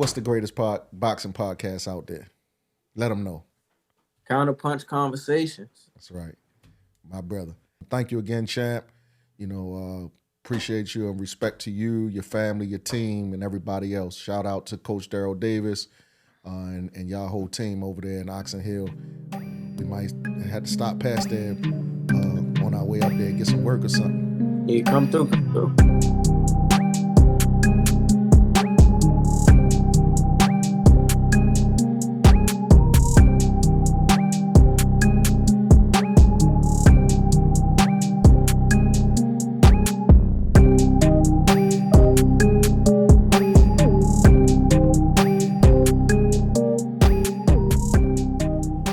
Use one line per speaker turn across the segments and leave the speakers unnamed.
What's the greatest boxing podcast out there? Let them know.
Counterpunch Conversations.
That's right, my brother. Thank you again, champ. Appreciate you and respect to you, your family, your team, and everybody else. Shout out to Coach Daryl Davis and y'all whole team over there in Oxon Hill. We might have to stop past there on our way up there, get some work or something.
Yeah, come through.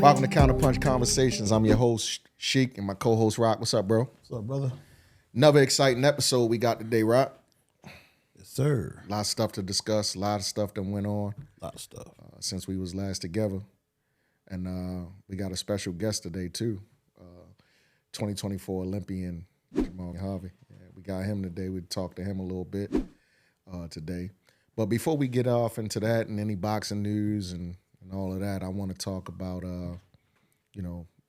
Welcome to Counterpunch Conversations. I'm your host, Sheik, and my co-host, Rock. What's up, bro?
What's up, brother?
Another exciting episode we got today, Rock.
Yes, sir.
A lot of stuff to discuss, a lot of stuff that went on.
A lot of stuff.
Since we was last together. And we got a special guest today, too. 2024 Olympian, Jahmal Harvey. Yeah, we got him today. We talked to him a little bit today. But before we get off into that and any boxing news and all of that, I want to talk about,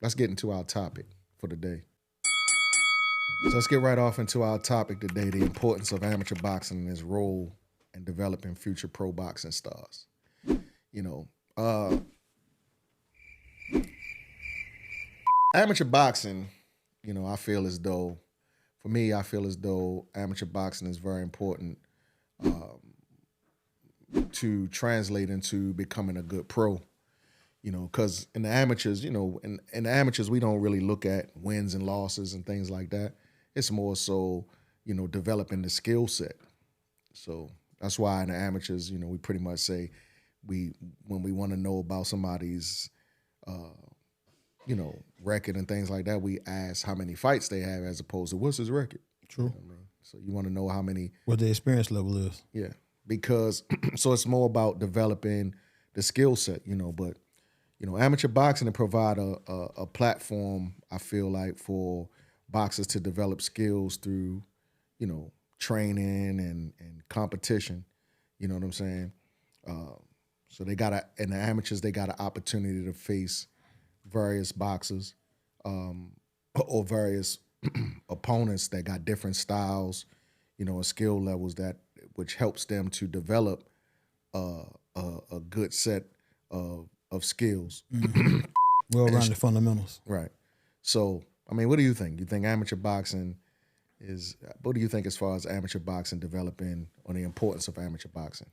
let's get into our topic for the day. So let's get right off into our topic today, the importance of amateur boxing and its role in developing future pro boxing stars. Amateur boxing, I feel as though amateur boxing is very important to translate into becoming a good pro, because in the amateurs, in the amateurs, we don't really look at wins and losses and things like that. It's more so, developing the skill set. So that's why in the amateurs, we pretty much say when we want to know about somebody's, record and things like that, we ask how many fights they have as opposed to what's his record.
True.
You know what I mean? So you want to know how many.
What the experience level is.
Yeah. Because so it's more about developing the skill set, but amateur boxing to provide a platform, I feel like, for boxers to develop skills through, training and competition. You know what I'm saying? So in the amateurs, they got an opportunity to face various boxers or various opponents that got different styles, and skill levels which helps them to develop a good set of skills.
Mm-hmm. Well-rounded fundamentals.
Right. So, what do you think? You think amateur boxing what do you think as far as amateur boxing developing or the importance of amateur boxing?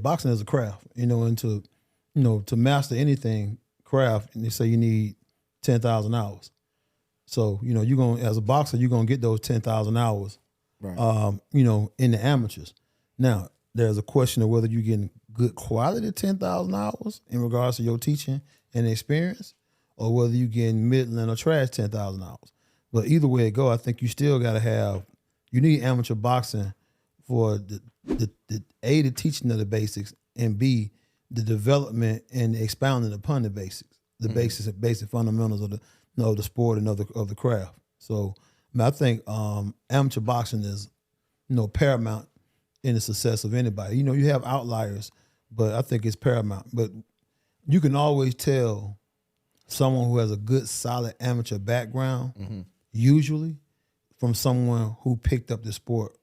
Boxing is a craft, and to master anything, craft, and they say you need 10,000 hours. So, you're going as a boxer, you're going to get those 10,000 hours, right. In the amateurs. Now, there's a question of whether you're getting good quality 10,000 hours in regards to your teaching and experience, or whether you're getting middling or trash 10,000 hours. But either way it go, I think you still got to you need amateur boxing for the A, the teaching of the basics, and B, the development and expounding upon the basics, the basic fundamentals of the sport and of the craft. So, I think amateur boxing is, paramount in the success of anybody. You have outliers, but I think it's paramount. But you can always tell someone who has a good, solid amateur background, usually from someone who picked up the sport,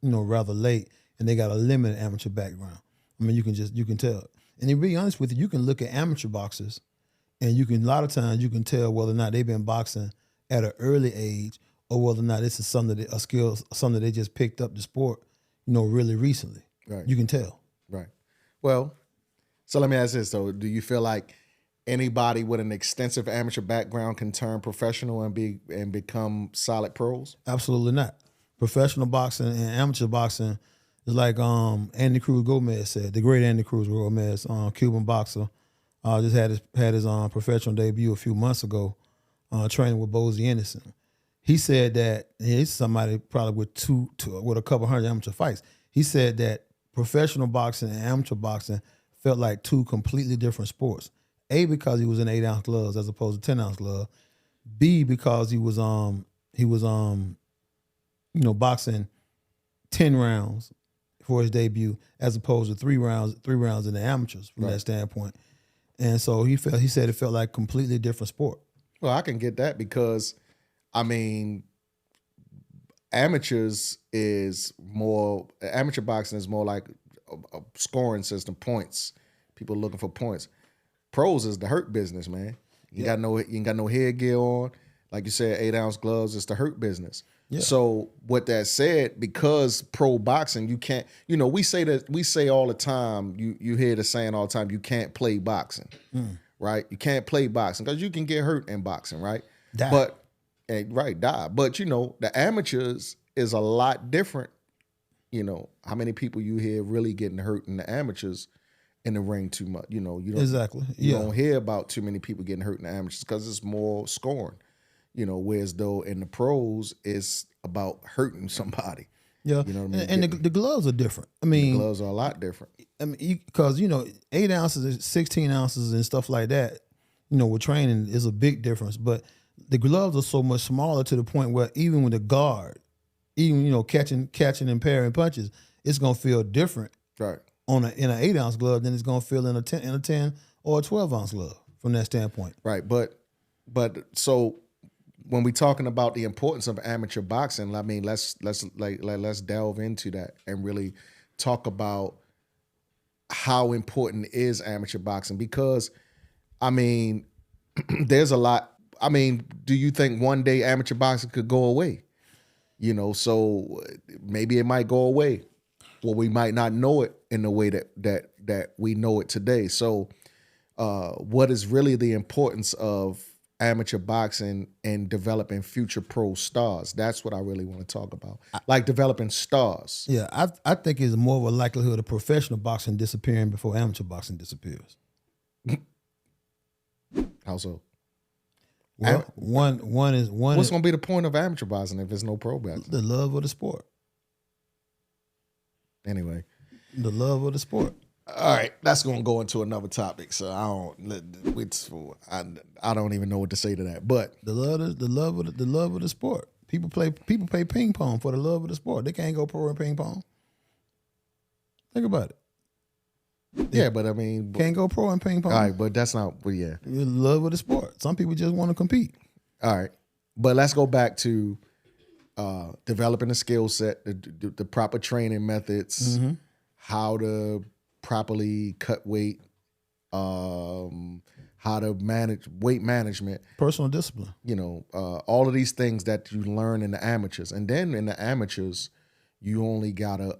rather late, and they got a limited amateur background. You can tell. And to be honest with you, you can look at amateur boxers, and a lot of times you can tell whether or not they've been boxing at an early age, or whether or not this is something that they just picked up the sport, really recently. Right. You can tell.
Right. Well, so let me ask this though: do you feel like anybody with an extensive amateur background can turn professional and become solid pros?
Absolutely not. Professional boxing and amateur boxing is like Andy Cruz Gomez said, the great Andy Cruz Gomez, Cuban boxer, just had his professional debut a few months ago, training with Bozie Anderson. He said that he's somebody probably with a couple hundred amateur fights. He said that professional boxing and amateur boxing felt like two completely different sports. A, because he was in 8-ounce gloves as opposed to 10-ounce gloves. B, because he was boxing 10 rounds for his debut, as opposed to 3 rounds in the amateurs from that standpoint. And so he said it felt like a completely different sport.
Well, I can get that because, I mean, amateur boxing is more like a scoring system, points. People looking for points. Pros is the hurt business, man. You ain't got no headgear on. Like you said, 8-ounce gloves, it's the hurt business. Yeah. So with that said, because pro boxing, you can't, we say all the time, you hear the saying all the time, you can't play boxing, right? You can't play boxing because you can get hurt in boxing, right?
Die.
Die. But, the amateurs is a lot different. How many people you hear really getting hurt in the amateurs in the ring too much? You don't
exactly.
You don't hear about too many people getting hurt in the amateurs because it's more scoring. Whereas though in the pros, it's about hurting somebody.
Yeah,
you know what I mean.
And the gloves are different. I mean,
the gloves are a lot different.
I mean, because 8 ounces, 16 ounces, and stuff like that. With training is a big difference. But the gloves are so much smaller to the point where even with the guard, even catching and parrying punches, it's gonna feel different.
Right.
In an 8-ounce glove than it's gonna feel in a 10 or a 12-ounce glove from that standpoint.
Right. But so when we're talking about the importance of amateur boxing, I mean, let's delve into that and really talk about how important is amateur boxing, because I mean, there's a lot. I mean, do you think one day amateur boxing could go away? So maybe it might go away. Well, we might not know it in the way that we know it today. So what is really the importance of amateur boxing and developing future pro stars? That's what I really want to talk about. Like developing stars.
Yeah, I think it's more of a likelihood of professional boxing disappearing before amateur boxing disappears.
How so?
Well, one is
what's going to be the point of amateur boxing if there's no pro boxing?
The love of the sport.
Anyway,
the love of the sport.
All right, that's going to go into another topic. So I don't even know what to say to that. But
the love of the sport. People play ping pong for the love of the sport. They can't go pro in ping pong. Think about it.
Yeah, but I mean,
can't go pro in ping pong.
All right, but that's not. Well, yeah,
the love of the sport. Some people just want to compete.
All right, but let's go back to developing a skill set, the proper training methods, how to properly cut weight, how to manage weight management,
personal discipline.
All of these things that you learn in the amateurs, and then in the amateurs, you only gotta.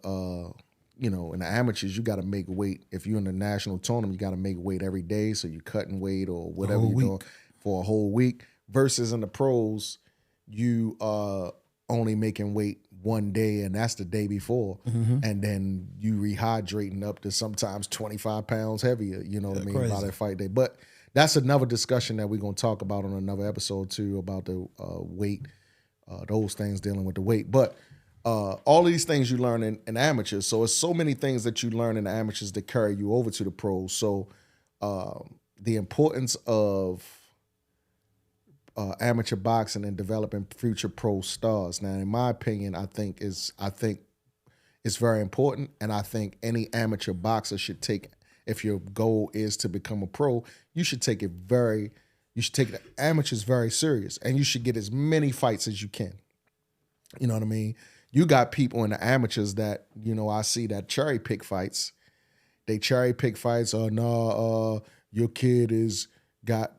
In the amateurs, you got to make weight. If you're in the national tournament, you got to make weight every day. So you're cutting weight or whatever you're doing for a whole week. Versus in the pros, you are only making weight one day, and that's the day before. And then you rehydrating up to sometimes 25 pounds heavier, what I mean,
crazy.
by that fight day. But that's another discussion that we're going to talk about on another episode too, about the weight, those things dealing with the weight. But all of these things you learn in amateurs. So it's so many things that you learn in the amateurs that carry you over to the pros. So the importance of amateur boxing and developing future pro stars. Now, in my opinion, I think it's very important, and I think any amateur boxer should take. If your goal is to become a pro, you should take the amateurs very serious, and you should get as many fights as you can. You know what I mean? You got people in the amateurs that, I see that cherry pick fights. They cherry pick fights. Your kid is got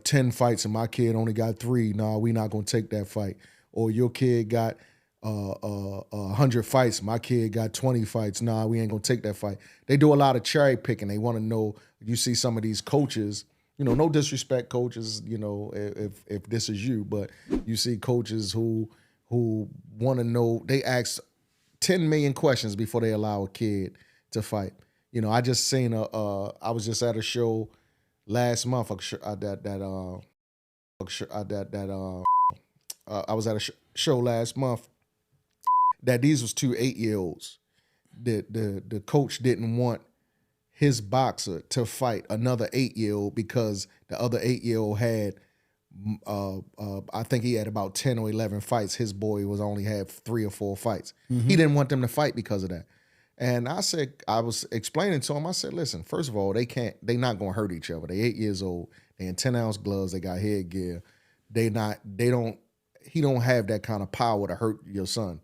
10 fights and my kid only got 3. Nah, we not going to take that fight. Or your kid got 100 fights. My kid got 20 fights. Nah, we ain't going to take that fight. They do a lot of cherry picking. They want to know, you see some of these coaches, no disrespect coaches, if this is you, but you see coaches who want to know, they ask 10 million questions before they allow a kid to fight. I just seen I was just at a show last month. I was at a show last month that these was 2 8-year-olds. The coach didn't want his boxer to fight another 8-year-old because the other 8-year-old had I think he had about 10 or 11 fights. His boy only had 3 or 4 fights. He didn't want them to fight because of that. And I was explaining to him, I said, listen, first of all, they not gonna hurt each other. They 8 years old, they in 10-ounce gloves, they got headgear. He don't have that kind of power to hurt your son,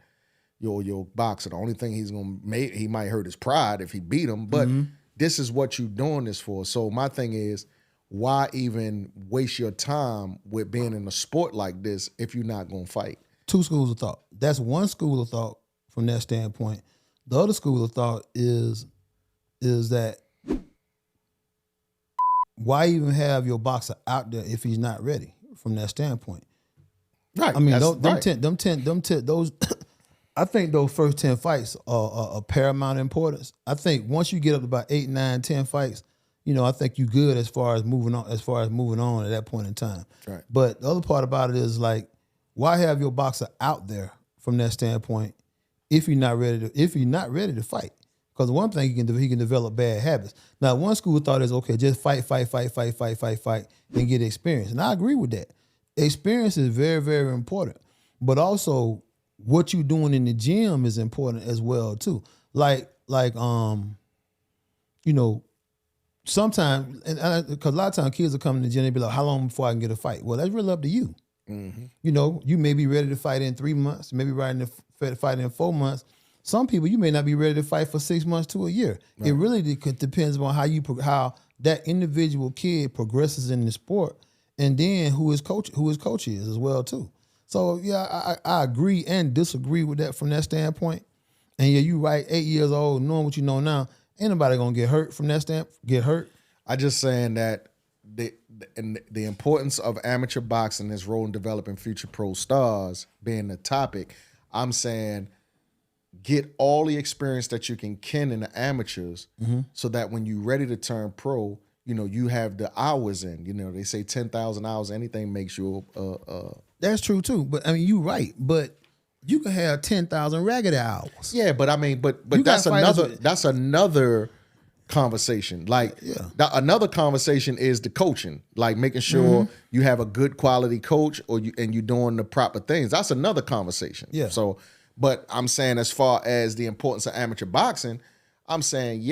your boxer. The only thing he might hurt his pride if he beat him, but this is what you doing this for. So my thing is, why even waste your time with being in a sport like this if you're not gonna fight?
Two schools of thought. That's one school of thought from that standpoint. The other school of thought is that why even have your boxer out there if he's not ready from that standpoint?
Right.
I mean, those I think those first 10 fights are paramount importance. I think once you get up to about 8, 9, 10 fights, I think you're good as far as moving on at that point in time.
Right.
But the other part about it is like, why have your boxer out there from that standpoint if you're not ready to fight? Because one thing he can develop bad habits. Now, one school of thought is, okay, just fight, and get experience. And I agree with that. Experience is very, very important. But also, what you're doing in the gym is important as well, too. Sometimes, because a lot of times kids will come to the gym and be like, how long before I can get a fight? Well, that's really up to you. Mm-hmm. You may be ready to fight in 3 months, maybe ready to fight in 4 months. Some people, you may not be ready to fight for 6 months to a year. Right. It really depends on how that individual kid progresses in the sport, and then who his coach is as well too. So yeah, I agree and disagree with that from that standpoint. And yeah, you right. 8 years old, knowing what you know now, ain't nobody gonna get hurt from that standpoint.
I just saying that the importance of amateur boxing, its role in developing future pro stars being the topic. I'm saying get all the experience that you can in the amateurs, so that when you're ready to turn pro, you have the hours in. They say 10,000 hours, anything makes you
That's true too. But I mean, you're right. But you can have 10,000 ragged hours.
Yeah, but I mean, but that's another conversation. Like, another conversation is the coaching, like making sure you have a good quality coach, and you're doing the proper things. That's another conversation.
Yeah.
So, but I'm saying, as far as the importance of amateur boxing, I'm saying,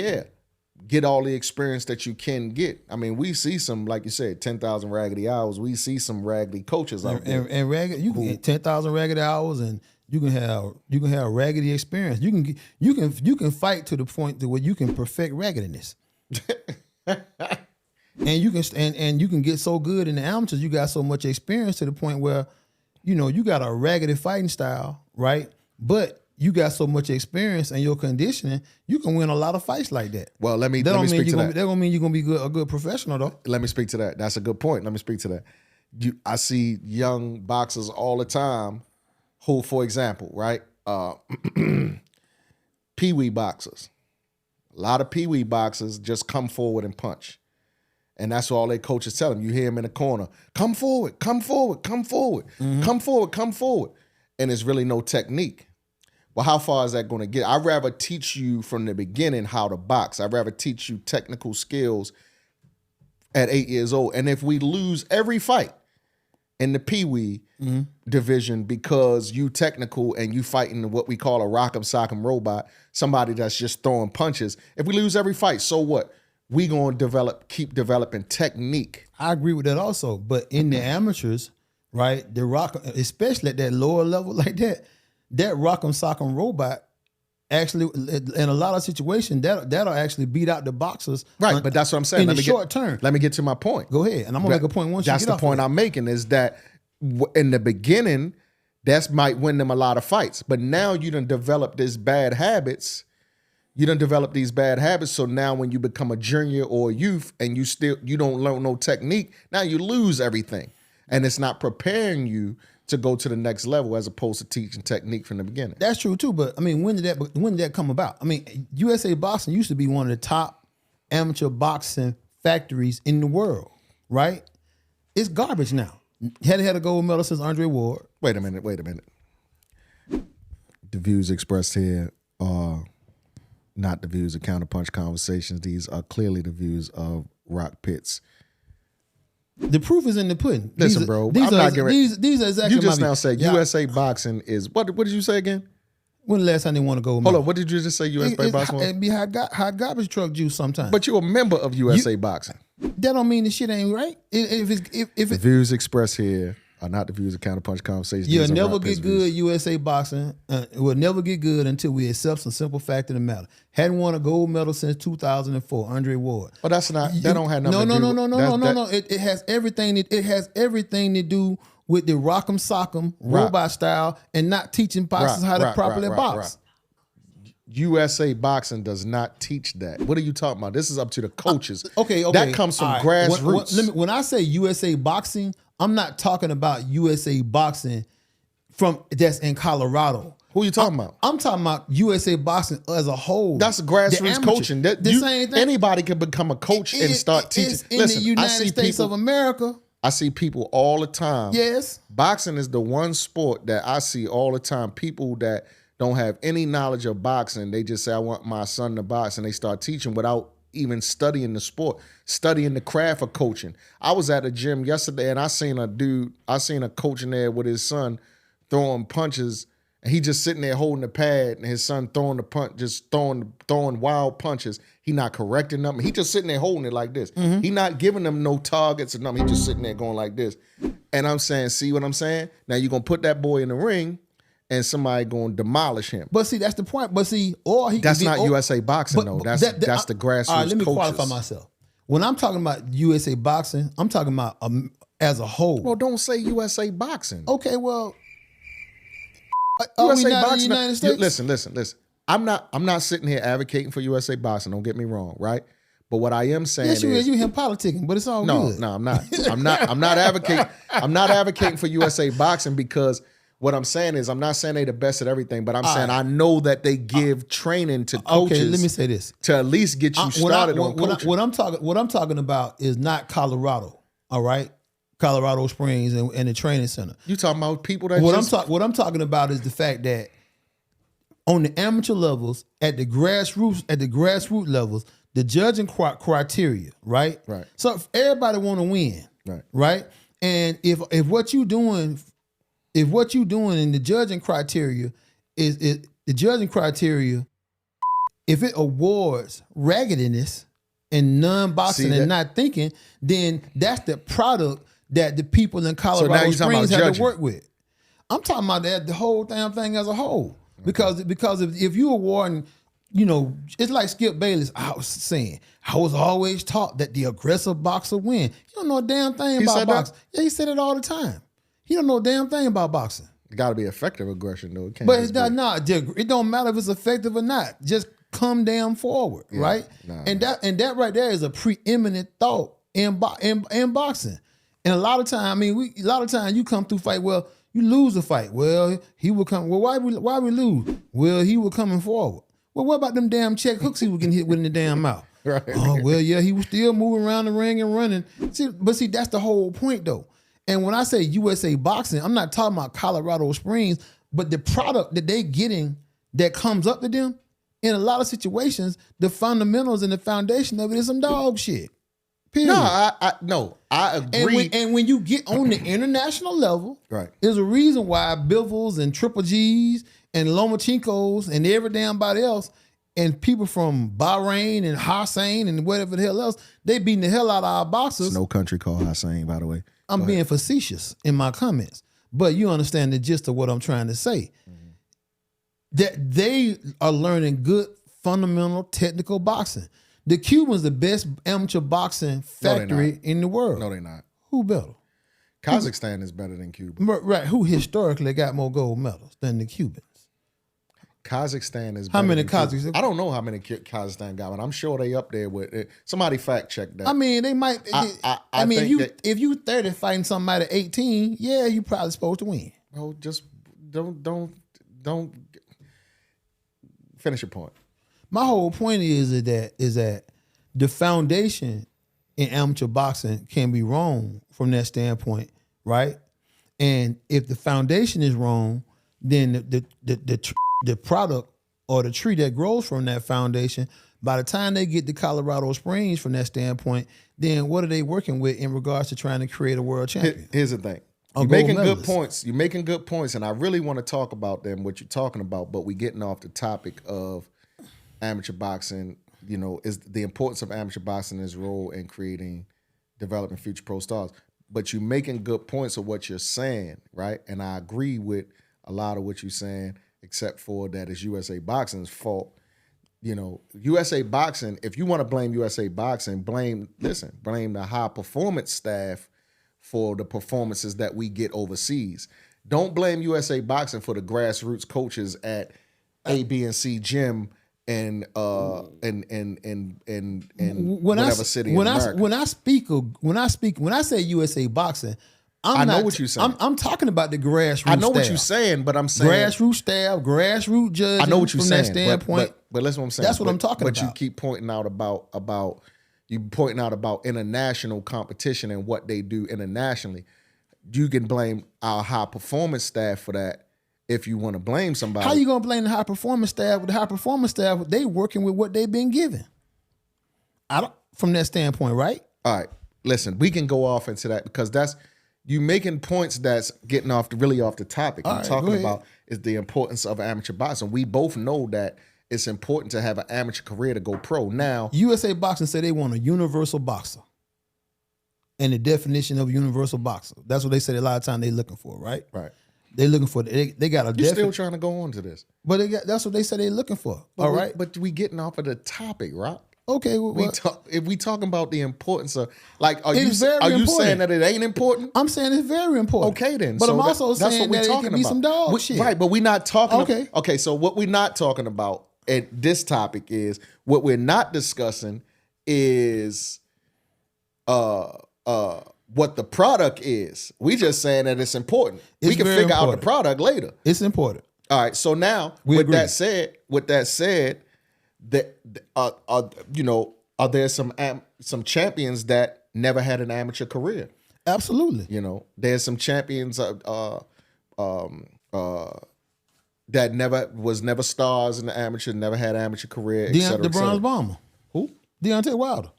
get all the experience that you can get. I mean, we see some, like you said, 10,000 raggedy hours. We see some raggedy coaches out there.
And ragged, you can get 10,000 ragged hours, and you can have raggedy experience. You can fight to the point to where you can perfect raggedness. and you can get so good in the amateurs. You got so much experience to the point where, you got a raggedy fighting style, right? But you got so much experience and your conditioning, you can win a lot of fights like that.
Well, let me speak to that.
That don't mean you're gonna be a good professional though.
Let me speak to that. That's a good point. Let me speak to that. I see young boxers all the time who, for example, right, pee-wee boxers. A lot of pee-wee boxers just come forward and punch. And that's all their coaches tell them. You hear them in the corner, come forward, come forward, come forward, come forward, come forward. And there's really no technique. Well, how far is that going to get? I'd rather teach you from the beginning how to box. I'd rather teach you technical skills at 8 years old. And if we lose every fight in the pee-wee division because you technical and you fighting what we call a rock'em sock'em robot, somebody that's just throwing punches, if we lose every fight, so what? We going to keep developing technique.
I agree with that also. But in the amateurs, right, especially at that lower level like that rock'em sock'em robot, actually, in a lot of situations, that'll actually beat out the boxers.
Right, but that's what I'm saying.
In the short term.
Let me get to my point.
Go ahead, and I'm gonna make a point once you get off.
That's the point I'm making, is that in the beginning, that might win them a lot of fights. But now you done develop these bad habits. So now when you become a junior or a youth and you don't learn no technique, now you lose everything. And it's not preparing you to go to the next level as opposed to teaching technique from the beginning.
That's true too, but I mean, when did that come about? I mean, USA Boxing used to be one of the top amateur boxing factories in the world, right? It's garbage now. Had a gold medal since Andre Ward.
Wait a minute. The views expressed here are not the views of Counterpunch Conversations. These are clearly the views of Rock Pitts.
The proof is in the pudding.
Listen, bro. These are exactly.
You just now
said USA Boxing is what? What did you say again?
When the last time they won a gold medal?
Hold on, what did you just say? USA boxing?
It be hot garbage truck juice sometimes.
But you're a member of USA Boxing.
That don't mean the shit ain't right.
The views expressed here are not the views of Counterpunch Conversations.
You'll never get good USA boxing. It will never get good until we accept some simple fact of the matter. Hadn't won a gold medal since 2004. Andre Ward.
But that's not. That don't have nothing.
No. It has everything. It has everything to do with the rock'em sock'em robot style and not teaching boxers how to properly box.
USA Boxing does not teach that. What are you talking about? This is up to the coaches.
Okay.
That comes from grassroots.
When I say USA Boxing, I'm not talking about USA Boxing that's in Colorado.
Who are you talking about?
I'm talking about USA Boxing as a whole.
That's grassroots coaching.
Same thing.
Anybody can become a coach and start teaching.
Listen, the United States of America.
I see people all the time.
Yes.
Boxing is the one sport that I see all the time. People that don't have any knowledge of boxing, they just say, I want my son to box, and they start teaching without even studying the sport, studying the craft of coaching. I was at a gym yesterday, and I seen a coach in there with his son throwing punches, and he just sitting there holding the pad, and his son throwing the punch, just throwing wild punches. He not correcting them. He just sitting there holding it like this. Mm-hmm. He not giving them no targets or nothing. He just sitting there going like this. And I'm saying, see what I'm saying? Now you're going to put that boy in the ring, and somebody going to demolish him.
But see, that's the point. But see,
that's not USA Boxing, though. That's the grassroots
all right, let me
coaches.
qualify myself. When I'm talking about USA Boxing, I'm talking about as a whole.
Well, don't say USA Boxing.
Okay, well,
USA Boxing.
In the United States?
Listen. I'm not sitting here advocating for USA Boxing. Don't get me wrong, right? But what I am saying is,
you hear politicking, but it's all good.
No, I'm not. I'm not advocating. I'm not advocating for USA Boxing because what I'm saying is I'm not saying they the best at everything, but I'm saying I know that they give training to coaches.
Okay, let me say this
to at least get you started on coaching.
What I'm talking about is not Colorado. All right, Colorado Springs and the training center.
You talking about people that
what I'm talking about is the fact that on the amateur levels, at the grassroots levels, the judging criteria, right?
Right.
So if everybody want to win, right? And if what you doing in the judging criteria is the judging criteria, if it awards raggediness and non-boxing and not thinking, then that's the product that the people in Colorado Springs have to work with. I'm talking about the whole damn thing as a whole. Because if you awarding, it's like Skip Bayless. I was saying, I was always taught that the aggressive boxer win. You don't know a damn thing about boxing. Yeah, he said it all the time. He don't know a damn thing about boxing.
It got to be effective aggression, though.
It don't matter if it's effective or not. Just come damn forward, right? And that right there is a preeminent thought in boxing. And a lot of time, you come through fight. Well, you lose a fight. Well, he will come. Well, why we lose? Well, he was coming forward. Well, what about them damn check hooks he was getting hit with in the damn mouth?
Right.
Oh, well, yeah, he was still moving around the ring and running. See, that's the whole point, though. And when I say USA Boxing, I'm not talking about Colorado Springs, but the product that they getting that comes up to them, in a lot of situations, the fundamentals and the foundation of it is some dog shit. Period.
I agree.
And when you get on the international level,
right,
there's a reason why Bivels and Triple G's and Lomachinkos and every damn body else and people from Bahrain and Hossein and whatever the hell else, they beating the hell out of our boxers.
It's no country called Hossein, by the way.
I'm being facetious in my comments, but you understand the gist of what I'm trying to say. Mm-hmm. That they are learning good, fundamental, technical boxing. The Cubans the best amateur boxing factory in the world.
No, they're not.
Who better?
Kazakhstan is better than Cuba.
Right. Who historically got more gold medals than the Cubans?
Kazakhstan is better.
How many
than
Kazakhstan?
Cuba. I don't know how many Kazakhstan got, but I'm sure they up there with it. Somebody fact check that.
I mean, they might. If you 30 fighting somebody at 18, yeah, you probably supposed to win.
Oh, just don't finish your point.
My whole point is that the foundation in amateur boxing can be wrong from that standpoint, right? And if the foundation is wrong, then the product or the tree that grows from that foundation, by the time they get to Colorado Springs from that standpoint, then what are they working with in regards to trying to create a world champion?
Here's the thing. You're making good points. You're making good points, and I really want to talk about them, what you're talking about, but we're getting off the topic of amateur boxing, is the importance of amateur boxing, its role in developing future pro stars. But you're making good points of what you're saying, right? And I agree with a lot of what you're saying, except for that it's USA Boxing's fault. USA Boxing, if you want to blame USA Boxing, blame the high performance staff for the performances that we get overseas. Don't blame USA Boxing for the grassroots coaches at A, B, and C gym and whatever city in America.
When I say USA Boxing,
I know what you're saying.
I'm talking about the grassroots.
I know
staff.
what you're saying, but I'm saying
grassroots staff, grassroots judges.
I know what you're
from
saying.
That standpoint,
but listen, what I'm saying.
That's what I'm talking about.
But you keep pointing out about international competition and what they do internationally. You can blame our high performance staff for that if you want to blame somebody.
How you gonna blame the high performance staff? With the high performance staff, they working with what they've been given. From that standpoint, right?
All right. Listen, we can go off into that because that's you making points that's getting off the topic. I'm talking about is the importance of amateur boxing. We both know that it's important to have an amateur career to go pro. Now,
USA Boxing said they want a universal boxer. And the definition of a universal boxer. That's what they said a lot of time they looking for, right?
Right.
They looking for they got a
You're still trying to go on to this.
But that's what they said they looking for. All right.
But we getting off of the topic, Rock.
Okay,
if we talking about the importance of are you
important.
saying that it ain't important?
I'm saying it's very important.
Okay, then.
But
so
I'm also saying that it can be some dog shit.
Right, but we're not talking.
Okay.
Okay, so what we're not talking about at this topic is what we're not discussing is what the product is. We just saying that it's important. We can figure out the product later.
It's important.
All right. So now, with that said, are there some champions that never had an amateur career?
Absolutely.
There's some champions that never stars in the amateur, never had amateur career,
The bronze bomber.
Who?
Deontay Wilder.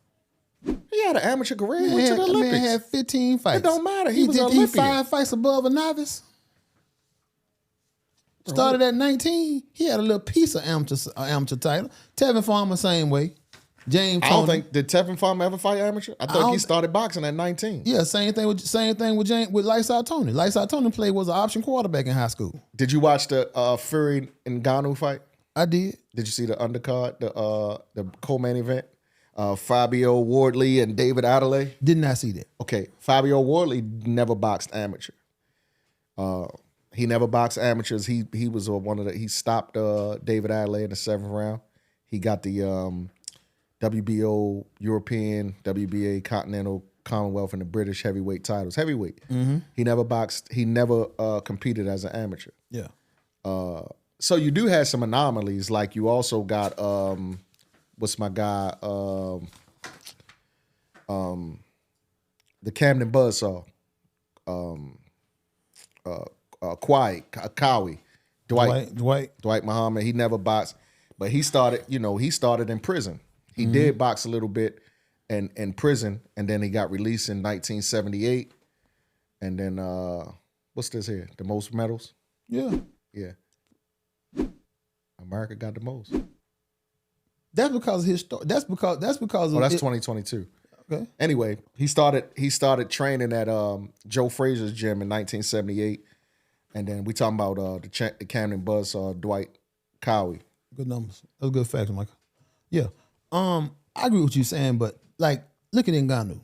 He had an amateur career. He went to the Olympics.
Man had 15 fights.
It don't matter. He was an
did
Olympian.
5 fights above a novice. Started at 19. He had a little piece of amateur title. Tevin Farmer, same way. James
I don't
Toney.
think did Tevin Farmer ever fight amateur? I thought he started boxing at 19.
Yeah, same thing with Lights Out Tony. Lights Out Tony was an option quarterback in high school.
Did you watch the Fury and Ngannou fight?
I did.
Did you see the undercard, the co-main event? Fabio Wardley and David Adelaide?
Did not see that.
Okay, Fabio Wardley never boxed amateur. He never boxed amateurs. He was he stopped David Adelaide in the 7th round. He got the WBO European, WBA Continental, Commonwealth, and the British heavyweight titles. Heavyweight. Mm-hmm. He never boxed. He never competed as an amateur.
Yeah.
So you do have some anomalies. Like you also got what's my guy? The Camden Buzzsaw. Cowie. Dwight Muhammad. He never boxed, but he started in prison. He did box a little bit in prison, and then he got released in 1978. And then what's this here? The most medals?
Yeah.
Yeah. America got the most.
That's because of his story. That's because
that's 2022. Okay. Anyway, he started training at Joe Frazier's gym in 1978. And then we talking about the Camden Buzzsaw, Dwight Cowie.
Good numbers. That's good facts, Michael. Yeah. I agree with what you're saying, but like, look at Ngannou.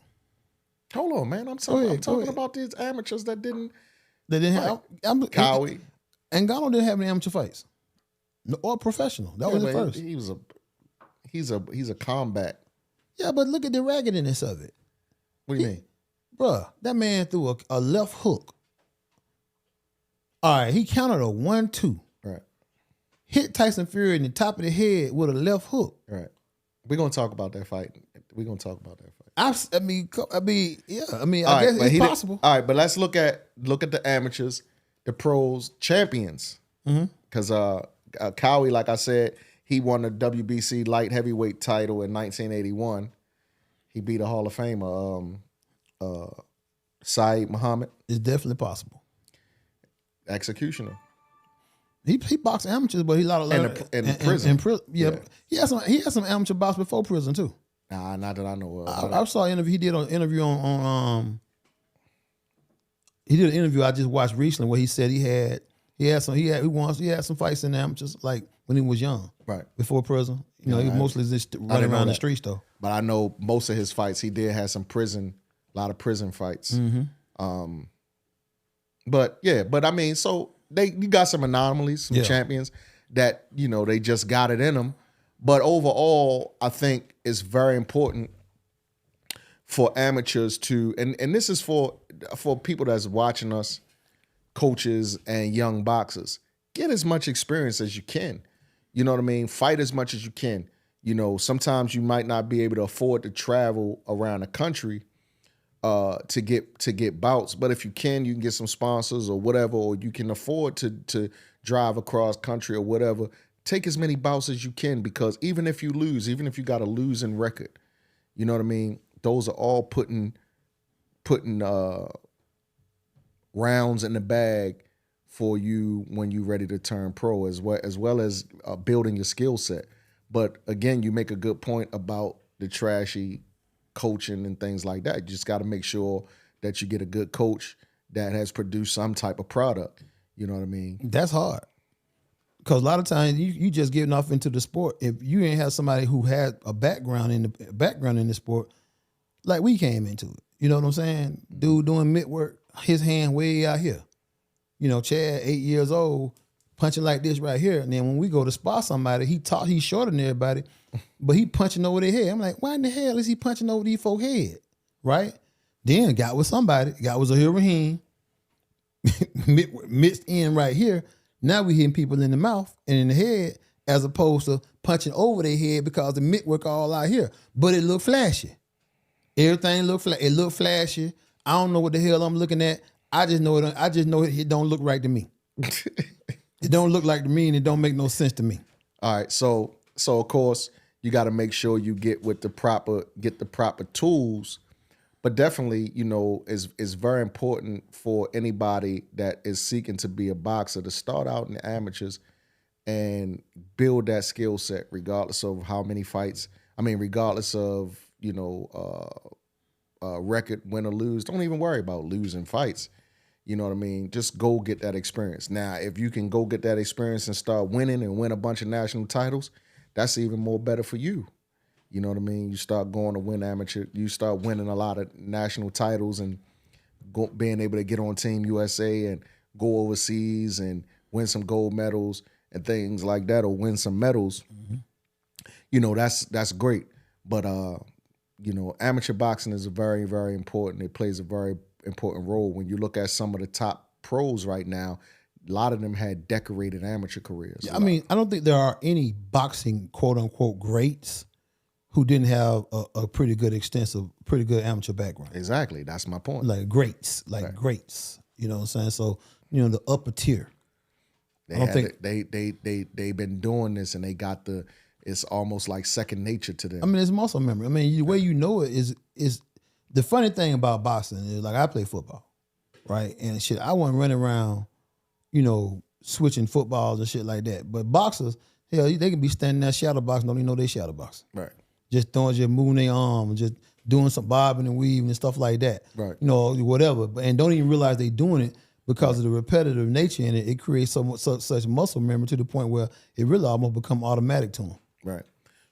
Hold on, man. I'm talking about these amateurs that didn't.
They didn't have
Cowie.
Ngannou didn't have any amateur fights, or professional. That was the first.
He's a combat.
Yeah, but look at the raggedness of it.
What do you mean,
bruh? That man threw a left hook. All right, he counted a 1-2.
Right.
Hit Tyson Fury in the top of the head with a left hook.
Right. We're gonna talk about that fight. I
guess it's possible.
All right, but let's look at the amateurs, the pros, champions. Because Cowie, like I said, he won the WBC light heavyweight title in 1981. He beat a Hall of Famer, Saeed Muhammad,
It's definitely possible.
executioner.
He boxed amateurs, but he lot of
In prison.
Yeah, he had some amateur box before prison too.
Nah, not that I know of.
I saw an interview. He did an interview on he did an interview I just watched recently where he said he had some fights in the amateurs like when he was young,
Right.
before prison. You know, he mostly just running around the streets though.
But I know most of his fights, he did have some a lot of prison fights. But I mean, so you got some anomalies, some champions that, you know, they just got it in them. But overall, I think it's very important for amateurs to, and this is for people that's watching us, coaches and young boxers, get as much experience as you can. You know what I mean? Fight as much as you can. You know, sometimes you might not be able to afford to travel around the country to get bouts, but if you can get some sponsors or whatever, or you can afford to drive across country or whatever. Take as many bouts as you can, because even if you lose, even if you got a losing record, you know what I mean? Those are all putting rounds in the bag for you when you're ready to turn pro, as well as building your skill set. But again, you make a good point about the trashy coaching and things like that. You just got to make sure that you get a good coach that has produced some type of product. You know what I mean?
That's hard. Because a lot of times you just getting off into the sport. If you ain't have somebody who had a background in the sport, like we came into it. You know what I'm saying? Dude doing mid work, his hand way out here. You know, Chad, 8 years old, punching like this right here. And then when we go to spot somebody, he's shorter than everybody, but he punching over their head. I'm like, why in the hell is he punching over these folks' head? Right? Then got with somebody, got with Zahir Rahim, mixed in right here. Now we hitting people in the mouth and in the head, as opposed to punching over their head because the mitt work all out here. But it look flashy. Everything it look flashy. I don't know what the hell I'm looking at. I just know it don't look right to me. It don't look like to me, and it don't make no sense to me.
All right, so of course you got to make sure you get the proper tools. But definitely, you know, it's very important for anybody that is seeking to be a boxer to start out in the amateurs and build that skill set, regardless of how many fights. I mean, regardless of, you know, record, win or lose. Don't even worry about losing fights. You know what I mean? Just go get that experience. Now, if you can go get that experience and start winning and win a bunch of national titles, that's even more better for you. You know what I mean? You start going to win amateur. You start winning a lot of national titles and being able to get on Team USA and go overseas and win some gold medals and things like that, or win some medals. Mm-hmm. You know, that's great. But you know, amateur boxing is very, very important. It plays a very important role. When you look at some of the top pros right now, a lot of them had decorated amateur careers.
Yeah, I mean, I don't think there are any boxing quote unquote greats who didn't have a pretty good amateur background.
Exactly. That's my point.
Like greats. You know what I'm saying? So, you know, the upper tier.
They've been doing this, and they got it's almost like second nature to them.
I mean, it's muscle memory. I mean, the way you know it is the funny thing about boxing is, like, I play football, right? And shit, I wasn't running around, you know, switching footballs and shit like that. But boxers, hell, they can be standing there shadow boxing, don't even know they shadow boxing.
Right.
Just moving their arm, just doing some bobbing and weaving and stuff like that.
Right.
You know, whatever. And don't even realize they doing it because of the repetitive nature in it. It creates such muscle memory to the point where it really almost become automatic to them.
Right.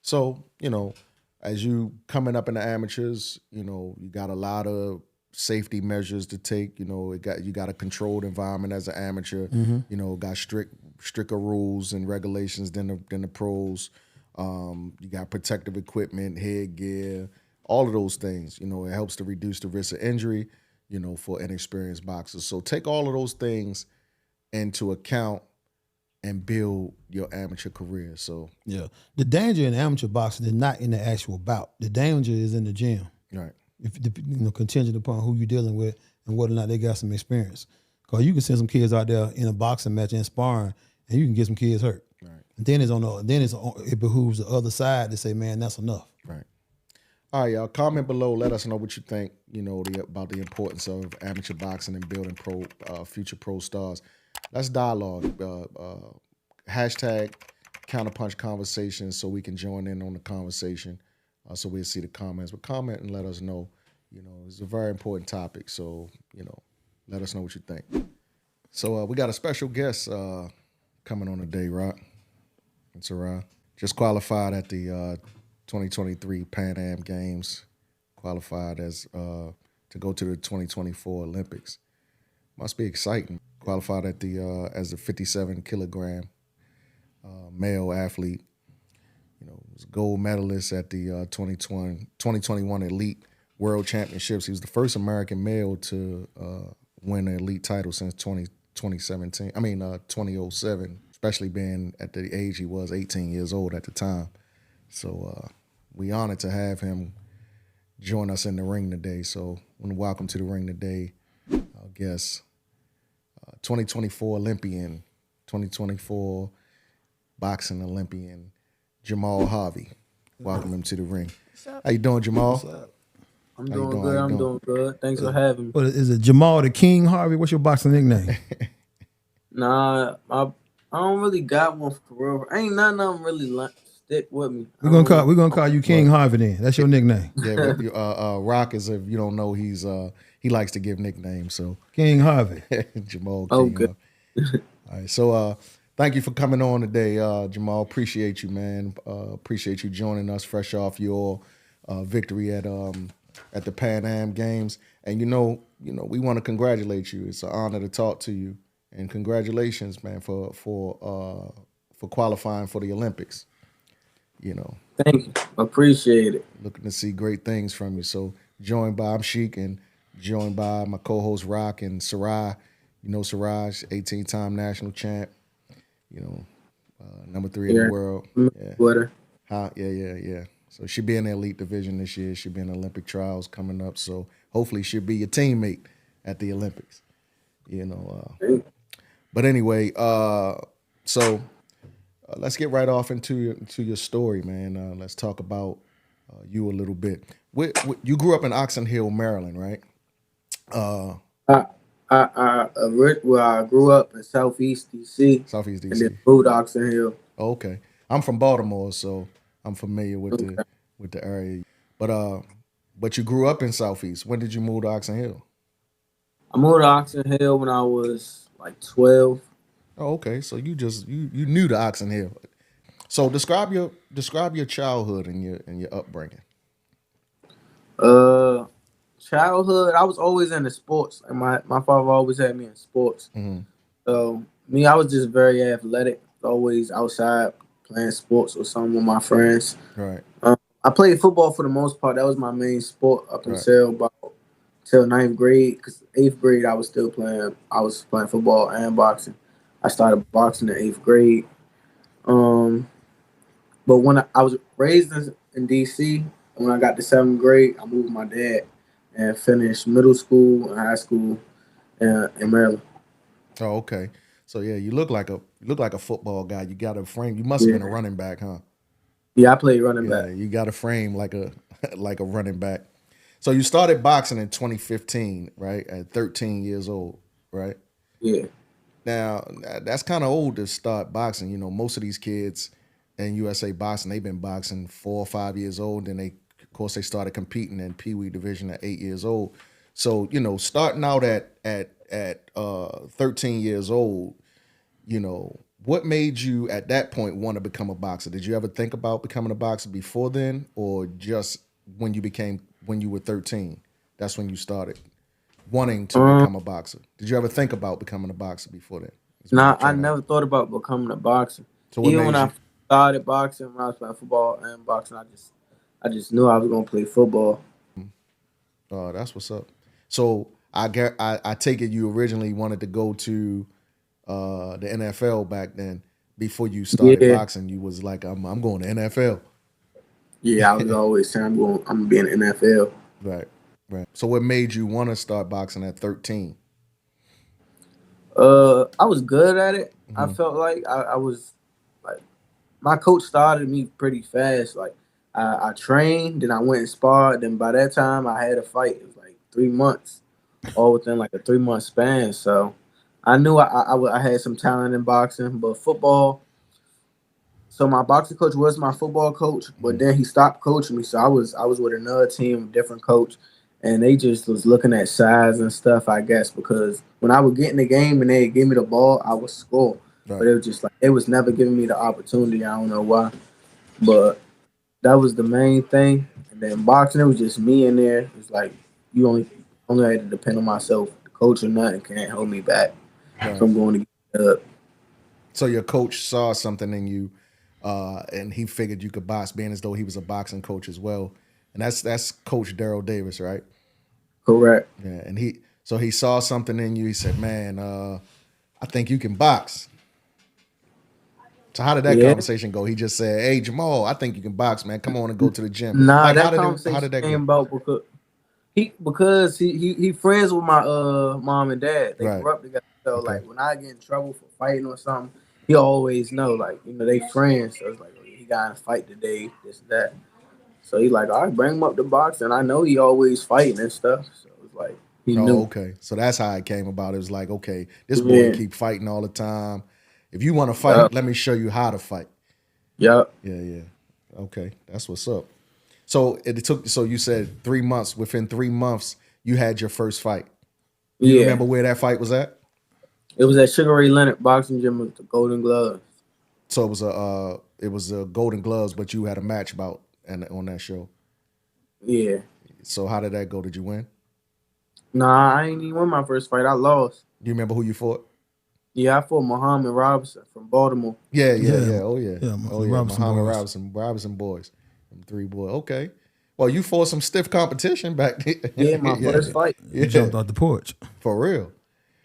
So, you know, as you coming up in the amateurs, you know, you got a lot of safety measures to take. You know, you got a controlled environment as an amateur. Mm-hmm. You know, got stricter rules and regulations than the pros. You got protective equipment, headgear, all of those things. You know, it helps to reduce the risk of injury, you know, for inexperienced boxers. So take all of those things into account and build your amateur career. So
yeah, the danger in amateur boxing is not in the actual bout. The danger is in the gym.
Right.
If you know, contingent upon who you're dealing with and whether or not they got some experience. Because you can send some kids out there in a boxing match and sparring, and you can get some kids hurt. Right. And then it behooves the other side to say, man, that's enough.
Right. All right, y'all. Comment below. Let us know what you think. About the importance of amateur boxing and building future pro stars. Let's dialogue. Hashtag Counterpunch Conversations so we can join in on the conversation. So we'll see the comments. But comment and let us know. It's a very important topic. So let us know what you think. So we got a special guest coming on today, Rock. It's Sarai. Just qualified at the 2023 Pan Am Games, qualified as to go to the 2024 Olympics. Must be exciting. Qualified at the as a 57 kilogram male athlete. Was a gold medalist at the 2021 Elite World Championships. He was the first American male to win an elite title since 2007, especially being at the age he was, 18 years old at the time. So we honored to have him join us in the ring today. So I want to welcome to the ring today, our guest, 2024 Olympian, 2024 boxing Olympian, Jahmal Harvey. Welcome him to the ring. How you doing, Jahmal?
I'm doing good. Thanks for having me.
What is it, Jahmal the King Harvey? What's your boxing nickname?
Nah, I don't really got one for real. Ain't none of them really stick with me.
We're gonna call you King Harvey then. That's your nickname.
Yeah, Rock is, if you don't know, he likes to give nicknames. So
King Harvey.
Jahmal King.
Okay.
All right, so thank you for coming on today, Jahmal. Appreciate you, man. Appreciate you joining us fresh off your victory at the Pan Am Games. And we want to congratulate you. It's an honor to talk to you. And congratulations, man, for qualifying for the Olympics.
Thank you. Appreciate it.
Looking to see great things from you. So joined by I'm Sheik and joined by my co-host Rock and Sarai. Sarai, 18-time national champ. Number 3 in the world. Yeah. Yeah. So she'll be in the elite division this year. She'll be in the Olympic trials coming up. So hopefully she'll be your teammate at the Olympics. But anyway, so let's get right off into your story, man. Let's talk about you a little bit. You grew up in Oxon Hill, Maryland, right?
I grew up in Southeast DC.
Southeast DC.
And then moved to Oxon Hill.
Oh, okay. I'm from Baltimore, so I'm familiar with the area. But you grew up in Southeast. When did you move to Oxon Hill?
I moved to Oxon Hill when I was like 12.
Oh, okay. So you knew the Oxon Hill. So describe your childhood and your upbringing.
Childhood, I was always into sports. Like my father always had me in sports.
Mm-hmm.
So I was just very athletic. Always outside playing sports or something with my friends.
Right.
I played football for the most part. That was my main sport up until till 9th grade. Because 8th grade, I was playing football and boxing. I started boxing in 8th grade. But when I was raised in DC, when I got to 7th grade, I moved with my dad and finished middle school and high school in Maryland.
Oh, okay. So yeah, you look like a football guy. You got a frame. You must have been a running back, huh?
Yeah, I played running back.
You got a frame like a running back. So you started boxing in 2015, right? At 13 years old, right?
Yeah.
Now that's kind of old to start boxing. Most of these kids in USA boxing, they've been boxing 4 or 5 years old. Then they started competing in Pee Wee division at 8 years old. So starting out at 13 years old, what made you at that point want to become a boxer? Did you ever think about becoming a boxer before then, or just when you were 13, that's when you started wanting to become a boxer? Did you ever think about becoming a boxer before then?
Nah, I never thought about becoming a boxer. So even when I started boxing, when I was playing football and boxing, I just knew I was gonna play football.
Oh, that's what's up. So I take it you originally wanted to go to the NFL back then. Before you started boxing, you was like, I'm going to NFL.
Yeah, I was always saying I'm gonna be in the NFL.
Right. So what made you want to start boxing at 13?
I was good at it. Mm-hmm. I felt like I was like, my coach started me pretty fast. Like I trained, then I went and sparred. Then by that time, I had a fight. It was like 3 months, all within like a 3 month span. So I knew I had some talent in boxing, but football. So my boxing coach was my football coach, but then he stopped coaching me. So I was with another team, different coach, and they just was looking at size and stuff, I guess, because when I would get in the game and they gave me the ball, I would score.
Right.
But it was just like it was never giving me the opportunity. I don't know why, but that was the main thing. And then boxing, it was just me in there. It's like you only had to depend on myself. The coach or nothing can't hold me back from going to get up.
So your coach saw something in you, and he figured you could box, being as though he was a boxing coach as well. And that's Coach Daryl Davis, right?
Correct.
Yeah, and he saw something in you. He said, "Man, I think you can box." So how did that conversation go? He just said, "Hey, Jahmal, I think you can box, man. Come on and go to the gym."
Nah,
like,
that conversation came about because he friends with my mom and dad. They grew up together. So like when I get in trouble for fighting or something, he always know, like, they friends. So it's like, oh, he got in a fight today, this and that. So he like, all right, bring him up to boxing. I know he always fighting and stuff. So it's like he knew.
Okay. So that's how it came about. It was like, okay, this boy keep fighting all the time. If you want to fight, let me show you how to fight.
Yep.
Yeah. Okay, that's what's up. So so you said 3 months. Within 3 months, you had your first fight. You remember where that fight was at?
It was at Sugar Ray Leonard Boxing Gym with the Golden Gloves.
So it was a Golden Gloves, but you had a match bout on that show.
Yeah.
So how did that go? Did you win?
Nah, I ain't even win my first fight. I lost.
Do you remember who you fought?
Yeah, I fought Muhammad Robinson from Baltimore.
Yeah. Oh yeah.
Robinson
boys. Them 3 boys. Okay. Well, you fought some stiff competition back then.
Yeah, my first fight.
You jumped out the porch.
For real.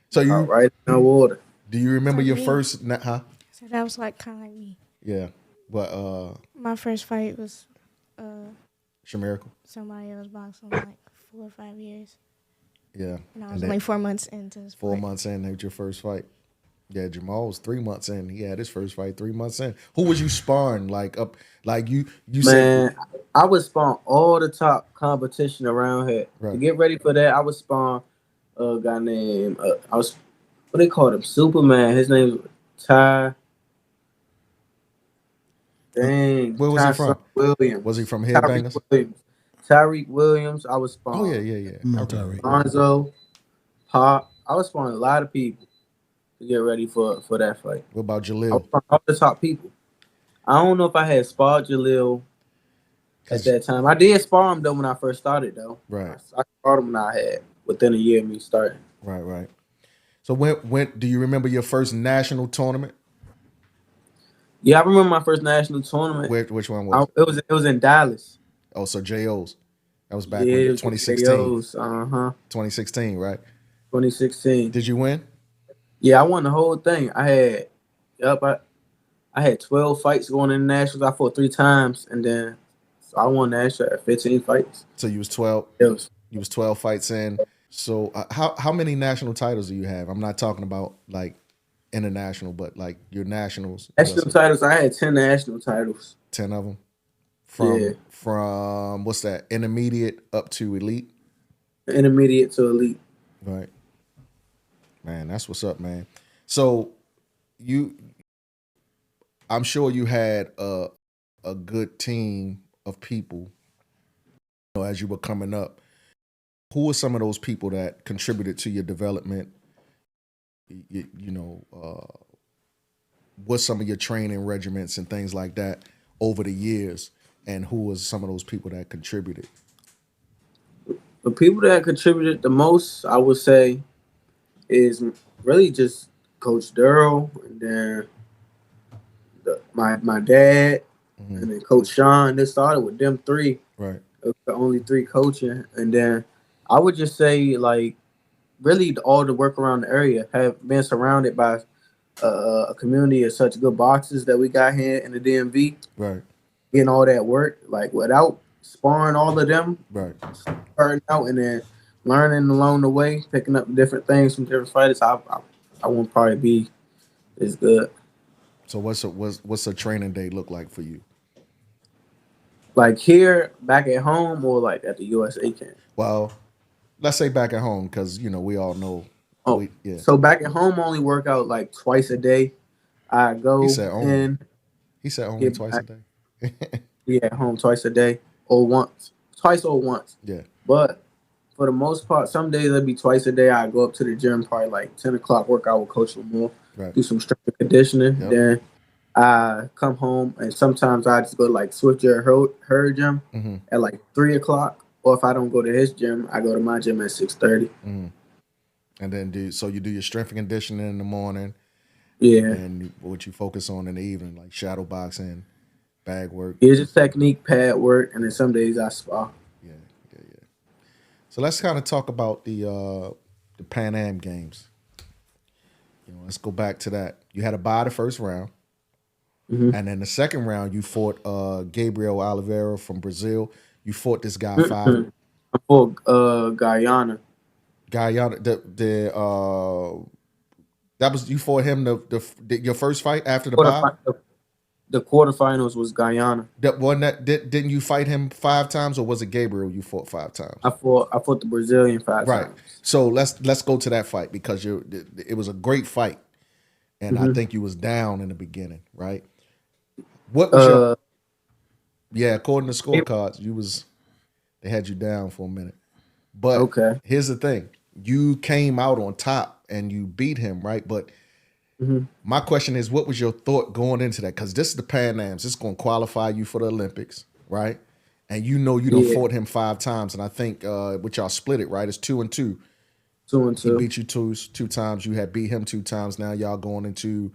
So you
right in the water.
Do you remember your first? Huh?
So that was like kind of like me.
Yeah, but
my first fight was
Shamirical.
Somebody else boxing like 4 or 5 years.
Yeah,
and I was only 4 months into the sport.
4 months in, that was your first fight. Yeah, Jahmal was 3 months in. He had his first fight 3 months in. Who was you sparring? Like you
Man, I was sparring all the top competition around here. Right. To get ready for that, I was sparring a guy named what they called him, Superman. His name was Ty. Dang.
Where was he from?
Williams.
Was he from Headbangers?
Tyreek Williams. I was sparring.
Oh yeah.
Tyreek.
Lonzo, Pop. I was sparring a lot of people to get ready for that fight.
What about Jalil?
All the top people. I don't know if I had sparred Jalil at that time. I did spar him though when I first started though.
Right.
I sparred him when I had within a year of me starting.
Right. So when do you remember your first national tournament?
Yeah, I remember my first national tournament.
Which one was
it? It was in Dallas.
Oh, so JO's. That was back in 2016. JO's, 2016, right?
2016.
Did you win?
Yeah, I won the whole thing. I had 12 fights going in the nationals. I fought 3 times, and then so I won national at 15 fights.
So you was 12.
Yes.
You was 12 fights in. So how many national titles do you have? I'm not talking about like international, but like your nationals.
National titles. I had 10 national titles.
10 of them. From what's that? Intermediate up to elite.
Intermediate to elite.
Right. Man, that's what's up, man. So I'm sure you had a good team of people, as you were coming up. Who were some of those people that contributed to your development? What's some of your training regiments and things like that over the years? And who was some of those people that contributed?
The people that contributed the most, I would say, is really just Coach Daryl, and then my dad, and then Coach Sean. They started with them 3.
Right.
The only 3 coaching, and then I would just say, like, really all the work around the area, have been surrounded by a community of such good boxers that we got here in the DMV.
Right.
Getting all that work, like, without sparring all of them.
Right.
Starting out and then learning along the way, picking up different things from different fighters, I won't probably be as good.
So what's a training day look like for you?
Like here, back at home, or like at the USA camp?
Well, let's say back at home because we all know
Oh,
we yeah.
so back at home, I only work out like twice a day. I
He
go
said only.
in,
He said only
get
twice a
back.
day.
Yeah, home twice a day, or once, twice or once.
Yeah.
But for the most part, some days it'll be twice a day. I go up to the gym probably like 10 o'clock, work out with Coach Lamore,
Right.
do some strength and conditioning.
Yep.
Then I come home, and sometimes I just go to like Swift her gym
Mm-hmm.
at like 3 o'clock. Or if I don't go to his gym, I go to my gym at 6:30.
Mm-hmm. And then you do your strength and conditioning in the morning,
Yeah,
and what you focus on in the evening, like shadow boxing, bag work.
it's just technique, pad work, and then some days I spa.
Yeah. So let's kind of talk about the Pan Am Games. Let's go back to that. You had a bye the first round,
Mhm.
and then the second round you fought Gabriel Oliveira from Brazil. You fought this guy five.
I'm for Guyana.
Guyana. That was you fought him your first fight after the bye.
The quarterfinals was Guyana.
That one didn't you fight him 5 times, or was it Gabriel you fought 5 times?
I fought the Brazilian 5 times.
So let's go to that fight because it was a great fight, and I think you was down in the beginning, right? What was according to scorecards, they had you down for a minute. But
okay.
Here's the thing. You came out on top and you beat him, right? But my question is, what was your thought going into that? Because this is the Pan Ams. It's going to qualify you for the Olympics, right? And you done fought him 5 times. And I think with y'all split it, right? It's 2-2.
2-2.
He beat you two times. You had beat him 2 times. Now y'all going into,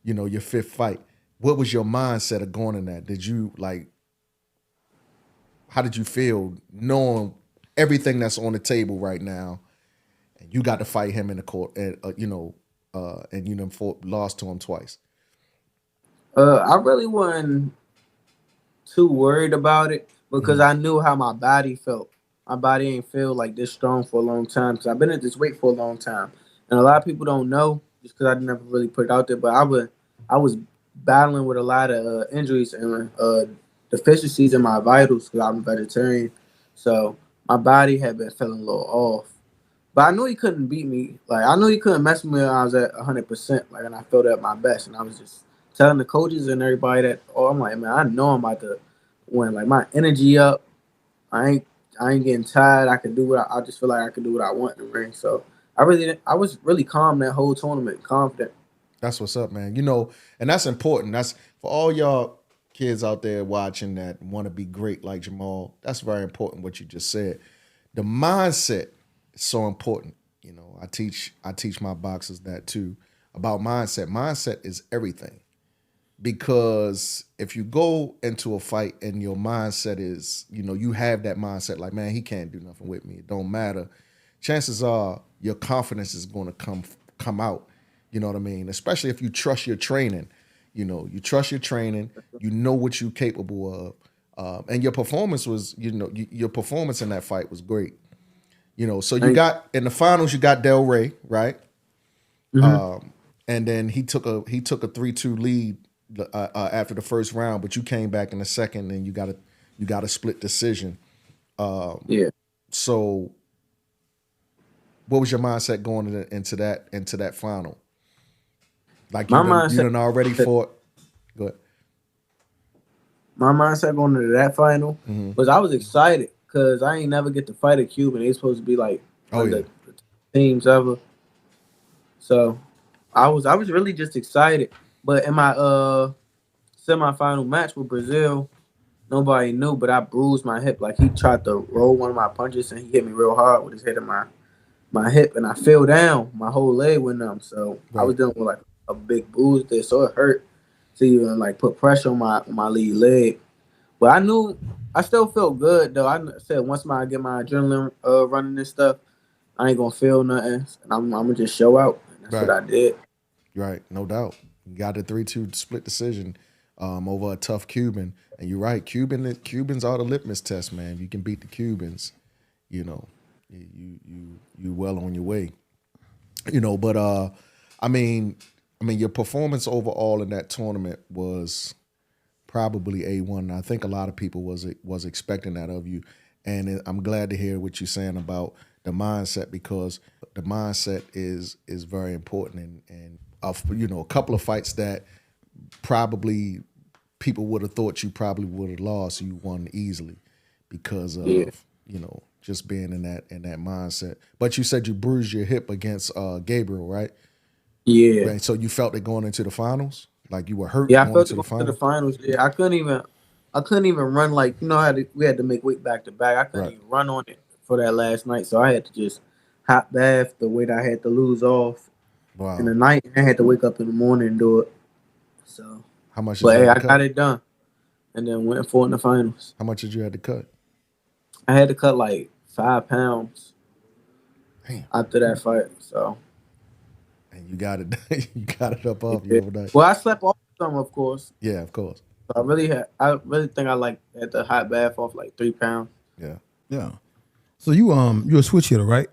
your 5th fight. What was your mindset of going in that? Did you how did you feel knowing everything that's on the table right now, and you got to fight him in the court, and lost to him twice?
I really wasn't too worried about it because I knew how my body felt. My body ain't feel like this strong for a long time because I've been at this weight for a long time, and a lot of people don't know just because I never really put it out there. But I was battling with a lot of injuries and deficiencies in my vitals because I'm a vegetarian, so my body had been feeling a little off. But I knew he couldn't beat me. Like I knew he couldn't mess with me when I was at 100%. Like, and I felt at my best, and I was just telling the coaches and everybody that, I'm like, man, I know I'm about to win. Like my energy up. I ain't getting tired. I can do what I just feel like I can do what I want in the ring. So I was really calm that whole tournament, confident.
That's what's up, man. And that's important. That's for all y'all kids out there watching that want to be great like Jahmal. That's very important what you just said. The mindset is so important. I teach my boxers that too about mindset. Mindset is everything. Because if you go into a fight and your mindset is, you have that mindset like, man, he can't do nothing with me. It don't matter. Chances are your confidence is going to come out. You know what I mean? Especially if you trust your training. You trust your training. You know what you're capable of. And your performance was, your performance in that fight was great. So you got in the finals, you got Del Rey, right? And then he took a 3-2 lead after the first round, but you came back in the second, and you got a split decision. So, what was your mindset going into that final? Like you done already fought. Go ahead.
My mindset going into that final was I was excited because I ain't never get to fight a Cuban. They supposed to be like the teams ever. So I was really just excited. But in my semifinal match with Brazil, nobody knew, but I bruised my hip. Like he tried to roll one of my punches and he hit me real hard with his head in my hip, and I fell down. My whole leg went numb. So I was dealing with like a big bruise there, so it hurt to even like put pressure on my lead leg. But I knew I still felt good though. I said once I get my adrenaline running and stuff, I ain't gonna feel nothing, and I'm gonna just show out. And that's what I did.
Right, no doubt. You got the 3-2 split decision over a tough Cuban, and you're right. Cubans are the litmus test, man. You can beat the Cubans, you well on your way. But I mean, your performance overall in that tournament was probably A1. I think a lot of people was expecting that of you, and I'm glad to hear what you're saying about the mindset, because the mindset is very important, and a couple of fights that probably people would have thought you probably would have lost, you won easily because of just being in that mindset. But you said you bruised your hip against Gabriel, right?
Yeah.
Right. So you felt it going into the finals, like you were hurt.
Yeah, I
going
felt
into
it going to the finals. Yeah, I couldn't even run, like, we had to make weight back to back. I couldn't even run on it for that last night, so I had to just hot bath the weight I had to lose off in the night. I had to wake up in the morning and do it. So
how much?
But hey, I got it done, and then went for it in the finals.
How much did you have to cut?
I had to cut like 5 pounds.
Damn.
After that fight. So.
And you got it. You got it up off you overnight.
Well, I slept off some, of course.
Yeah, of course.
So I really think I had the hot bath off like 3 pounds.
Yeah.
So you're a switch hitter, right?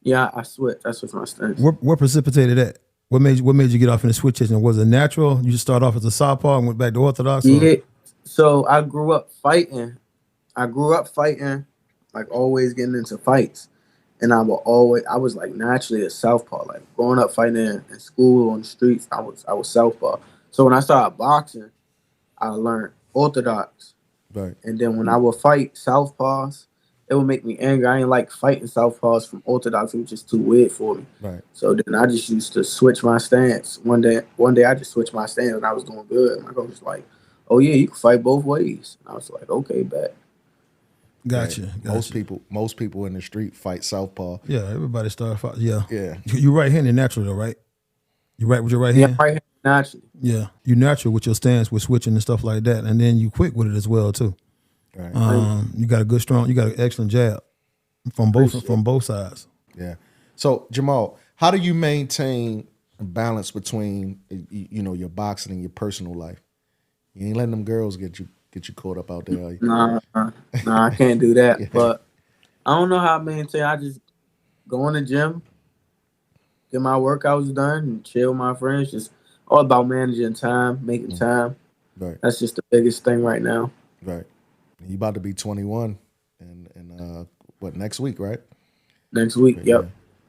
Yeah, I switched. I switched my stance.
What precipitated that? What made you get off in the switch hitting? Was it natural? You just start off as a southpaw and went back to orthodox?
Yeah. So I grew up fighting. Like always getting into fights. And I was like naturally a southpaw. Like growing up fighting in school, on the streets, I was southpaw. So when I started boxing, I learned orthodox.
Right.
And then when I would fight southpaws, it would make me angry. I ain't like fighting southpaws from orthodox. It was just too weird for me.
Right.
So then I just used to switch my stance. One day I just switched my stance and I was doing good. And my coach was like, "Oh yeah, you can fight both ways." And I was like, "Okay, bet."
Gotcha.
Most people in the street fight southpaw.
Yeah, everybody started fighting. Yeah.
Yeah.
You right-handed naturally though, right? You right with your right hand?
Yeah, right-handed naturally.
Yeah. You natural with your stance, with switching and stuff like that. And then you quick with it as well too.
Right.
You got an excellent jab from both sides.
Yeah. So Jahmal, how do you maintain a balance between your boxing and your personal life? You ain't letting them girls get you caught up out there, are you?
Nah, I can't do that. Yeah. But I don't know how I maintain. I just go in the gym, get my workouts done, and chill with my friends. Just all about managing time, making time.
Right.
That's just the biggest thing right now.
Right. You about to be 21 and next week, right?
Next week, yep.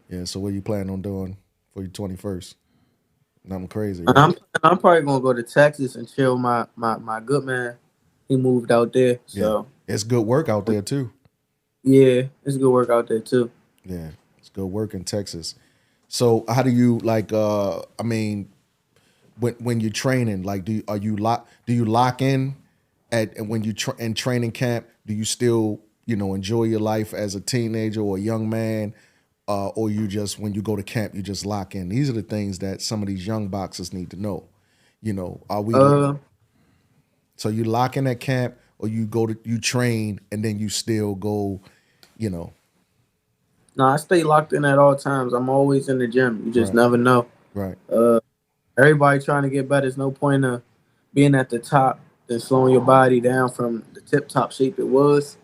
Yeah. So what you planning on doing for your 21st? Nothing crazy. Right?
I'm probably gonna go to Texas and chill. My good man, he moved out there, so
it's good work out there too.
Yeah, it's good work out there too.
Yeah, it's good work in Texas. So how do you when you're training, like do you lock in at when you in training camp? Do you still enjoy your life as a teenager or a young man? Or you just, when you go to camp, you just lock in? These are the things that some of these young boxers need to know. Are we? So you lock in at camp, or you train and then you still go, No,
I stay locked in at all times. I'm always in the gym. You just never know.
Right.
Everybody trying to get better. There's no point of being at the top and slowing your body down from the tip top shape it was,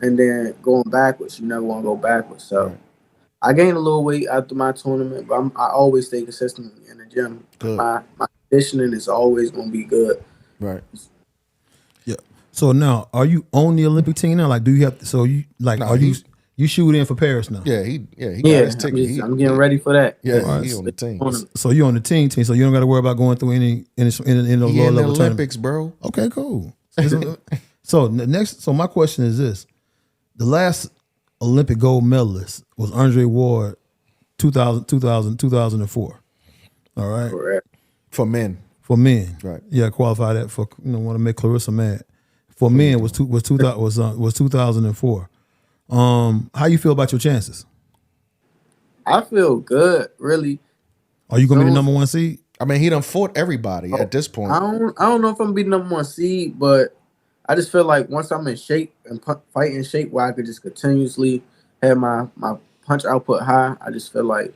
and then going backwards. You never want to go backwards. So. Right. I gained a little weight after my tournament, but I always stay consistent in the gym.
Good.
My conditioning is always going to be good.
Right.
Yeah. So now, are you on the Olympic team now? Like, do you have to, so you like? No, you shoot in for Paris now?
Yeah, he got his ticket.
I'm getting ready for that.
Yeah, right. He's on the team.
So you're on the team, so you don't got to worry about going through any in the lower level
Olympics,
tournament.
bro.
Okay, cool. So my question is this: the last Olympic gold medalist was Andre Ward, 2004. All right.
Correct.
For men.
Right. Yeah, qualify that for want to make Clarissa mad. For men was 2004. How you feel about your chances?
I feel good, really.
Are you gonna be the number one seed?
I mean, he done fought everybody at this point.
I don't know if I'm gonna be the number one seed, but I just feel like once I'm in shape and fight in shape where I could just continuously have my punch output high, I just feel like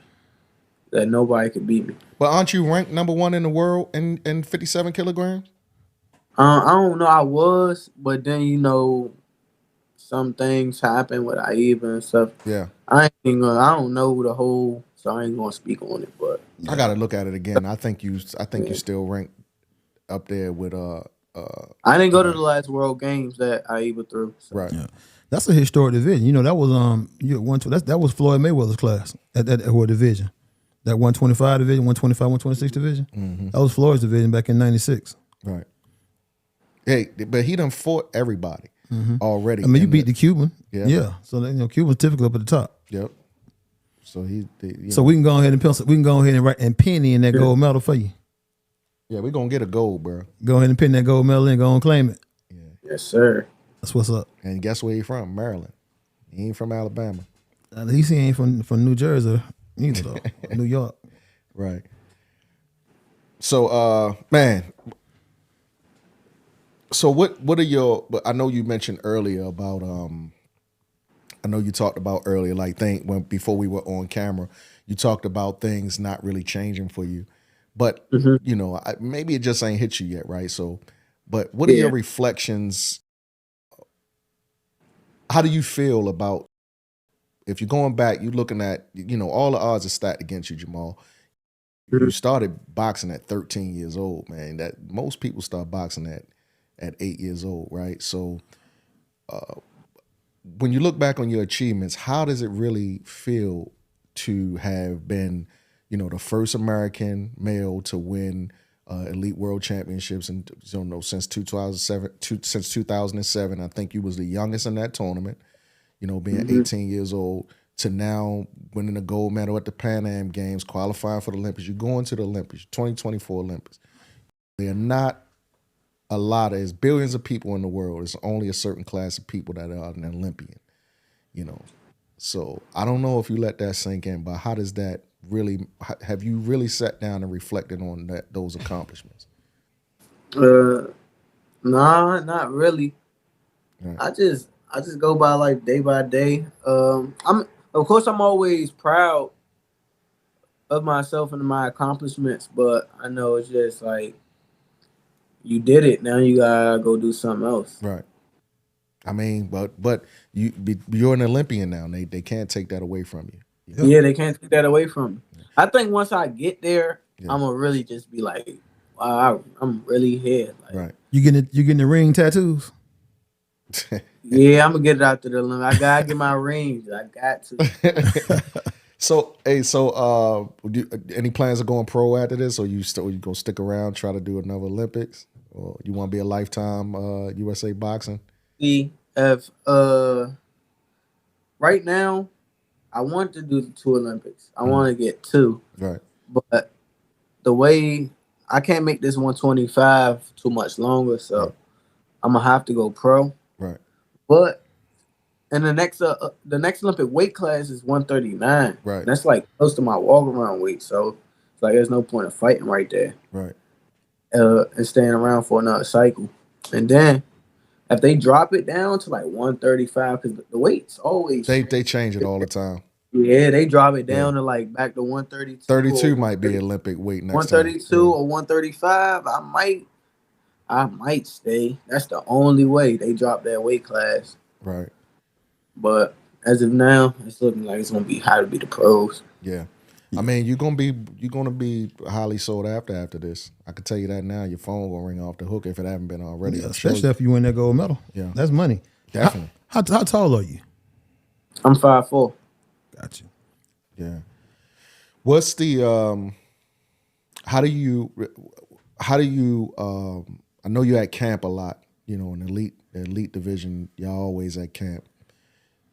that nobody could beat me.
But aren't you ranked number one in the world in 57 kilograms?
I don't know. I was, but then some things happen with Aiba and stuff.
Yeah.
I don't know the whole, so I ain't gonna speak on it. But
I gotta look at it again. I think you still ranked up there with
I didn't go to the last World Games that Aiba threw. So.
Right.
Yeah. That's a historic division. You know, that was that was Floyd Mayweather's class at that division. That 125 division, 125, 126 division.
Mm-hmm.
That was Floyd's division back in '96.
Right. Hey, but he done fought everybody already.
I mean, you beat the Cuban.
Yeah.
So Cuban's typically up at the top.
Yep. So
So we can go ahead and pencil. We can go ahead and write and penny in that gold medal for you.
Yeah, we're gonna get a gold, bro.
Go ahead and pin that gold medal and go and claim it.
Yeah.
Yes, sir.
That's what's up.
And guess where he from? Maryland. He ain't from Alabama.
At least he ain't from New Jersey either, though. New York.
Right. So, man. So what are your? I know you mentioned earlier about I know you talked about earlier, like before we were on camera, you talked about things not really changing for you, but you know, maybe it just ain't hit you yet, right? So, but what are your reflections? How do you feel about if you're going back, you're looking at, you know, all the odds are stacked against you, Jahmal. You started boxing at 13 years old, man. That most people start boxing at 8 years old, right? So, when you look back on your achievements, how does it really feel to have been, you know, the first American male to win elite world championships and since 2007? Since 2007, I think you was the youngest in that tournament. You know, being 18 years old to now winning a gold medal at the Pan Am Games, qualifying for the Olympics. You're going to the Olympics, 2024 Olympics. They are not a lot. There's billions of people in the world. It's only a certain class of people that are an Olympian, you know. So I don't know if you let that sink in, but how does that really? Have you really sat down and reflected on those accomplishments?
Nah, not really.
Right.
I just go by like day by day. I'm always proud of myself and my accomplishments, but I know it's just like you did it. Now you gotta go do something else.
Right. I mean, but you're an Olympian now. They can't take that away from you.
Yeah, they can't take that away from me. I think once I get there, I'm gonna really just be like, wow, I'm really here. Like,
Right.
You getting the ring tattoos?
Yeah, I'm gonna get it out to the limit. I gotta get my rings. I got to.
So, any plans of going pro after this, or you gonna stick around, try to do another Olympics, or you want to be a lifetime USA boxing?
See, if right now, I want to do the 2 Olympics. I want to get 2.
Right.
But the way I can't make this 125 too much longer, so I'm gonna have to go pro.
Right.
But and the next Olympic weight class is 139.
Right.
That's like close to my walk around weight. So it's like there's no point of fighting right there.
Right.
And staying around for another cycle. And then if they drop it down to like 135, because the weight's always
they change it all the time.
Yeah, they drop it down to like back to 132.
32 might be Olympic weight next
132
time.
or 135. I might stay. That's the only way they drop that weight class.
Right.
But as of now, it's looking like it's gonna be how to be the pros.
Yeah. I mean, you're gonna be highly sought after this. I can tell you that now. Your phone will ring off the hook if it haven't been already.
Yeah, especially if you win that gold medal.
Yeah,
that's money.
Definitely.
How tall are you?
I'm 5'4".
Got you.
Yeah. What's the how do you I know you're at camp a lot, you know, in the elite division, y'all always at camp.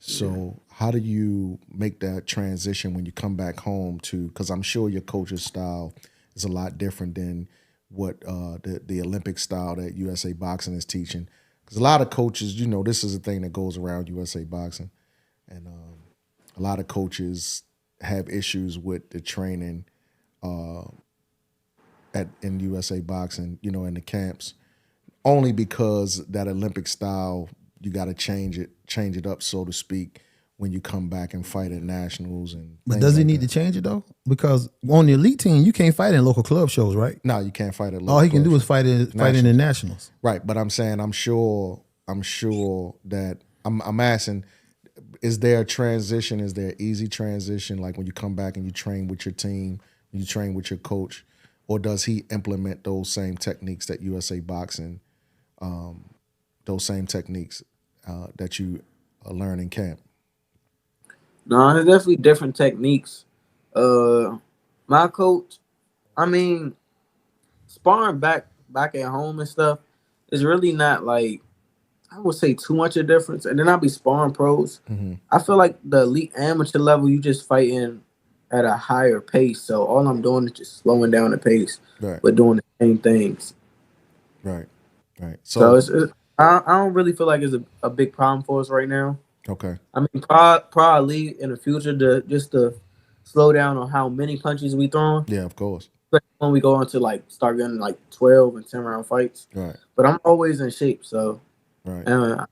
So how do you make that transition when you come back home to, because I'm sure your coach's style is a lot different than what the Olympic style that USA Boxing is teaching. Because a lot of coaches, you know, this is a thing that goes around USA Boxing. And a lot of coaches have issues with the training in USA Boxing, you know, in the camps, only because that Olympic style, you got to change it up, so to speak, when you come back and fight at nationals.
But does he need to change it though? Because on the elite team, you can't fight in local club shows, right?
No, you can't fight at local.
All he can do is fight in the nationals.
Right, but I'm saying I'm sure that I'm asking, is there a transition? Is there an easy transition, like when you come back and you train with your team, when you train with your coach, or does he implement those same techniques that USA Boxing those same techniques that you learn in camp?
No, there's definitely different techniques. My coach, I mean, sparring back at home and stuff is really not like I would say too much of a difference. And then I'll be sparring pros.
Mm-hmm.
I feel like the elite amateur level, you just fighting at a higher pace. So all I'm doing is just slowing down the pace,
Right.
but doing the same things.
Right.
So I don't really feel like it's a big problem for us right now.
Okay.
I mean, probably in the future to slow down on how many punches we throwing.
Yeah, of course.
Especially when we go into like start getting like 12 and 10 round fights.
Right.
But I'm always in shape, so
Right.
I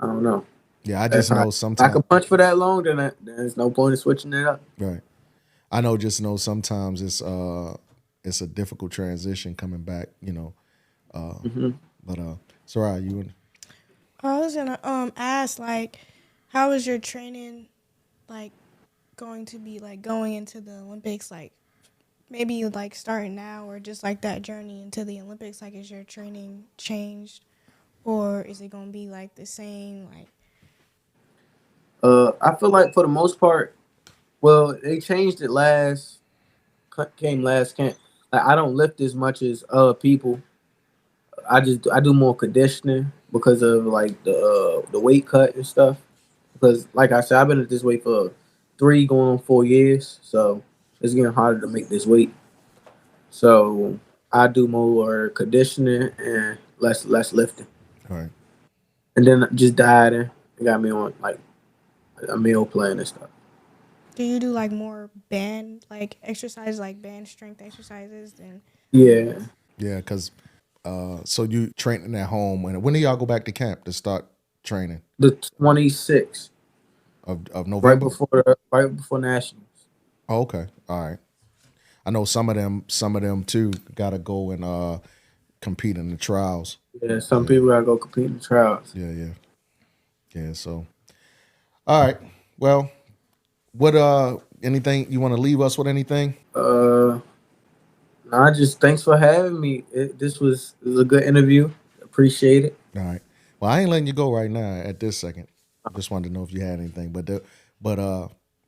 don't know.
Yeah, I just know
If
sometimes
I can punch for that long, then there's no point in switching it up.
Right. I know sometimes it's a difficult transition coming back, you know. But Soraya, you and
I was gonna ask, like, how is your training like going to be like going into the Olympics, like maybe like starting now or just like that journey into the Olympics? Like, is your training changed or is it gonna be like the same? Like,
I feel like for the most part, well, they changed it last camp. Like, I don't lift as much as other people. I do more conditioning because of like the weight cut and stuff. Because like I said, I've been at this weight for 3 going on 4 years, so it's getting harder to make this weight. So I do more conditioning and less lifting,
all right.
and then just dieting. It got me on like a meal plan and stuff.
do you do like more band like exercises, like band strength exercises? Than
Yeah,
Yeah, because so you training at home, and when do y'all go back to camp to start training?
the 26th,
Of November?
right before nationals.
Oh, okay. All right. I know some of them too gotta go and compete in the trials.
Yeah, some people gotta go compete in the trials.
Yeah, so all right. Well, what anything you want to leave us with, anything?
No, just thanks for having me. This was a good interview. Appreciate it.
All right. Well, I ain't letting you go right now at this second. I just wanted to know if you had anything. But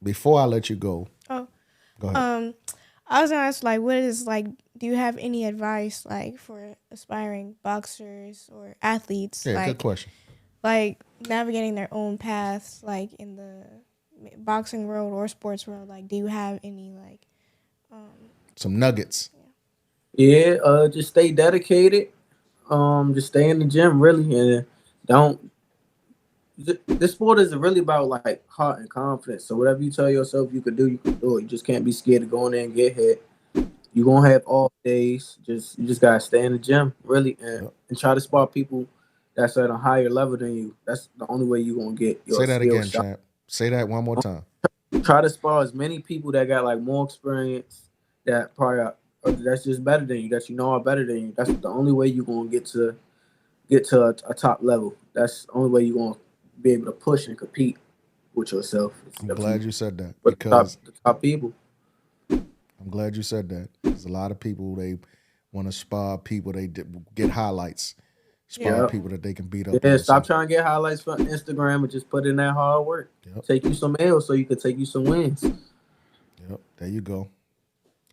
before I let you go,
oh,
go ahead.
I was gonna ask, like, what is like? Do you have any advice like for aspiring boxers or athletes?
Yeah,
like,
good question.
Like navigating their own paths, like in the boxing world or sports world. Like, do you have any like?
Some nuggets.
Yeah, just stay dedicated. Just stay in the gym really, and don't. This sport is really about like heart and confidence. So whatever you tell yourself you can do it. You just can't be scared to go in there and get hit. You're gonna have off days. You just gotta stay in the gym really, and try to spar people that's at a higher level than you. That's the only way you're gonna get your
Say that
skill
again,
shot.
champ. Say that one more time.
Try to spar as many people that got like more experience that probably that's just better than you, that you know are better than you. That's the only way you're gonna get to a top level. That's the only way you're gonna be able to push and compete with yourself.
I'm glad you said that,
With
because
the top people.
I'm glad you said that. There's a lot of people, they want to spar people, they get highlights, spar people that they can beat up.
Yeah, stop trying to get highlights from Instagram and just put in that hard work. Take you some L's so you can take you some wins.
Yep, there you go.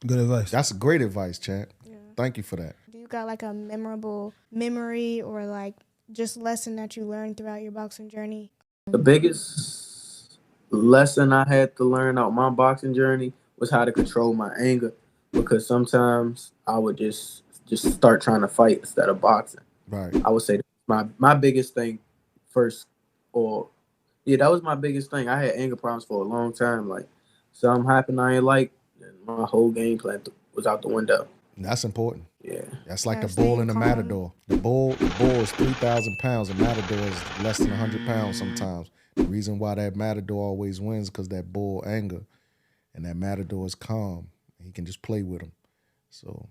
Good advice.
That's great advice, champ.
Yeah.
Thank you for that.
Do you got like a memorable memory or like just lesson that you learned throughout your boxing journey?
The biggest lesson I had to learn out my boxing journey was how to control my anger, because sometimes I would just start trying to fight instead of boxing.
Right.
I would say my biggest thing first, that was my biggest thing. I had anger problems for a long time. Like, something happened I ain't like, and my whole game plan was out the window.
And that's important.
Yeah.
That's like
Yeah,
the bull
staying
and the
calm.
matador. The bull is 3,000 pounds. The matador is less than 100 pounds sometimes. The reason why that matador always wins because that bull anger, and that matador is calm. He can just play with him. So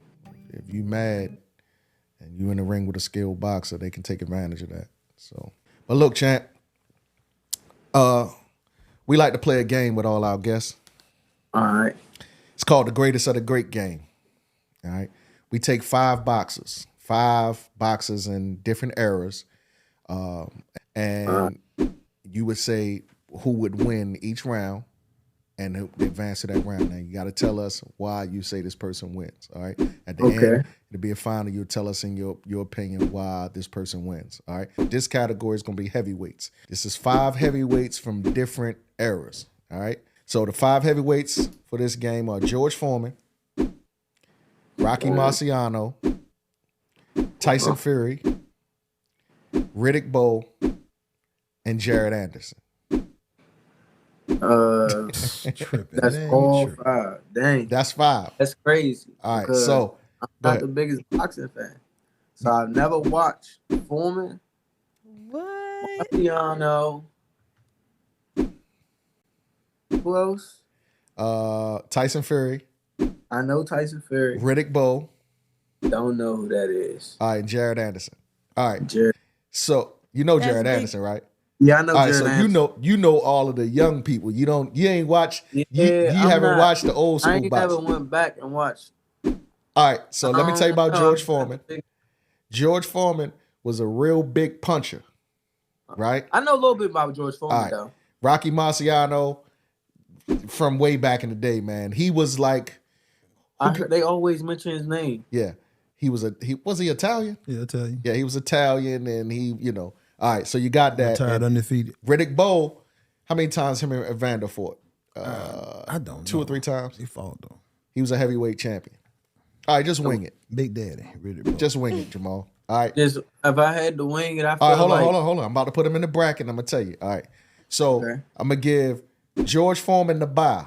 if you mad and you in the ring with a skilled boxer, they can take advantage of that. So, but look, champ, we like to play a game with all our guests.
All right.
It's called the Greatest of the Great game. All right. We take 5 boxers, 5 boxers in different eras, and you would say who would win each round and advance to that round. Now, you got to tell us why you say this person wins, all right? At the end, it'll be a final. You'll tell us in your opinion why this person wins, all right? This category is going to be heavyweights. This is 5 heavyweights from different eras, all right? So the 5 heavyweights for this game are George Foreman, Rocky Marciano, Tyson Fury, Riddick Bowe, and Jared Anderson.
That's all 5. Dang.
That's 5.
That's crazy.
All right, so
I'm not the biggest boxing fan. So I've never watched Foreman.
What?
Marciano. Who else?
Tyson Fury.
I know Tyson Fury.
Riddick Bowe.
Don't know who that is.
All right, Jared Anderson. All right.
Jared.
So you know
That's
Jared
big.
Anderson, right?
Yeah, I know.
All right,
Jared
so
Anderson.
you know all of the young people. You ain't watched. You haven't watched the old
I
school
ain't never
boxing.
went back and watched.
All right, so let me tell you about George Foreman. George Foreman was a real big puncher, right?
I know a little bit about George Foreman
All right.
though.
Rocky Marciano from way back in the day, man. He was like,
I heard they always mention his name.
yeah, he was he Italian?
Yeah, I tell you.
Yeah, he was Italian, and he, All right, so you got that.
Retired
And
undefeated.
Riddick Bowe, how many times him and Evander fought?
I don't know.
2 or 3 times.
He fought though.
He was a heavyweight champion. All right, just wing it.
Big Daddy, really. Bro.
Just wing it, Jamal. All right.
Just if I had to wing it, I feel
All right, hold
like
on. I'm about to put him in the bracket. I'm gonna tell you. All right. So
Okay.
I'm gonna give George Foreman the bye.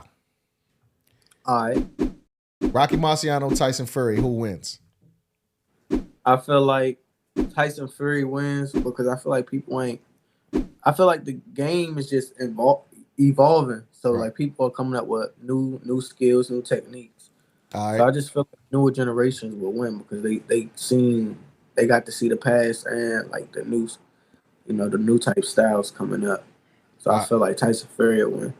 all right.
Rocky Marciano, Tyson Fury. Who wins?
I feel like Tyson Fury wins because I feel like people ain't. I feel like the game is just evolving. So
Right.
like people are coming up with new skills, new techniques.
All right.
So I just feel like newer generations will win because they got to see the past and like the new type styles coming up. So I feel like Tyson Fury will win.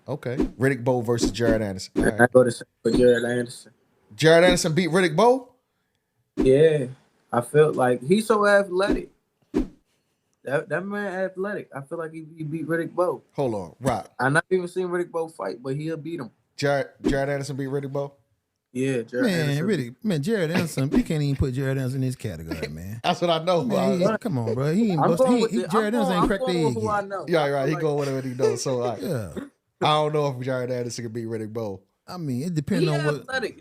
Okay. Riddick Bowe versus Jared Anderson. All
And
right.
I go to say for Jared Anderson.
Jared Anderson beat Riddick Bowe?
Yeah, I felt like he's so athletic. That man athletic. I feel like he beat Riddick Bowe.
Hold on. Rock.
I not even seen Riddick Bowe fight, but he'll beat him.
Jared Anderson beat Riddick Bowe?
Yeah, Jared Anderson.
Jared Anderson. You can't even put Jared Anderson in his category, man.
That's what I know.
Man, come on, bro. He ain't
I'm
bust.
going with the-
Jared
I'm
Anderson
going-
ain't cracked
I'm
the
going
egg
with who I
yet.
know.
Yeah,
I
right.
feel
He
like-
go whatever he knows. So all right.
Yeah.
I don't know if Jared Anderson can beat Riddick Bowe.
I mean, it depends
He
on what.
athletic.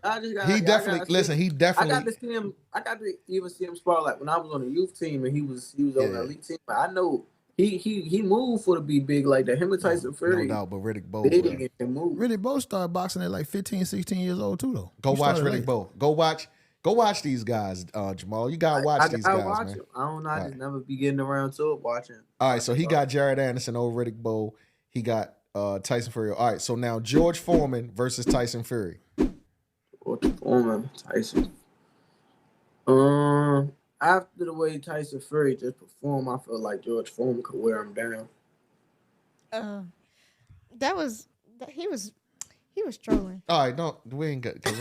He definitely listen. He
I got
definitely.
to see him. I got to even see him spar like when I was on the youth team and he was on
Yeah.
the elite team. I know he moved for to be big like that. Him and Tyson
No
Fury,
doubt, but Riddick Bowe.
big
man.
and move.
Riddick Bowe started boxing at like 15, 16 years old too, though.
Go
He
watch
started
Riddick
late.
Bowe. Go watch these guys, Jamal. You gotta watch these guys,
watch
man.
him. I don't know. I
Right.
just never be getting around to it watching.
All right, so he got Jared Anderson over Riddick Bowe. He got Tyson Fury. All right, so now George Foreman versus Tyson Fury.
Foreman, Tyson. After the way Tyson Fury just performed, I feel like George Foreman could wear him down.
He was trolling.
All right, we ain't got because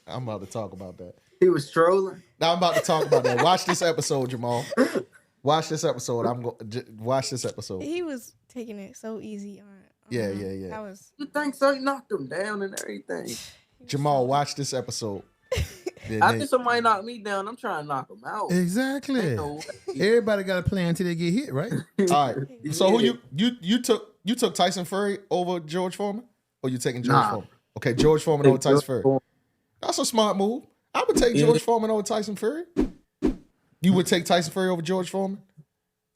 I'm about to talk about that.
He was trolling.
Now I'm about to talk about that. Watch this episode, Jamal. Watch this episode. Watch this episode.
He was taking it so easy on.
Yeah.
That was
You think so? He knocked him down and everything.
Jamal, watch this episode.
After somebody knocked me down, I'm trying to knock him out.
Exactly.
Ain't no way.
Everybody got a plan until they get hit, right?
All right. So who you took Tyson Fury over George Foreman, or you taking George
Nah.
Foreman? Okay, George Foreman over Tyson Fury. That's a smart move. I would take George Foreman over Tyson Fury. You would take Tyson Fury over George Foreman?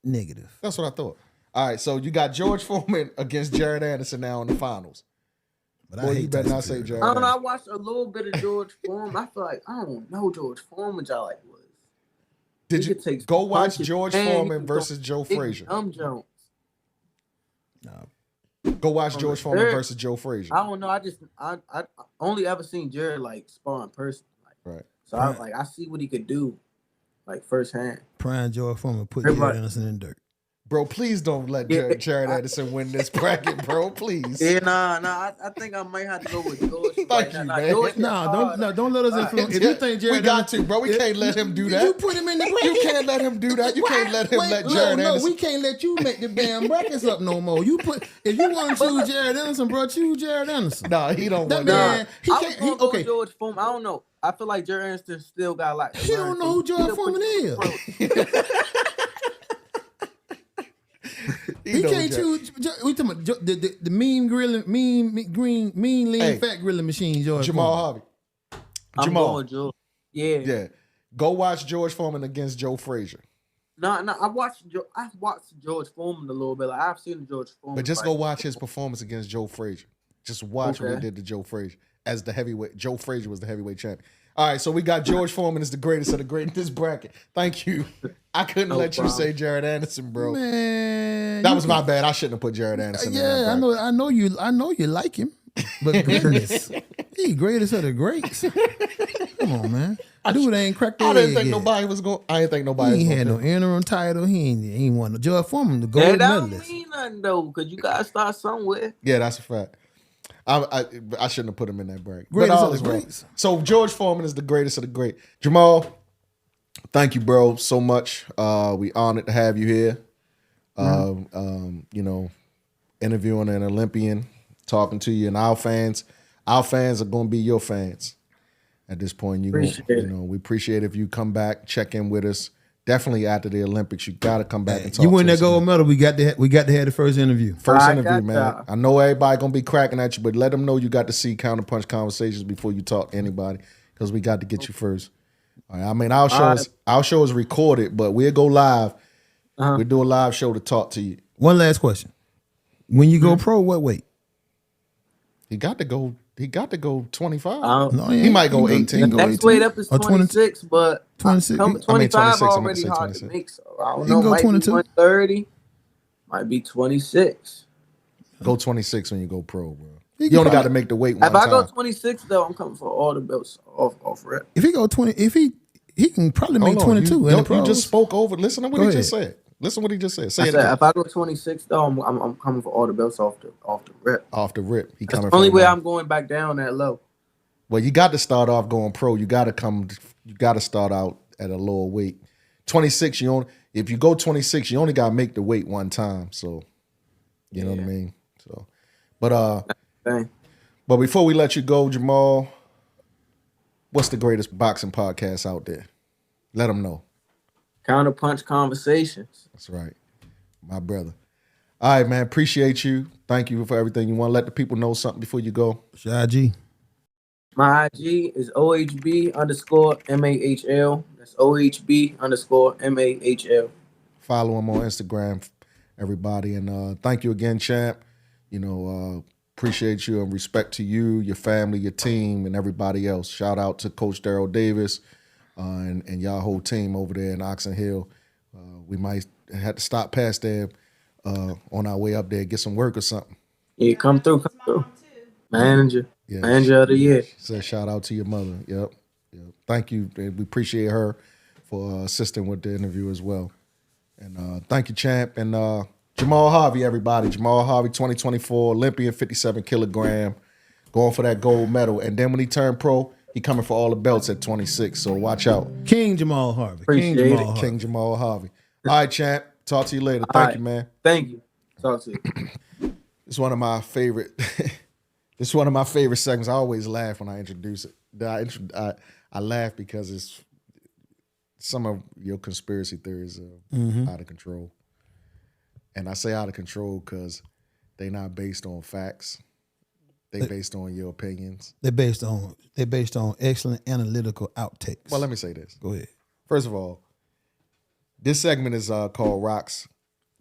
Negative.
That's what I thought. All right, so you got George Foreman against Jared Anderson now in the finals.
But
Boy,
I
you
hate
better
Tyson
not say
Fury.
Jared
I don't know. I
Anderson.
watched a little bit of George Foreman. I feel like I don't know George Foreman. Y'all like was.
Did
He
you
could take
go watch
punches,
George
and he
Foreman
could
versus
go
Joe
big
Frazier?
Jones.
Nah.
Go watch George Foreman
Jared-
versus Joe Frazier.
I don't know. I only ever seen Jared like spar in person. Like,
Right.
so I see what he could do, like firsthand.
Prime George Foreman put
Everybody-
Jared Anderson in dirt.
Bro, please don't let Jared Anderson win this bracket, bro. Please.
Yeah, I think I might have to go with George.
Thank you, man.
Don't let us influence. If you think Jared
we got to, bro. We can't let him do that.
You put him in the bracket.
You can't let him do that. You can't let him let Jared Anderson.
No, we can't let you make the damn brackets up no more. If you want to choose Jared Anderson, bro, choose Jared Anderson.
No, he don't want
that. He can't. Okay, George Foreman. I don't know. I feel like Jared Anderson still got like.
He don't know who George Foreman is. He can't choose. We talking about the mean grilling, mean lean fat grilling machine. George
Jahmal Harvey.
I'm going George. Yeah.
Go watch George Foreman against Joe Frazier.
No, I've watched George Foreman a little bit. Like, I've seen George Foreman.
But just go watch his performance against Joe Frazier. Just watch what he did to Joe Frazier as the heavyweight. Joe Frazier was the heavyweight champion. All right, so we got George Foreman as the greatest of the great in this bracket. Thank you. I couldn't let you say Jared Anderson, bro.
Man,
that was my bad. I shouldn't have put Jared Anderson.
Yeah, I know you like him, but goodness, he greatest of the greats. Come on, man. Dude ain't cracked the egg.
I didn't think nobody was going. I didn't think nobody.
He ain't had no interim title. He ain't won the George Foreman, the gold medalist.
That don't mean nothing though, because you gotta start somewhere.
Yeah, that's a fact. I shouldn't have put him in that bracket.
Greatest of the greats.
So George Foreman is the greatest of the great. Jahmal, thank you, bro, so much. We honored to have you here. You know, interviewing an Olympian, talking to you, and our fans are going to be your fans at this point. We appreciate if you come back, check in with us. Definitely after the Olympics, you got to come back and talk.
You win that gold medal. We got to have the first interview.
Man. I know everybody gonna be cracking at you, but let them know you got to see Counterpunch Conversations before you talk to anybody, because we got to get you first. All right. I mean, our show is recorded, but we'll go live. We'll do a live show to talk to you.
One last question: when you go pro, what weight?
He got to go 25.
No,
he might go 18.
The next weight up is 26, but
26.
25 already hard to make. So I don't know. Might 22. Be 130. Might be 26.
Go 26 when you go pro, bro. You only got to make the weight one time.
If I go 26, though, I'm coming for all the belts off rep.
If he go 20, he can probably make 22.
You just spoke over. Listen to what he just said. Listen what he just said.
If I go 26, though, I'm coming for all the belts off the rip.
Off the rip.
That's the only way I'm going back down that low.
Well, you got to start off going pro. You got to start out at a lower weight. 26, if you go 26, you only got to make the weight one time. So, you know what I mean? So, but before we let you go, Jahmal, what's the greatest boxing podcast out there? Let them know.
Counterpunch Conversations.
That's right. My brother. All right, man. Appreciate you. Thank you for everything. You want to let the people know something before you go?
What's your IG?
My IG is OHB_MAHL. That's OHB_MAHL.
Follow him on Instagram, everybody. And thank you again, champ. Appreciate you and respect to you, your family, your team, and everybody else. Shout out to Coach Darrell Davis and y'all whole team over there in Oxon Hill. We might have to stop past there on our way up there, get some work or something.
Yeah, come through. Manager of the year.
So shout out to your mother. Yep. Thank you. We appreciate her for assisting with the interview as well. And thank you, champ. And Jahmal Harvey, everybody. Jahmal Harvey, 2024 Olympian, 57 kilogram, going for that gold medal. And then when he turned pro, he coming for all the belts at 26. So watch out.
King Jahmal Harvey.
King
Jahmal Harvey. All right, champ. Talk to you later. Thank you, man.
Thank you. Talk to you.
It's one of my favorite. It's one of my favorite segments. I always laugh when I introduce it. I laugh because it's some of your conspiracy theories are out of control. And I say out of control because they're not based on facts. They're based on your opinions.
They're based on excellent analytical outtakes.
Well, let me say this.
Go ahead.
First of all, this segment is called Rock's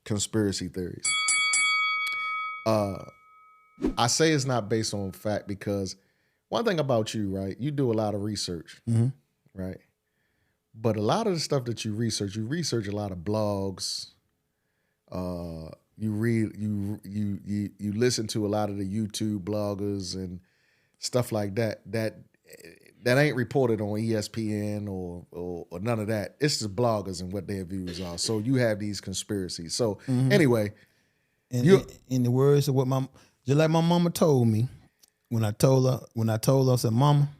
Conspiracy Theories. I say it's not based on fact because one thing about you, right? You do a lot of research, right? But a lot of the stuff that you research a lot of blogs. You read, you listen to a lot of the YouTube bloggers and stuff like that. That that ain't reported on ESPN or none of that. It's just bloggers and what their views are. So you have these conspiracies. So anyway,
in the words of what just like my mama told me, when I told her, I said, Mama,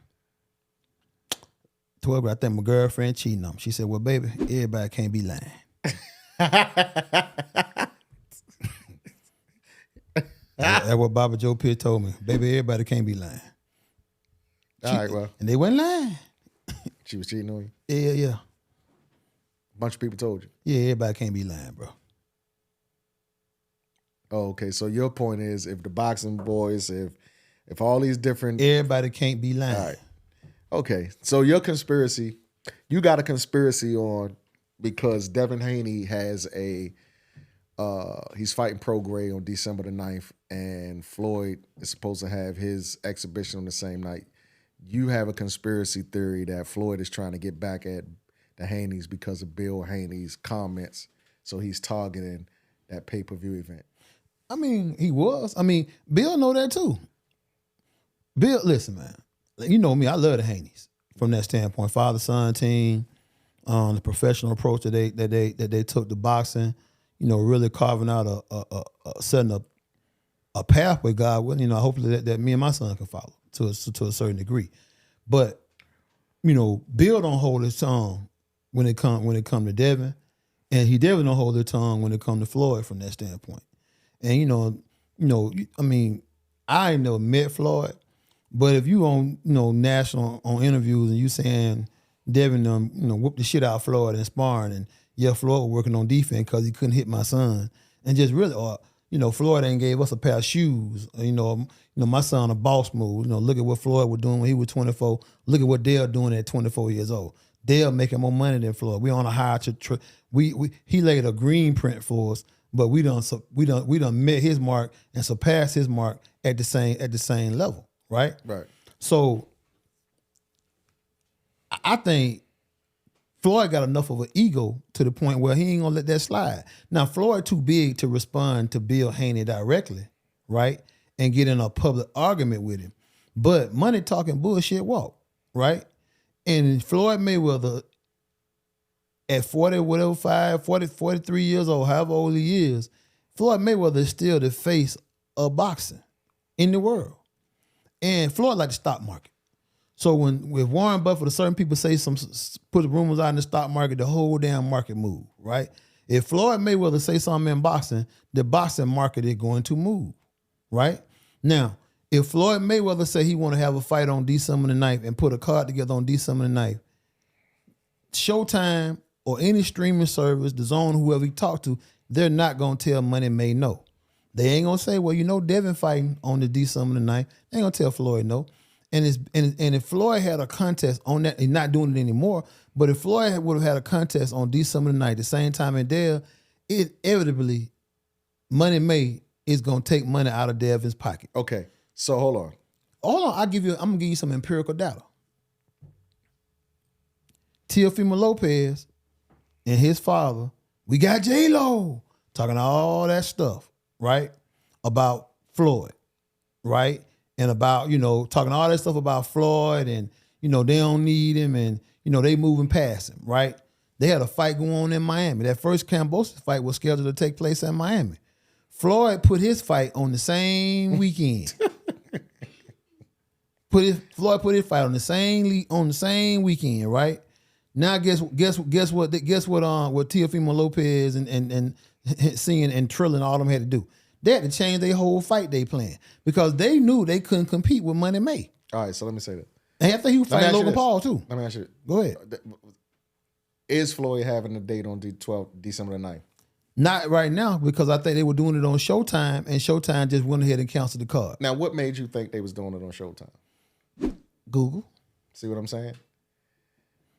12, I think my girlfriend cheating on me. She said, well, baby, everybody can't be lying. That's what Baba Joe Pitt told me. Baby, everybody can't be lying.
All right, well.
And they wasn't lying.
She was cheating on you?
Yeah.
A bunch of people told you?
Yeah, everybody can't be lying, bro.
Oh, okay. So your point is, if the boxing boys, if all these different...
Everybody can't be lying.
All right. Okay. So your conspiracy, you got a conspiracy on because Devin Haney has he's fighting Pro Gray on December the 9th, and Floyd is supposed to have his exhibition on the same night. You have a conspiracy theory that Floyd is trying to get back at the Haneys because of Bill Haney's comments. So he's targeting that pay-per-view event.
I mean, he was. I mean, Bill know that too. Bill, listen, man. You know me, I love the Haneys from that standpoint. Father-son team, the professional approach that they took to boxing, you know, really carving out setting up a pathway, God willing, you know, hopefully that me and my son can follow to a certain degree. But, you know, Bill don't hold his tongue when it come to Devin, and he definitely don't hold his tongue when it come to Floyd from that standpoint. And you know, I mean, I ain't never met Floyd, but if you on national on interviews and you saying Devin whooped the shit out of Floyd and sparring, and Floyd was working on defense because he couldn't hit my son, and just really, Floyd ain't gave us a pair of shoes. My son a boss move. Look at what Floyd was doing when he was 24. Look at what Dale doing at 24 years old. Dale making more money than Floyd. We on a higher he laid a green print for us, but we done met his mark and surpassed his mark at the same level, right?
Right.
So I think Floyd got enough of an ego to the point where he ain't gonna let that slide. Now, Floyd too big to respond to Bill Haney directly, right? And get in a public argument with him. But money talking bullshit walk, right? And Floyd Mayweather at 43 years old, however old he is, Floyd Mayweather is still the face of boxing in the world. And Floyd like the stock market. So with Warren Buffett or certain people say put the rumors out in the stock market, the whole damn market move, right? If Floyd Mayweather say something in boxing, the boxing market is going to move, right? Now, if Floyd Mayweather say he want to have a fight on December the 9th and put a card together on December the 9th, Showtime or any streaming service, the Zone, whoever he talked to, they're not going to tell Money May no. They ain't going to say, well, Devin fighting on the December the 9th. They ain't going to tell Floyd no. And if Floyd had a contest on that, he's not doing it anymore, but if Floyd would have had a contest on December the 9th, the same time in Dale, it inevitably, Money May is going to take money out of Devin's pocket.
Okay, so hold on.
I'm going to give you some empirical data. Teofimo Lopez and his father, we got J-Lo talking all that stuff, right? About Floyd, right? And about, talking all that stuff about Floyd and, they don't need him and, they moving past him, right? They had a fight going on in Miami. That first Kambosos fight was scheduled to take place in Miami. Floyd put his fight on the same weekend. Floyd put his fight on the same weekend, right? Now guess what Teofimo Lopez and Singing and Trilling all them had to do. They had to change their whole fight they planned because they knew they couldn't compete with Money May.
All right, so let me say that.
And I think he was fighting Logan Paul too.
Let me ask you.
Go ahead.
Is Floyd having a date on December the 9th?
Not right now because I think they were doing it on Showtime and Showtime just went ahead and canceled the card.
Now, what made you think they was doing it on Showtime?
Google.
See what I'm saying?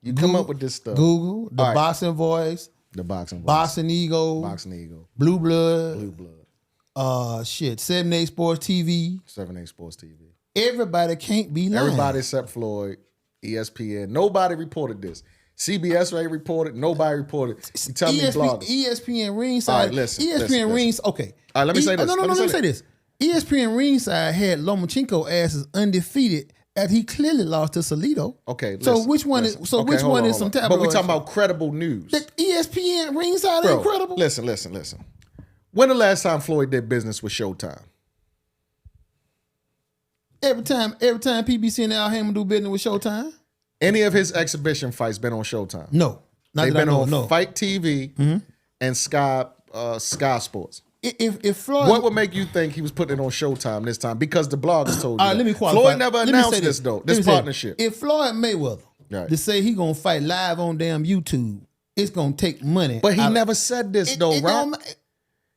You come up with this stuff.
Google, the Boxing Voice.
The Boxing Voice.
Boxing Eagle. Blue Blood. 7-8 Sports TV.
7-8 Sports TV.
Everybody can't be lying.
Everybody except Floyd, ESPN. Nobody reported this. CBS ain't reported. Nobody reported. You tell me bloggers.
ESPN Ringside.
All right, listen.
Ringside. Okay.
All right, let me say this.
No, let me say this. ESPN Ringside had Lomachenko asses undefeated And he clearly lost to Salido.
Okay,
so
listen,
which one
listen.
is? So
Okay,
which
hold
one
on,
is some
hold on.
tabloid?
But we talking about credible news.
The ESPN ringside
Bro,
ain't credible.
Listen. When the last time Floyd did business with Showtime?
Every time PBC and Al Heyman do business with Showtime.
Any of his exhibition fights been on Showtime?
No, not
They've
that I
been
know.
on
No.
Fight TV and Sky Sports.
If Floyd,
What would make you think he was putting it on Showtime this time? Because the bloggers told you.
all right,
that.
let me qualify.
Floyd never
Let me
announced
say
this though.
Let me
This
say
partnership.
If Floyd Mayweather
Right.
to say he gonna fight live on damn YouTube, it's gonna take money.
But he
out of-
never said this
It-
though,
it
right?
don't-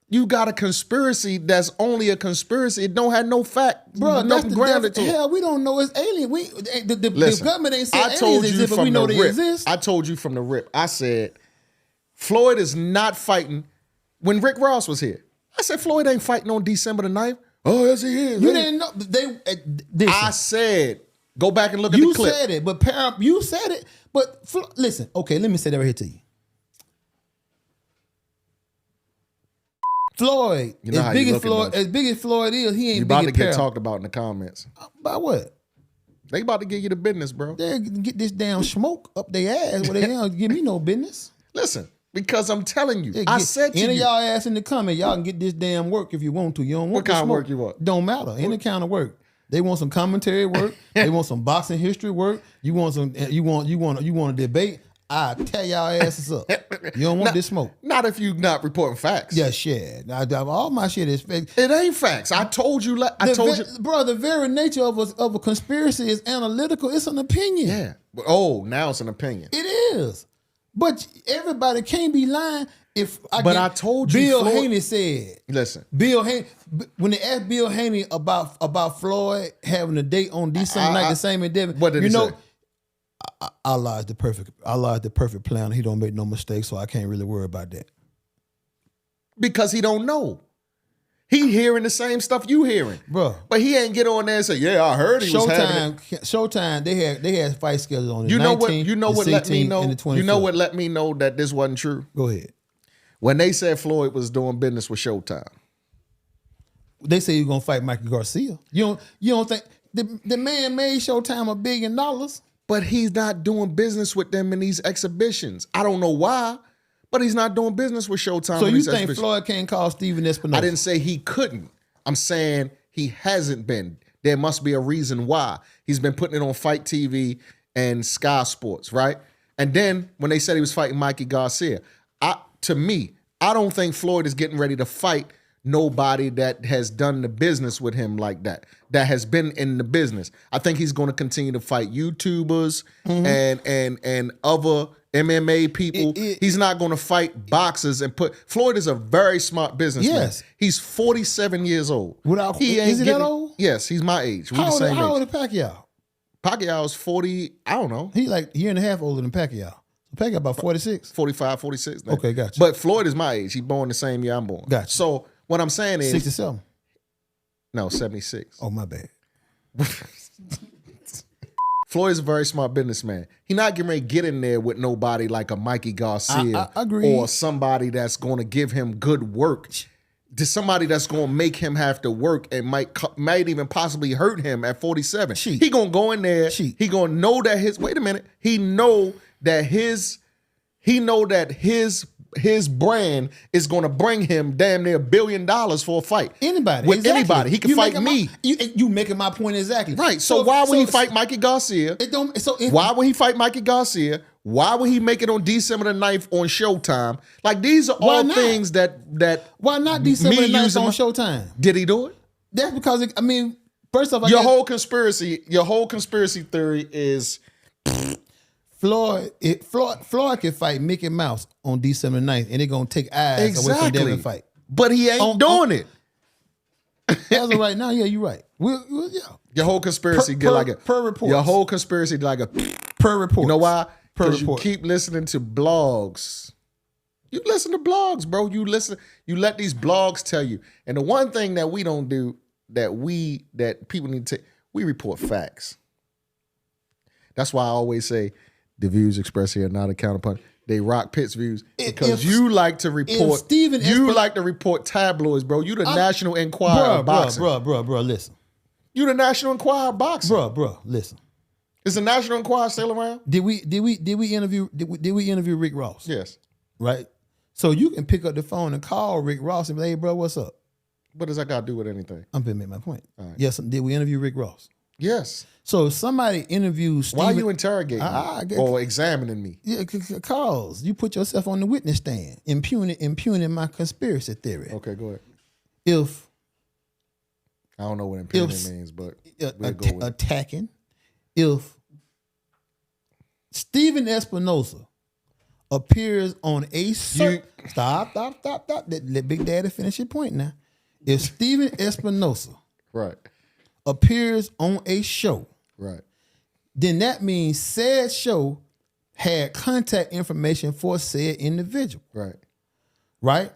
You got a conspiracy that's only a conspiracy. It don't have no fact,
Bro, that's
nothing
the
grounded to it.
hell. We don't know it's alien. The
Listen,
government ain't saying
I told
aliens
you
exist, but
from
we know
the
they
rip.
exist.
I told you from the rip. I said Floyd is not fighting. When Rick Ross was here, I said Floyd ain't fighting on December the 9th. Oh, yes, he is.
You
Hey.
didn't know they.
I said, go back and look at
You
the clip.
said it, but you said it. But listen, okay, let me say that right here to you. Floyd,
You know how
as big
you
as
looking,
Floyd,
don't you?
as big as Floyd is, he ain't
You
big
about to
as
get
Parrot.
talked about in the comments.
About what?
They about to give you the business, bro.
They get this damn smoke up their ass where they don't give me no business.
Listen, because I'm telling you,
They
I
get-
said to
any
you.
of y'all ass in the comment, y'all can get this damn work if you want to. You don't want
What
the
kind of
smoke.
work you want?
Don't matter. Any kind of work. They want some commentary work. They want some boxing history work. You want a debate. I tear y'all asses up. You don't want this smoke.
Not if you not reporting facts.
Yeah, shit. All my shit is fake.
It ain't facts. I told you.
Bro, the very nature of a conspiracy is analytical. It's an opinion.
Yeah. Oh, now it's an opinion.
It is. But everybody can't be lying.
I told you,
Bill
Floyd-
Haney said.
Listen.
Bill Haney, when they asked Bill Haney about Floyd having a date on December night, the same in Devon,
What did he say?
Allah is the perfect plan. He don't make no mistakes, so I can't really worry about that.
Because he don't know. He hearing the same stuff you hearing.
Bro.
But he ain't get on there and say, yeah, I heard he was having it.
Showtime, they had fight schedules on the
You know
19th,
what
the
let me
16th,
know?
and the 25th.
You know what let me know that this wasn't true?
Go ahead.
When they said Floyd was doing business with Showtime.
They say you're gonna fight Mikey Garcia. You don't think the man made Showtime $1 billion?
But he's not doing business with them in these exhibitions. I don't know why, but he's not doing business with Showtime.
So
in
you
these
think
exhibitions.
Floyd can't call Steven Espinosa?
I didn't say he couldn't. I'm saying he hasn't been. There must be a reason why. He's been putting it on Fight TV and Sky Sports, right? And then when they said he was fighting Mikey Garcia, to me, I don't think Floyd is getting ready to fight nobody that has done the business with him like that has been in the business. I think he's going to continue to fight YouTubers and other MMA people. He's not going to fight boxers and Floyd is a very smart businessman.
Yes.
He's 47 years old.
Is he that old?
Yes, he's my age. We're the
How
same
old
age.
is Pacquiao?
Pacquiao's 40, I don't know,
He like a year and a half older than Pacquiao. So Pacquiao about 46.
45, 46. Now.
Okay, gotcha.
But Floyd is my age. He's born the same year I'm born.
Gotcha.
So what I'm saying is
67.
no, 76.
Oh, my bad.
Floyd's a very smart businessman. He's not getting ready to get in there with nobody like a Mikey Garcia
I agree.
or somebody that's going to give him good work. To somebody that's going to make him have to work and might even possibly hurt him at 47. He going to go in there. He going to know that he know that his brand is going to bring him damn near $1 billion for a fight.
Anybody.
With
exactly.
anybody. He can fight me.
You making my point exactly.
Right. So why would he fight Mikey Garcia? Why would he fight Mikey Garcia? Why would he make it on December the 9th on Showtime? Like, these are all things that
why not December the 9th on Showtime?
Did he do it?
That's because first off,
your whole conspiracy theory is
Floyd can fight Mickey Mouse on December 9th, and they're gonna take eyes away from Devin fight.
But he ain't doing it.
As of right now, yeah, you're right. Yeah.
Your whole conspiracy
per report.
Your whole conspiracy like a
per report.
You know why?
Per
Because you
report.
keep listening to blogs. You listen to blogs, bro. You let these blogs tell you. And the one thing that we don't do that people need to take, we report facts. That's why I always say the views expressed here are not a counterpunch. They rock Pitt's views because you like to report. You like to report tabloids, bro. You the National Enquirer of boxing.
Bro, listen.
You the National Enquirer boxer.
Bruh, listen.
Is the National Enquirer still around?
Did we interview Rick Ross?
Yes.
Right? So you can pick up the phone and call Rick Ross and be like, hey, bro, what's up?
What does that got to do with anything?
I'm going to make my point.
All right.
Yes, did we interview Rick Ross?
Yes.
So if somebody interviews Steven,
why are you interrogating me or examining me?
Yeah, because you put yourself on the witness stand, impugning my conspiracy theory.
Okay, go ahead.
If
I don't know what impugning means, but we'll go with
attacking. If Steven Espinosa appears on a stop. Let Big Daddy finish your point now. If Steven Espinosa
right
appears on a show,
right,
then that means said show had contact information for said individual.
right.
Right?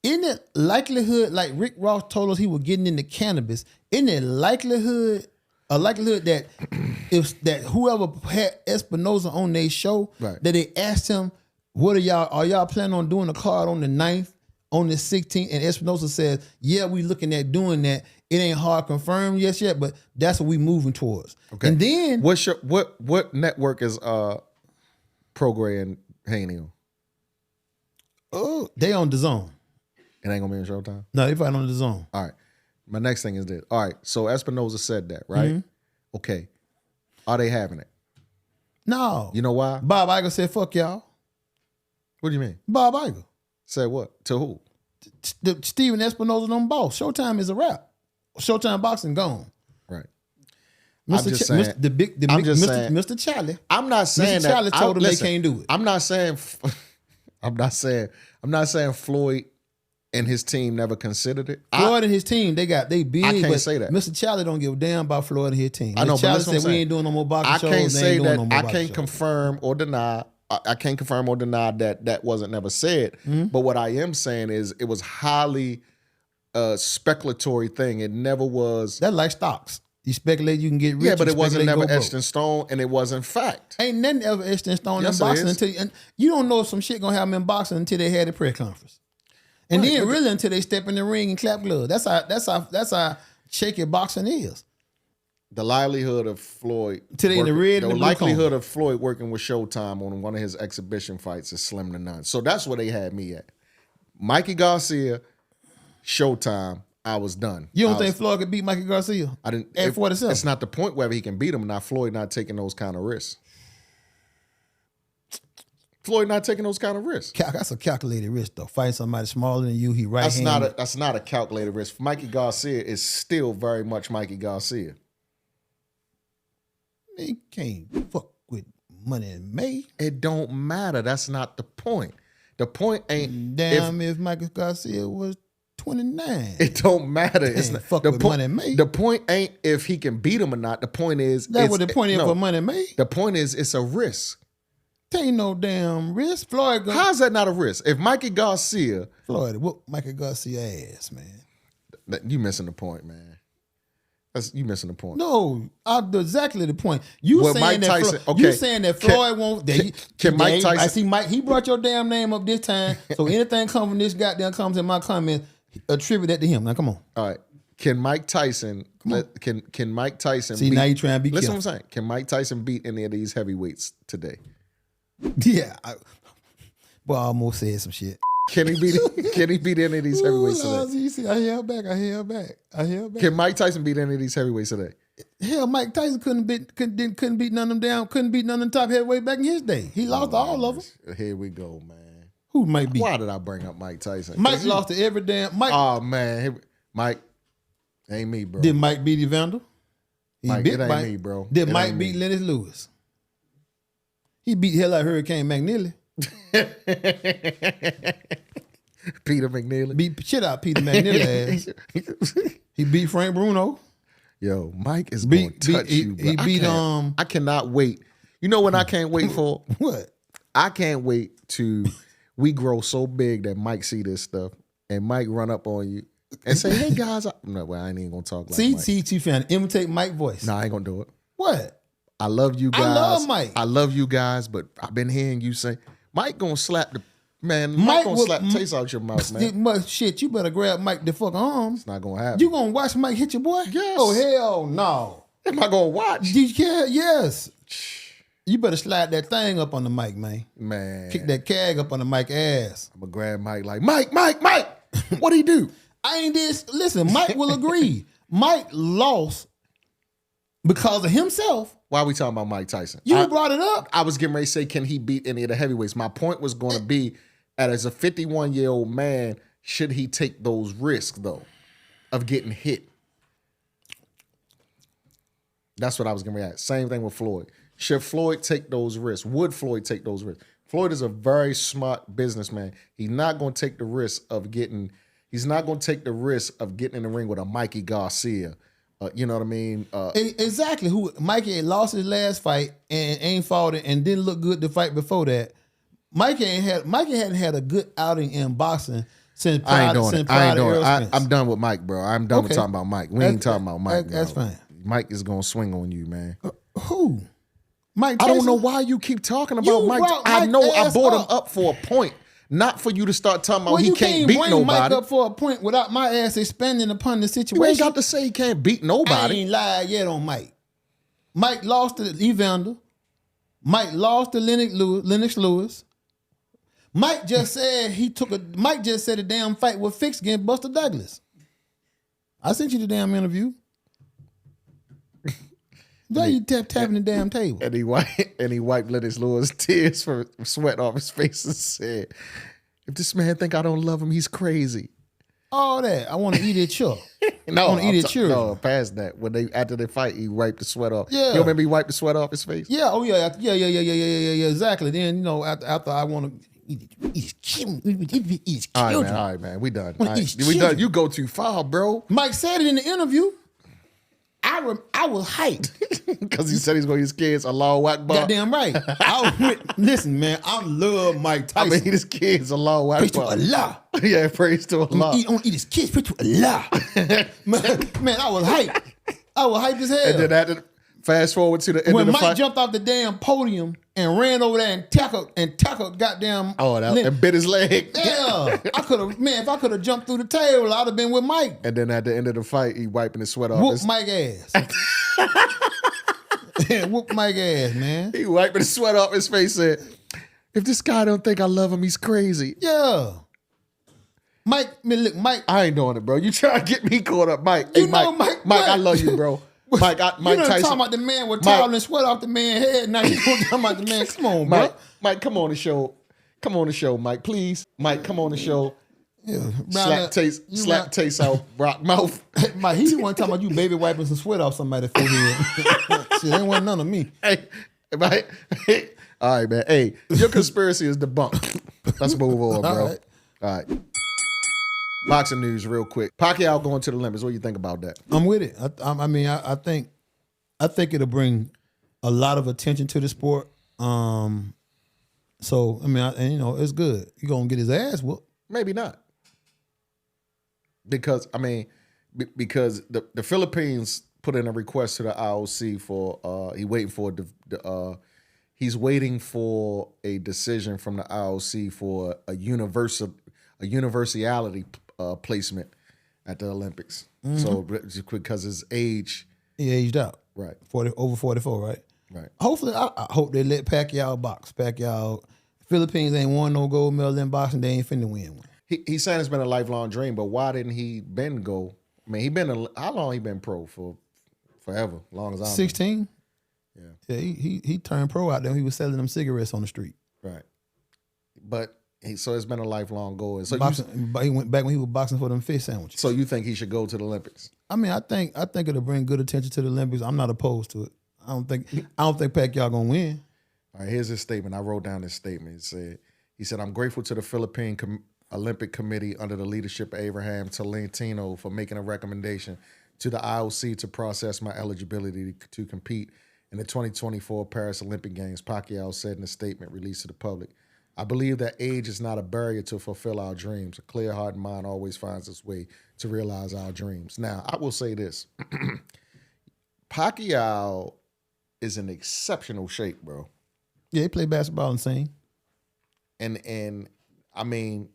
Isn't it likelihood, like Rick Ross told us he was getting into cannabis, isn't it a likelihood that if whoever had Espinosa on their show,
right,
that they asked him, are y'all planning on doing a card on the 9th, on the 16th? And Espinosa says, yeah, we looking at doing that. It ain't hard confirmed yet, but that's what we moving towards.
Okay.
And then
what network is Progray and Haney on?
Oh, they on the Zone.
It ain't gonna be in Showtime?
No, they probably on the Zone.
All right. My next thing is this. All right. So Espinosa said that, right?
Mm-hmm.
Okay. Are they having it?
No.
You know why?
Bob Iger said, fuck y'all.
What do you mean?
Bob Iger.
Said what? To who?
Steven Espinosa on boss. Showtime is a wrap. Showtime boxing gone.
Right.
Mr.
I'm just saying.
Mr. Charlie.
I'm not saying
Mr.
that.
Charlie told them they can't do it.
I'm not saying Floyd and his team never considered it.
Floyd and his team, they big.
I can't
but
say that.
Mr. Charlie don't give a damn about Floyd and his team.
I know,
Mr. Charlie
but
said we ain't doing no more boxing shows.
I can't say that. I can't
shows.
confirm or deny. I can't confirm or deny that wasn't never said.
Mm-hmm.
But what I am saying is it was highly speculatory thing. It never was.
That's like stocks. You speculate you can get rich.
Yeah, but it wasn't never
go
etched
broke.
in stone, and it wasn't fact.
Ain't nothing ever etched in stone
Yes,
in
it
boxing
is.
until you don't know if some shit gonna happen in boxing until they had a press conference. And
Right,
then
but
really until they step in the ring and clap gloves. That's how shaky boxing is.
The likelihood of Floyd
Till they in the red and the blue
likelihood
cone.
of Floyd working with Showtime on one of his exhibition fights is slim to none. So that's where they had me at. Mikey Garcia, Showtime. I was done.
You don't think Floyd could beat Mikey Garcia?
I didn't.
At 47.
It's not the point whether he can beat him or not. Floyd not taking those kind of risks. Floyd not taking those kind of risks.
That's a calculated risk though. Fighting somebody smaller than you, he right-handed.
That's not a calculated risk. Mikey Garcia is still very much Mikey Garcia.
He can't fuck with money in May.
It don't matter. That's not the point. The point ain't
Damn, if Mikey Garcia was 29.
It don't matter. It's not
fuck
the
with
point.
Money May.
The point ain't if he can beat him or not. The point is
That's what the point is for Money May.
The point is it's a risk.
There ain't no damn risk. Floyd gonna,
How's that not a risk? If Mikey Garcia,
Floyd whoop Mikey Garcia ass, man.
You missing the point, man. You missing the point.
No, exactly the point. You
Well,
saying
Mike
that
Tyson-
Floyd,
okay.
you saying that Floyd won't.
Can Mike Tyson-
I see Mike. He brought your damn name up this time. So anything come from this goddamn comes in my comments. Attribute that to him. Now come on.
All right. Can Mike Tyson? Can Mike Tyson?
See, now you trying to be
Listen,
careful.
what I'm saying. Can Mike Tyson beat any of these heavyweights today?
Yeah. I almost said some shit.
Can he beat? Can he beat any of these heavyweights today?
You see, I held back.
Can Mike Tyson beat any of these heavyweights today?
Hell, Mike Tyson couldn't beat none of them down. Couldn't beat none of them top heavyweight back in his day. He lost to all of them.
Here we go, man.
Who Mike beat?
Why did I bring up Mike Tyson?
Mike lost to every damn Mike.
Oh man, Mike ain't me, bro.
Did Mike beat Evander?
Mike, it ain't me, bro.
Did
It
Mike
ain't
beat
me.
Lennox Lewis? He beat hell out of Hurricane McNeely.
Peter McNeely.
Beat shit out Peter McNeely ass. He beat Frank Bruno.
Yo, Mike is going to touch you, bro.
He beat
I cannot wait. You know what I can't wait for?
What?
I can't wait to we grow so big that Mike see this stuff and Mike run up on you and say, "Hey guys," no, well, I ain't even gonna talk like Mike.
See, you trying to imitate Mike's voice.
No, I ain't gonna do it.
What?
I love you guys.
I love Mike.
I love you guys, but I've been hearing you say Mike gonna slap the Man, Mike gonna slap the taste out your mouth, man.
Shit, you better grab Mike the fucking arm.
It's not gonna happen.
You gonna watch Mike hit your boy?
Yes.
Oh, hell no.
Am I gonna watch?
You can't, yes. You better slide that thing up on the mic, man.
Man.
Kick that keg up on the mic ass.
I'm gonna grab Mike like, Mike. What'd he do?
I ain't this. Listen, Mike will agree. Mike lost because of himself.
Why are we talking about Mike Tyson?
You brought it up.
I was getting ready to say, can he beat any of the heavyweights? My point was going to be, as a 51-year-old man, should he take those risks, though, of getting hit? That's what I was going to react. Same thing with Floyd. Should Floyd take those risks? Would Floyd take those risks? Floyd is a very smart businessman. He's not going to take the risk of getting. He's not going to take the risk of getting in the ring with a Mikey Garcia. You know what I mean?
Exactly. Who Mikey had lost his last fight and ain't fought it and didn't look good the fight before that. Mikey hadn't had a good outing in boxing since prior to Errol Spence.
I'm done with Mike, bro. I'm done with talking about Mike. We ain't talking about Mike.
That's fine.
Mike is gonna swing on you, man.
Who? Mike Tyson?
I don't know why you keep talking about Mike. I know I brought him up for a point, not for you to start talking about he can't beat nobody.
Mike up for a point without my ass expanding upon the situation.
You ain't got to say he can't beat nobody.
I ain't lied yet on Mike. Mike lost to Evander. Mike lost to Lennox Lewis. Mike just said Mike just said a damn fight was fixed against Buster Douglas. I sent you the damn interview. Why you tapping the damn table?
And he wiped Lennox Lewis tears from sweat off his face and said, "If this man think I don't love him, he's crazy."
All that. I want to eat it children.
No,
I want to eat it children.
No, past that. After they fight, he wiped the sweat off.
Yeah.
You remember he wiped the sweat off his face?
Yeah. Oh yeah. Yeah. Exactly. Then after I want to eat his children.
All right, man. We done. We done. You go too far, bro.
Mike said it in the interview. I was hyped
because he said he's going to his kids Allahu Akbar.
Goddamn right. Listen, man, I love Mike Tyson.
I mean, his kids Allahu Akbar.
Praise to Allah.
Yeah, praise to Allah.
I want to eat his kids. Praise to Allah. man, I was hyped. I was hyped as hell.
And then fast forward to the end of the
fight. When Mike jumped off the damn podium and ran over there and tackled goddamn.
And bit his leg.
Yeah. If I could have jumped through the table, I'd have been with Mike.
And then at the end of the fight, he wiping his sweat off.
Whoop Mike ass. Whoop Mike ass, man.
He wiping his sweat off his face and said, "If this guy don't think I love him, he's crazy."
Yeah. Mike,
I ain't doing it, bro. You trying to get me caught up, Mike.
Hey, Mike,
I love you, bro. Mike Tyson.
Talking about the man with toweling sweat off the man's head. Now you talking about the man. Come on, bro.
Mike, come on the show. Come on the show, Mike, please. Mike, come on the show.
Yeah.
Slap taste out Brock mouth.
Mike, he the one talking about you baby wiping some sweat off somebody's forehead. Shit, ain't want none of me.
Hey, Mike. All right, man. Hey, your conspiracy is debunked. Let's move on, bro. All right. Boxing news real quick. Pacquiao going to the Olympics. What do you think about that?
I'm with it. I think it'll bring a lot of attention to the sport. So it's good. He gonna get his ass whooped.
Maybe not. Because the Philippines put in a request to the IOC for he's waiting for a decision from the IOC for a universality placement at the Olympics. Mm-hmm. So because his age,
he aged out,
right?
Over 44, right?
Right.
Hopefully, I hope they let Pacquiao box. Philippines ain't won no gold medal in boxing. They ain't finna win one.
He's saying it's been a lifelong dream, but why didn't he go? I mean, how long he been pro for? Forever, long as I'm
16.
Yeah.
He turned pro out there. He was selling them cigarettes on the street.
Right. But so it's been a lifelong goal. So
he went back when he was boxing for them fish sandwiches.
So you think he should go to the Olympics?
I mean, I think it'll bring good attention to the Olympics. I'm not opposed to it. I don't think Pacquiao gonna win.
All right, here's his statement. I wrote down his statement. He said, "I'm grateful to the Philippine Olympic Committee under the leadership of Abraham Tolentino for making a recommendation to the IOC to process my eligibility to compete in the 2024 Paris Olympic Games," Pacquiao said in a statement released to the public. "I believe that age is not a barrier to fulfill our dreams. A clear heart and mind always finds its way to realize our dreams." Now, I will say this. Pacquiao is in exceptional shape, bro.
Yeah, he played basketball insane.
And I mean,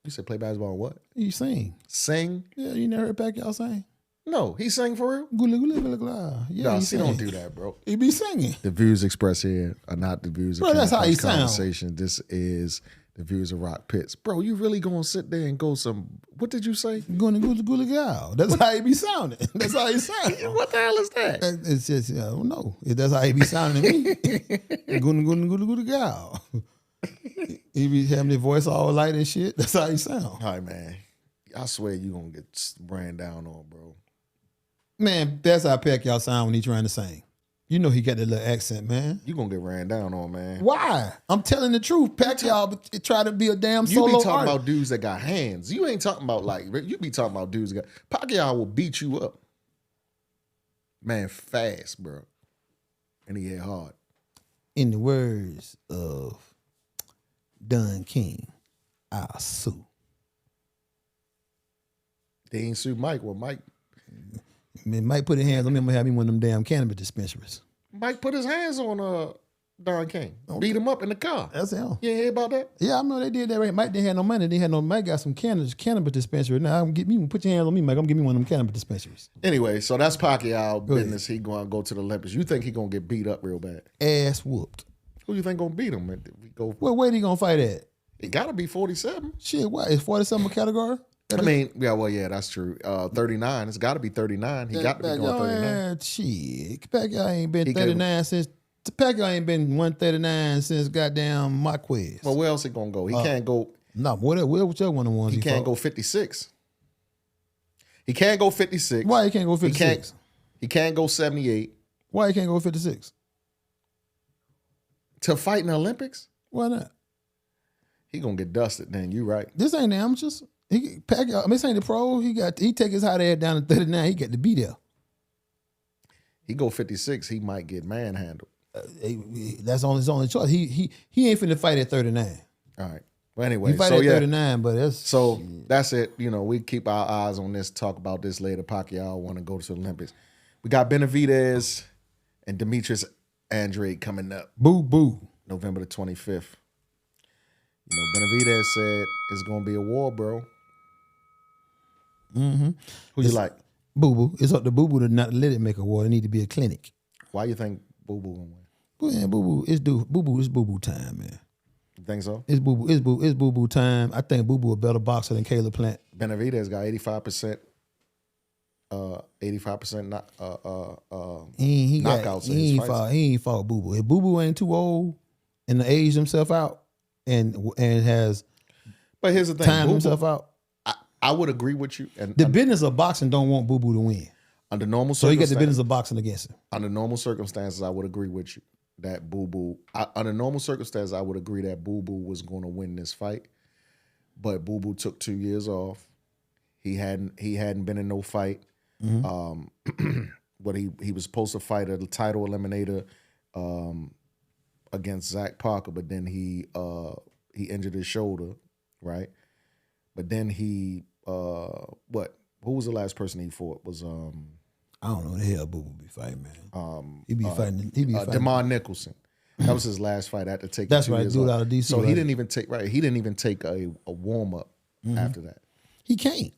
you said play basketball and what?
He sing.
Sing?
Yeah, you never heard Pacquiao sing?
No, he sang for real?
Gula, gula, gula, gula. Yeah,
No,
he
see,
sing.
don't do that, bro.
He be singing.
The views expressed here are not the views of
Bro, that's how he
Counterpunch
sound.
Conversations. This is the views of Rock Pitts. Bro, you really gonna sit there and go some, what did you say?
Gula, gula, gula, gula. That's how he be sounding. That's how he sound.
What the hell is that?
It's just, I don't know. That's how he be sounding to me. Gula, gula, gula, gula, gula. He be having his voice all light and shit. That's how he sound.
All right, man. I swear you gonna get ran down on, bro.
Man, that's how Pacquiao sound when he trying to sing. You know he got that little accent, man.
You gonna get ran down on, man.
Why? I'm telling the truth. Pacquiao try to be a damn
You
solo
be talking
artist.
about dudes that got hands. You ain't talking about like, you be talking about dudes that got, Pacquiao will beat you up. Man, fast, bro. And he hit hard.
In the words of Don King, I'll sue.
They ain't sue Mike. Well, Mike
Mike put his hands on me. I'm gonna have me one of them damn cannabis dispensaries.
put his hands on Don King. Beat him up in the car.
That's him.
You ain't hear about that?
Yeah, I know they did that. Right? Mike didn't have no money. They had no. Mike got some cannabis dispensary. Now I'm get me. Put your hands on me, Mike. I'm give me one of them cannabis dispensaries.
Anyway, so that's Pacquiao
Go
business. He gonna go to the Olympics. You think he gonna get beat up real bad?
Ass whooped.
Who you think gonna beat him? We go.
What weight he gonna fight at?
It gotta be 47.
Shit, what is 47 a category?
I mean, yeah, that's true. 39. It's got to be 39. He got to be going 39.
Shit, Pacquiao ain't been
He
39 since. Pacquiao ain't been 139 since goddamn Marquez.
Well, where else he gonna go? He can't go.
No, whichever one of the ones
He can't
fought.
go 56. He can't go 56.
Why he can't go 56?
He can't go 78
Why he can't go 56?
to fight in the Olympics.
Why not?
He gonna get dusted. Then you right.
This ain't the amateurs. Pacquiao, I mean, this ain't the pro. He take his hot ass down to 39. He got to be there.
He go 56. He might get manhandled.
That's his only choice. He ain't finna fight at 39.
All right. Well, anyway,
He fight
so
at
yeah.
39, but
That's it. You know, we keep our eyes on this. Talk about this later. Pacquiao want to go to the Olympics. We got Benavidez and Demetrius Andrade coming up
boo.
November the 25th. You know, Benavidez said it's gonna be a war, bro.
Mm-hmm.
Who you like?
Boo boo. It's up to boo boo to not let it make a war. It need to be a clinic.
Why you think Boo Boo gonna win?
Man, boo boo. It's boo boo. It's boo boo time, man.
You think so?
It's boo boo. It's boo boo time. I think boo boo a better boxer than Caleb Plant.
Benavidez got 85%. 85% knockouts in his fights.
He ain't fought boo boo. If boo boo ain't too old and aged himself out and has
But here's the thing,
timed
Boo Boo,
himself out.
I would agree with you. And
The business of boxing don't want boo boo to win.
under normal
So he got the
circumstances,
business of boxing against him.
under normal circumstances, I would agree with you that Boo Boo. Under normal circumstances, I would agree that Boo Boo was going to win this fight, but Boo Boo took 2 years off. He hadn't been in no fight. But he was supposed to fight a title eliminator against Zach Parker, but then he injured his shoulder, right? But then who was the last person he fought? Was
I don't know what the hell boo boo be fighting, man. He be fighting. He be fighting.
DeMar Nicholson. That was his last fight after taking
That's
2
right,
years
dude
off.
out of DC,
So he
right.
didn't even take a warm up after that.
He can't.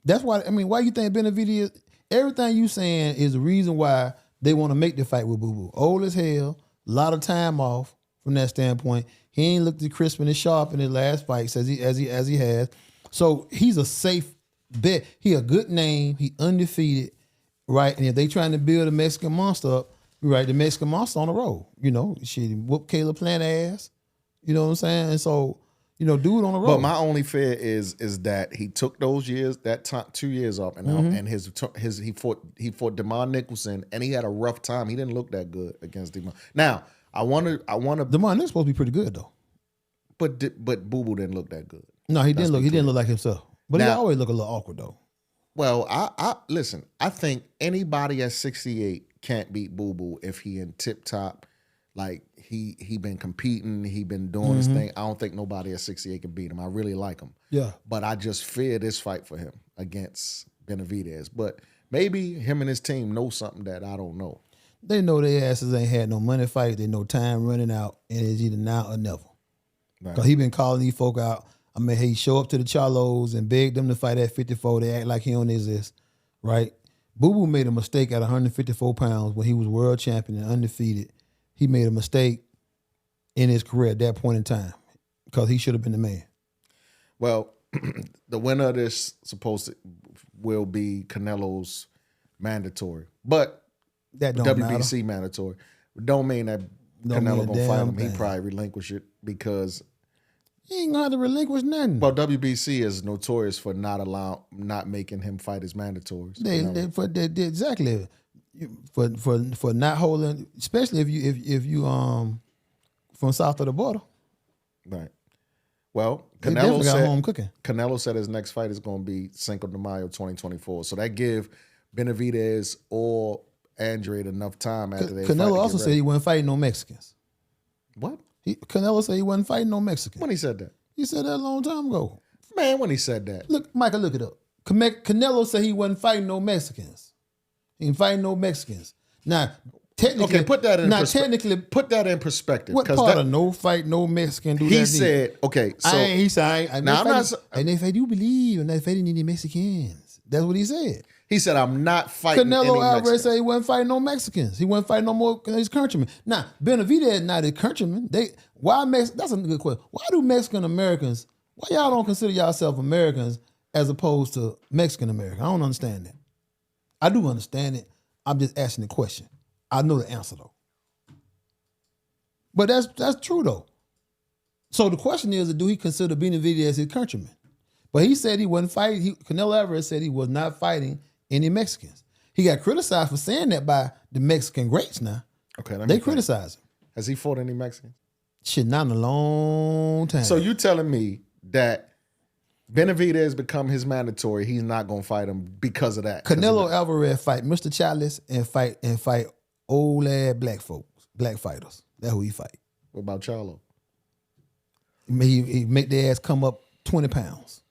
That's why. I mean, why you think Benavidez? Everything you saying is the reason why they want to make the fight with Boo Boo. Old as hell, a lot of time off from that standpoint. He ain't looked as crisp and as sharp in his last fights as he has. So he's a safe bet. He a good name. He undefeated, right? And if they trying to build a Mexican monster up, right, the Mexican monster on the road. You know, shit, whoop Caleb Plant ass. You know what I'm saying? And so, you know, dude on the road.
But my only fear is that he took those years, that time, 2 years off, and he fought DeMar Nicholson, and he had a rough time. He didn't look that good against DeMar. Now I want to.
DeMar Nicholson supposed to be pretty good though.
But Boo Boo didn't look that good.
No, he didn't look. He didn't look like himself. But he
Now-
always look a little awkward though.
Well, I listen. I think anybody at 68 can't beat Boo Boo if he in tip top. Like he been competing, he been doing his thing. I don't think nobody at 68 can beat him. I really like him.
Yeah.
But I just fear this fight for him against Benavidez. But maybe him and his team know something that I don't know.
They know their asses ain't had no money fight. They know time running out, and it's either now or never.
Right.
Cause he been calling these folk out. I mean, he show up to the Charlos and beg them to fight at 54. They act like he don't exist, right? Boo Boo made a mistake at 154 pounds when he was world champion and undefeated. He made a mistake in his career at that point in time because he should have been the man.
Well, the winner of this will be Canelo's mandatory, but
That don't
WBC
matter.
mandatory. Don't mean that
Don't
Canelo
mean a
gonna fight
damn
him. He
thing.
probably relinquish it because
He ain't gonna have to relinquish nothing.
well, WBC is notorious for not making him fight his mandatories.
Exactly for not holding, especially if you from south of the border.
Right. Well,
They definitely got home cooking.
Canelo said his next fight is going to be Cinco de Mayo 2024. So that give Benavidez or Andrade enough time after they fight
Canelo
to
also
get
said
ready.
he wasn't fighting no Mexicans.
What?
Canelo said he wasn't fighting no Mexicans.
When he said that?
He said that a long time ago.
Man, when he said that.
Look, Michael, look it up. Canelo said he wasn't fighting no Mexicans. He ain't fighting no Mexicans. Now, technically,
Okay, put that in
technically,
put that in perspective.
what
'cause
part
that-
of no fight, no Mexican do
he
that?
said, okay, so
he said,
Now, I'm not-
and if I do believe, and if I didn't need any Mexicans, that's what he said.
he said, I'm not fighting
Canelo
any
Alvarez
Mexicans.
said he wasn't fighting no Mexicans. He wasn't fighting no more his countrymen. Now, Benavidez is not his countrymen. That's a good question. Why do Mexican Americans, why y'all don't consider yourself Americans as opposed to Mexican Americans? I don't understand that. I do understand it. I'm just asking the question. I know the answer though. But that's true though. So the question is, do he consider Benavidez as his countryman? But he said he wasn't fighting. Canelo Alvarez said he was not fighting any Mexicans. He got criticized for saying that by the Mexican greats now.
Okay, let me
They
think.
criticize him.
Has he fought any Mexicans?
Shit, not in a long time.
So you telling me that Benavidez become his mandatory, he's not going to fight him because of that? 'Cause
Canelo Alvarez fight Mr. Chalice and fight old ass black fighters. That's who he fight.
What about Charlo?
He make their ass come up 20 pounds.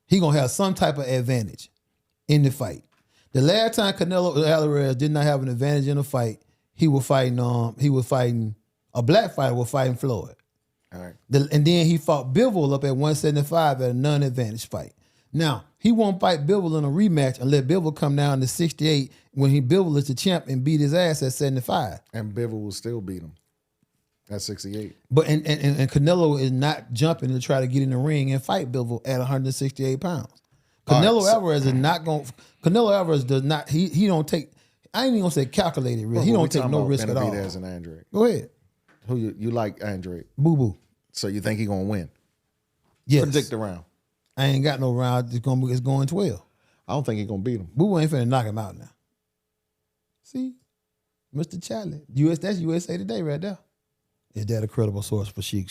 He gonna have some type of advantage in the fight. The last time Canelo Alvarez did not have an advantage in a fight, he was fighting a black fighter was fighting Floyd.
All right.
And then he fought Bivol up at 175 at a non-advantage fight. Now, he won't fight Bivol in a rematch and let Bivol come down to 68 when Bivol is the champ and beat his ass at 75.
And Bivol will still beat him at 68.
But and Canelo is not jumping to try to get in the ring and fight Bivol at 168 pounds. Canelo Alvarez is not going. Canelo Alvarez does not. He don't take. I ain't even gonna say calculated risk. He don't take no risk at all.
Benavidez and Andrade.
Go ahead,
Who you like Andrade?
boo boo.
So you think he gonna win?
Yes,
Predict the round.
I ain't got no round. It's going 12.
I don't think he gonna beat him.
Boo boo ain't finna knock him out now. See, Mr. Chatley, that's USA Today right there. Is that a credible source for Sheik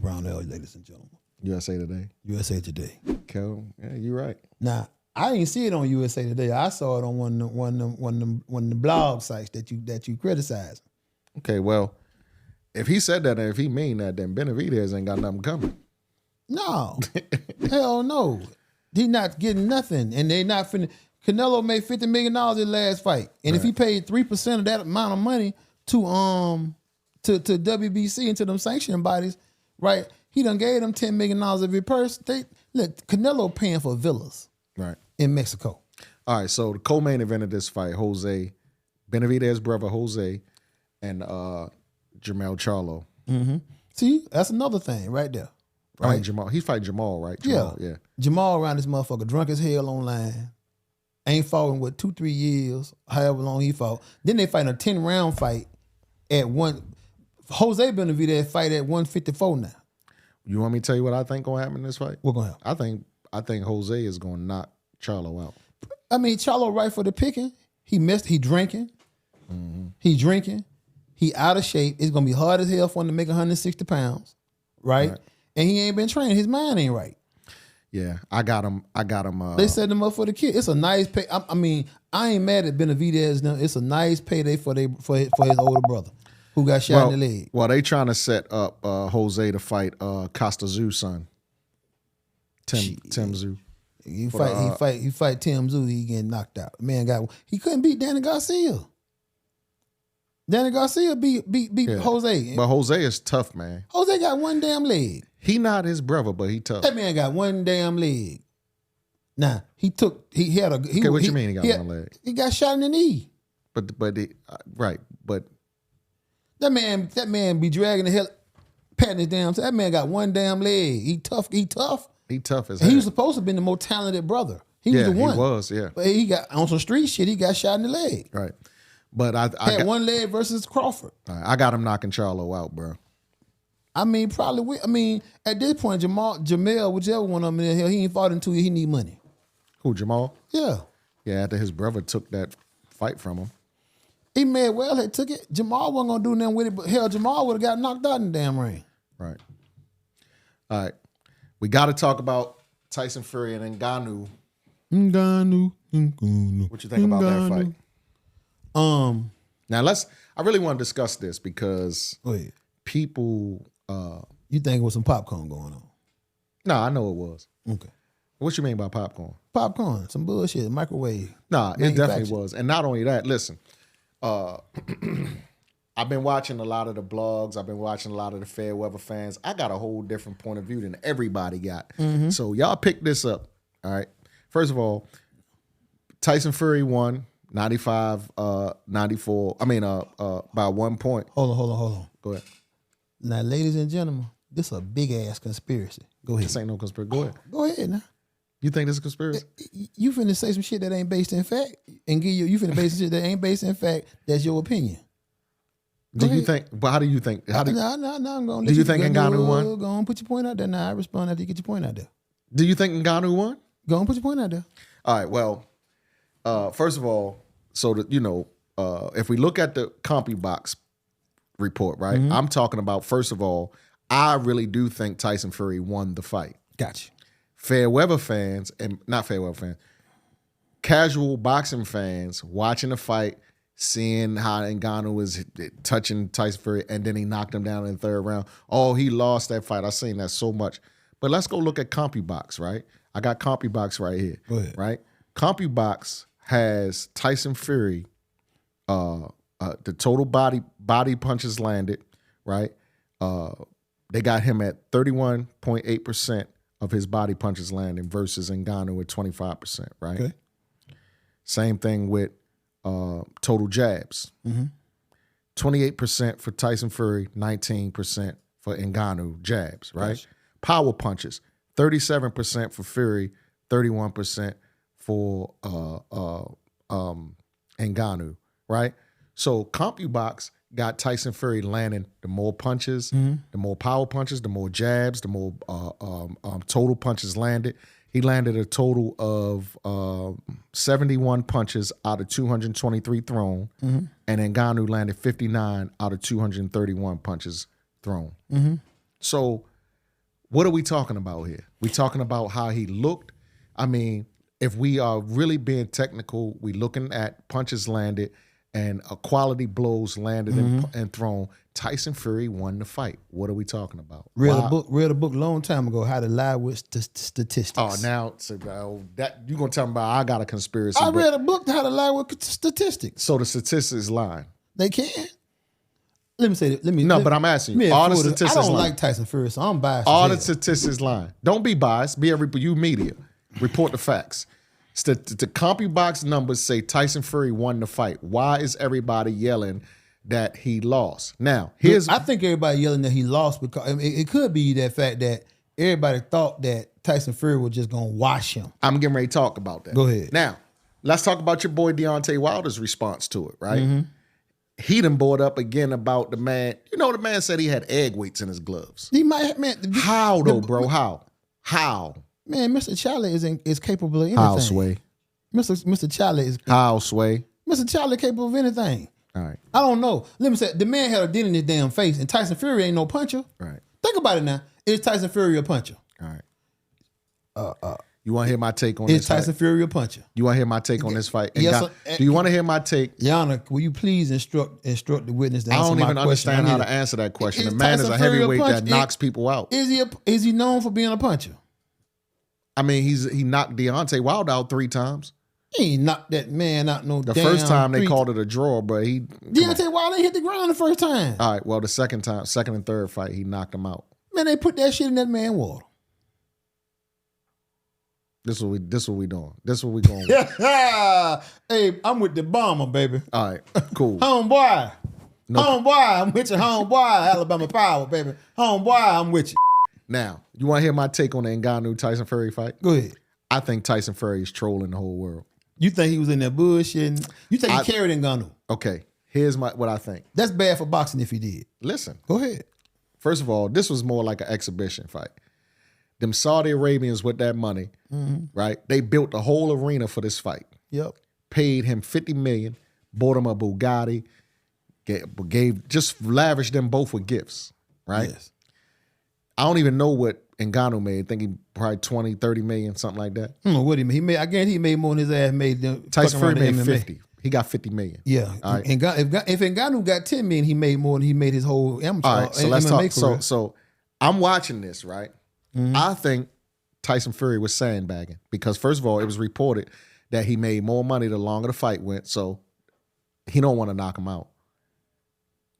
Brownell, ladies and gentlemen?
USA Today.
USA Today.
Kel, yeah, you're right.
Now, I didn't see it on USA Today. I saw it on one of the blog sites that you criticize.
Okay, well, if he said that and if he mean that, then Benavidez ain't got nothing coming.
No, hell no. He not getting nothing, and they not finna. Canelo made $50 million his last fight, and if he paid 3% of that amount of money to WBC and to them sanctioning bodies, right? He done gave them $10 million of his purse. Canelo paying for villas,
Right.
in Mexico.
All right, so the co-main event of this fight, Benavidez's brother Jose, and Jahmal Charlo.
Mm-hmm. See, that's another thing right there.
I mean,
Right?
Jamal. He fight Jamal, right? Jamal, yeah.
Jamal around this motherfucker, drunk as hell online. Ain't fought in 2-3 years, however long he fought. Then they fight a 10-round fight at one. Jose Benavidez fight at 154 now.
You want me to tell you what I think gonna happen in this fight?
What gonna happen?
I think Jose is gonna knock Charlo out.
I mean, Charlo right for the picking. He drinking.
Mm-hmm.
He drinking. He out of shape. It's gonna be hard as hell for him to make 160 pounds, right? And he ain't been trained. His mind ain't right.
Yeah, I got him.
They set him up for the kid. It's a nice pay. I mean, I ain't mad at Benavidez. No, it's a nice payday for his older brother who got shot in the leg.
Well, they trying to set up Jose to fight Costa Zoo's son, Tim Zoo.
He fight Tim Zoo. He getting knocked out. Man he couldn't beat Danny Garcia. Danny Garcia beat
Yeah.
Jose.
But Jose is tough, man.
Jose got one damn leg.
He not his brother, but he tough.
That man got one damn leg. Nah, he had a.
Okay, what you mean he got one leg?
He got shot in the knee.
But right, but
That man be dragging the hell, patting his damn. That man got one damn leg. He tough.
He tough as
He
hell.
was supposed to be the more talented brother. He was the one.
He was, yeah.
But he got on some street shit. He got shot in the leg.
Right. But I
Had one leg versus Crawford.
I got him knocking Charlo out, bro.
I mean, probably. At this point, Jamel, whichever one of them in hell, he ain't fought until he need money.
Who, Jamal?
Yeah.
Yeah, after his brother took that fight from him.
He may well have took it. Jamal wasn't gonna do nothing with it, but hell, Jamal would have got knocked out in the damn ring.
Right. All right. We got to talk about Tyson Fury and Ngannou. What you think about that fight? Now I really want to discuss this because
Go ahead.
people
You think it was some popcorn going on?
No, I know it was.
Okay.
What you mean by popcorn?
Popcorn, some bullshit, microwave.
Nah, it definitely
Manufactured.
was. And not only that, listen, I've been watching a lot of the blogs. I've been watching a lot of the fair weather fans. I got a whole different point of view than everybody got. So y'all pick this up. All right. First of all, Tyson Fury won 95-94. By 1 point.
Hold on.
Go ahead.
Now, ladies and gentlemen, this is a big ass conspiracy. Go ahead.
This ain't no conspiracy. Go ahead.
Go ahead now.
You think this is a conspiracy?
You finna say some shit that ain't based in fact and give you finna base some shit that ain't based in fact. That's your opinion.
Do
Go
you
ahead.
think? But how do you think? How do
No, I'm going.
Do you think Ngannou won?
Go on, put your point out there. Now I respond after you get your point out there.
Do you think Ngannou won?
Go on, put your point out there.
All right. Well, first of all, so that if we look at the CompuBox report, right? I'm talking about first of all, I really do think Tyson Fury won the fight.
Gotcha.
Fair weather fans and not fair weather fans, casual boxing fans watching the fight, seeing how Ngannou was touching Tyson Fury and then he knocked him down in the third round. Oh, he lost that fight. I've seen that so much. But let's go look at CompuBox, right? I got CompuBox right here.
Go ahead.
Right? CompuBox has Tyson Fury, the total body punches landed, right? They got him at 31.8% of his body punches landing versus Ngannou at 25%, right?
Okay.
Same thing with total jabs. 28% for Tyson Fury, 19% for Ngannou jabs, right?
Gotcha.
Power punches, 37% for Fury, 31% for Ngannou, right? So CompuBox got Tyson Fury landing the more punches, the more power punches, the more jabs, the more total punches landed. He landed a total of 71 punches out of 223 thrown, and Ngannou landed 59 out of 231 punches thrown. So what are we talking about here? We talking about how he looked. I mean, if we are really being technical, we looking at punches landed and quality blows landed and thrown. Tyson Fury won the fight. What are we talking about?
Read a book long time ago, How to Lie with Statistics.
Oh, now that you gonna tell me about? I got a conspiracy.
I read a book, How to Lie with Statistics.
So the statistics lying.
They can. Let me say that.
But I'm asking you. All the statistics
I don't
lying.
like Tyson Fury, so I'm biased.
All the statistics lying. Don't be biased. Be you media. Report the facts. The CompuBox numbers say Tyson Fury won the fight. Why is everybody yelling that he lost? Now,
I think everybody yelling that he lost because it could be that fact that everybody thought that Tyson Fury was just gonna wash him.
I'm getting ready to talk about that.
Go ahead.
Now, let's talk about your boy Deontay Wilder's response to it, right? He done brought up again about the man. You know, the man said he had egg weights in his gloves.
He might have, man.
How though, bro? How?
Man, Mr. Charlie is capable of anything.
How, Sway?
Mr. Charlie is
How, Sway?
Mr. Charlie capable of anything.
All right.
I don't know. Let me say, the man had a dent in his damn face, and Tyson Fury ain't no puncher.
Right.
Think about it now. Is Tyson Fury a puncher?
All right. You want to hear my take on this
Is Tyson
fight?
Fury a puncher?
You want to hear my take on this fight? And
Yes,
do you want to hear my take?
Your Honor, will you please instruct the witness to
I
answer
don't
my
even
question?
understand how to answer that question.
Is
The man is
Tyson
a
Fury a
heavyweight that
puncher?
knocks people out.
Is he known for being a puncher?
I mean, he knocked Deontay Wilder out 3 times.
He ain't knocked that man out no
The
damn
first time they
three-
called it a draw, but he.
Deontay Wilder hit the ground the first time.
All right. Well, the second and third fight, he knocked him out.
Man, they put that shit in that man water.
This is what we doing. This is what we going with.
Hey, I'm with the bomber, baby.
All right. Cool.
Homeboy. Homeboy, I'm with you. Homeboy, Alabama Power, baby. Homeboy, I'm with you.
Now, you want to hear my take on the Ngannou Tyson Fury fight?
Go ahead.
I think Tyson Fury is trolling the whole world.
You think he was in there bullshitting? You think he carried Ngannou?
Okay. Here's what I think.
That's bad for boxing if he did.
Listen.
Go ahead.
First of all, this was more like an exhibition fight. Them Saudi Arabians with that money, right? They built the whole arena for this fight.
Yep.
Paid him $50 million, bought him a Bugatti, just lavished them both with gifts, right?
Yes.
I don't even know what Ngannou made. I think he probably 20, 30 million, something like that.
I don't know what he made. I guarantee he made more than his ass made.
Tyson Fury made
MMA.
50. He got 50 million.
Yeah.
All right.
And if Ngannou got 10 million, he made more than he made his whole amateur.
All right, so let's
MMA
talk.
career.
So I'm watching this, right? I think Tyson Fury was sandbagging because first of all, it was reported that he made more money the longer the fight went, so he don't want to knock him out.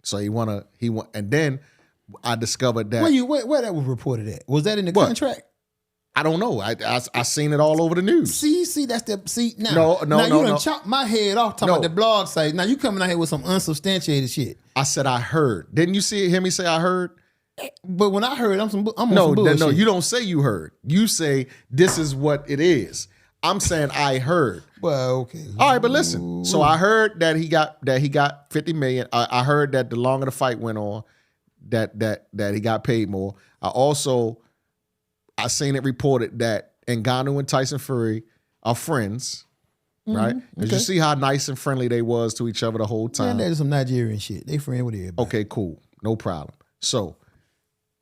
So and then I discovered that
where that was reported at? Was that in the
What?
contract?
I don't know. I seen it all over the news.
See, that's the now.
No,
now you done
no.
chopped my head off talking about the blog site. Now you coming out here with some unsubstantiated shit.
I said I heard. Didn't you hear me say I heard?
But when I heard, I'm on some
No,
bullshit.
no, you don't say you heard. You say this is what it is. I'm saying I heard.
Well, okay.
All right, but listen. So I heard that he got 50 million. I heard that the longer the fight went on, that he got paid more. I seen it reported that Ngannou and Tyson Fury are friends, right? Because you see how nice and friendly they was to each other the whole time.
Man, that is some Nigerian shit. They friend with everybody.
Okay, cool. No problem. So,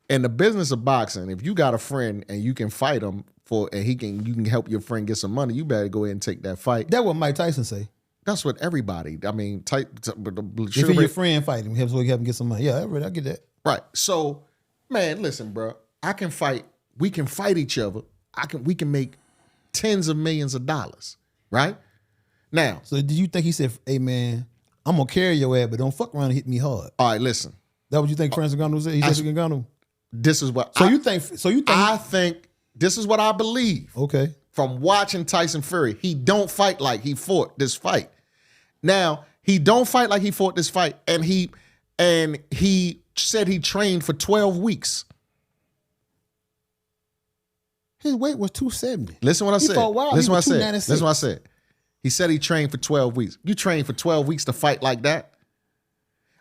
in the business of boxing, if you got a friend and you can fight him you can help your friend get some money, you better go ahead and take that fight.
That's what Mike Tyson say.
That's what everybody. I mean,
If your friend fight him, so he help him get some money. Yeah, I get that.
Right. So, man, listen, bro. I can fight. We can fight each other. We can make tens of millions of dollars. Right? Now.
So did you think he said, "Hey man, I'm gonna carry your ass, but don't fuck around and hit me hard"?
All right, listen.
That what you think Francis Ngannou said? He said to Ngannou.
This is what
you think?
I think this is what I believe.
Okay.
From watching Tyson Fury, he don't fight like he fought this fight. Now, he don't fight like he fought this fight, and he said he trained for 12 weeks.
His weight was 270.
Listen what I said. Listen what I said. He said he trained for 12 weeks. You trained for 12 weeks to fight like that?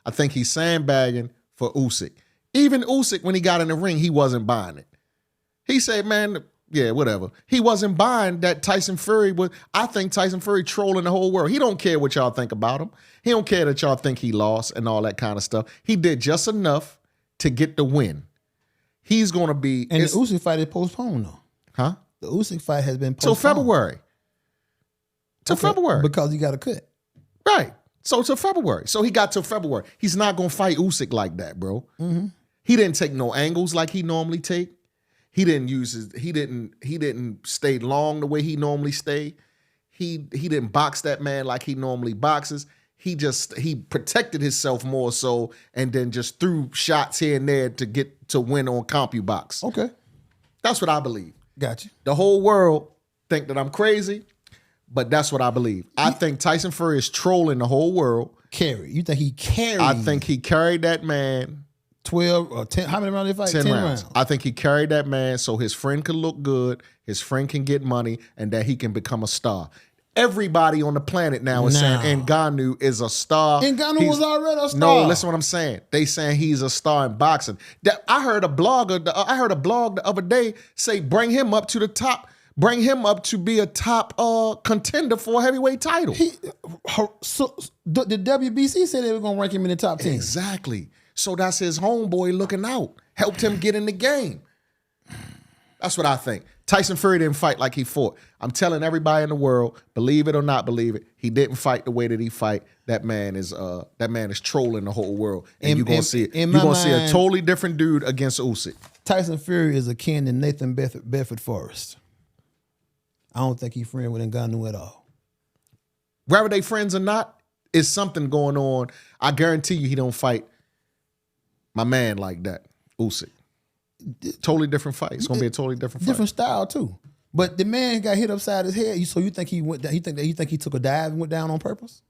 I think he's sandbagging for Usyk. Even Usyk, when he got in the ring, he wasn't buying it. He said, man, yeah, whatever. He wasn't buying that Tyson Fury was. I think Tyson Fury trolling the whole world. He don't care what y'all think about him. He don't care that y'all think he lost and all that kind of stuff. He did just enough to get the win. He's going to be...
And the Usyk fight is postponed, though.
Huh?
The Usyk fight has been postponed.
Till February. February.
Because he got a cut.
Right. So till February. So he got till February. He's not going to fight Usyk like that, bro. Mm-hmm. He didn't take no angles like he normally take. He didn't he didn't stay long the way he normally stay. He didn't box that man like he normally boxes. He protected himself more so and then just threw shots here and there to get to win on CompuBox.
Okay.
That's what I believe.
Gotcha.
The whole world think that I'm crazy, but that's what I believe. I think Tyson Fury is trolling the whole world.
You think he carried?
I think he carried that man
12 or 10. How many rounds did they fight?
10 rounds. I think he carried that man so his friend could look good, his friend can get money, and that he can become a star. Everybody on the planet now is saying Ngannou is a star.
Ngannou was already a star.
No, listen what I'm saying. They saying he's a star in boxing. I heard a blog the other day say bring him up to the top. Bring him up to be a top contender for a heavyweight title.
The WBC said they were going to rank him in the top 10.
Exactly. So that's his homeboy looking out. Helped him get in the game. That's what I think. Tyson Fury didn't fight like he fought. I'm telling everybody in the world, believe it or not believe it, he didn't fight the way that he fight. That man is trolling the whole world. And you're going to see it. You're going to see a totally different dude against Usyk.
Tyson Fury is akin to Nathan Bedford Forrest. I don't think he's friend with Ngannou at all.
Whether they friends or not, it's something going on. I guarantee you he don't fight my man like that, Usyk. Totally different fight. It's going to be a totally different fight.
Different style, too. But the man got hit upside his head. So you think he went down? You think he took a dive and went down on purpose?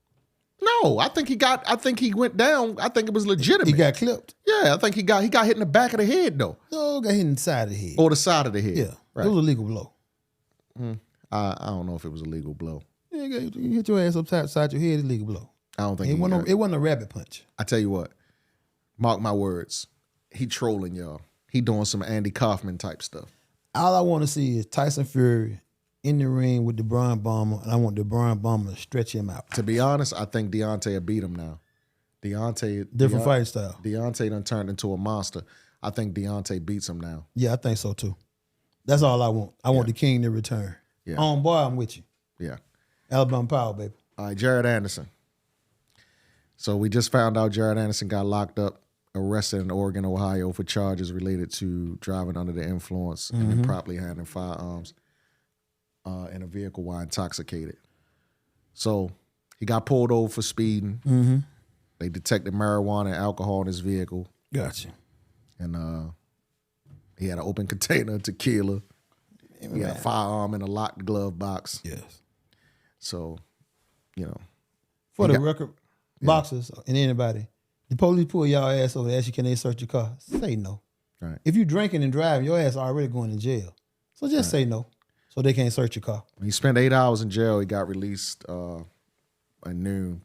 No, I think he went down. I think it was legitimate.
He got clipped?
Yeah, I think he got hit in the back of the head, though.
No, got hit in the side of the head.
Or the side of the head.
Yeah.
Right.
It was a legal blow.
I don't know if it was a legal blow.
Yeah, you hit your ass upside your head, it's a legal blow.
I don't think
it wasn't a rabbit punch.
I tell you what, mark my words, he trolling y'all. He doing some Andy Kaufman type stuff.
All I want to see is Tyson Fury in the ring with the Brian Bomber, and I want the Brian Bomber to stretch him out.
To be honest, I think Deontay will beat him now.
Different fighting style.
Deontay done turned into a monster. I think Deontay beats him now.
Yeah, I think so too. That's all I want. I want the king to return.
Yeah.
Boy, I'm with you.
Yeah.
Alabama power, baby.
All right, Jared Anderson. So we just found out Jared Anderson got locked up, arrested in Oregon, Ohio for charges related to driving under the influence and improperly handling firearms in a vehicle while intoxicated. So he got pulled over for speeding. They detected marijuana and alcohol in his vehicle.
Gotcha.
And he had an open container of tequila. He had a firearm in a locked glove box.
Yes.
So, you know.
For the record, boxers and anybody, the police pull y'all ass over and ask you, can they search your car? Say no.
Right.
If you drinking and driving, your ass already going to jail. So just say no, so they can't search your car.
He spent 8 hours in jail. He got released at noon.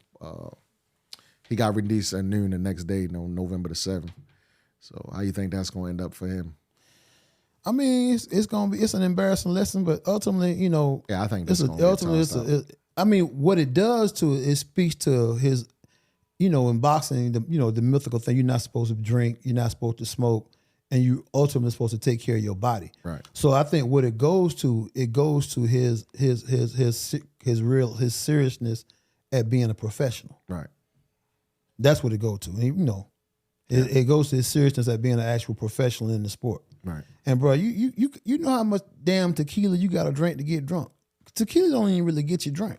He got released at noon the next day, November the 7th. So how you think that's going to end up for him?
I mean, it's an embarrassing lesson, but ultimately,
Yeah, I think
what it does to it speaks to his, in boxing, the mythical thing. You're not supposed to drink, you're not supposed to smoke, and you ultimately supposed to take care of your body.
Right.
So I think what it goes to his seriousness at being a professional.
Right.
That's what it goes to. It goes to his seriousness at being an actual professional in the sport.
Right.
And bro, you know how much damn tequila you got to drink to get drunk. Tequila don't even really get you drunk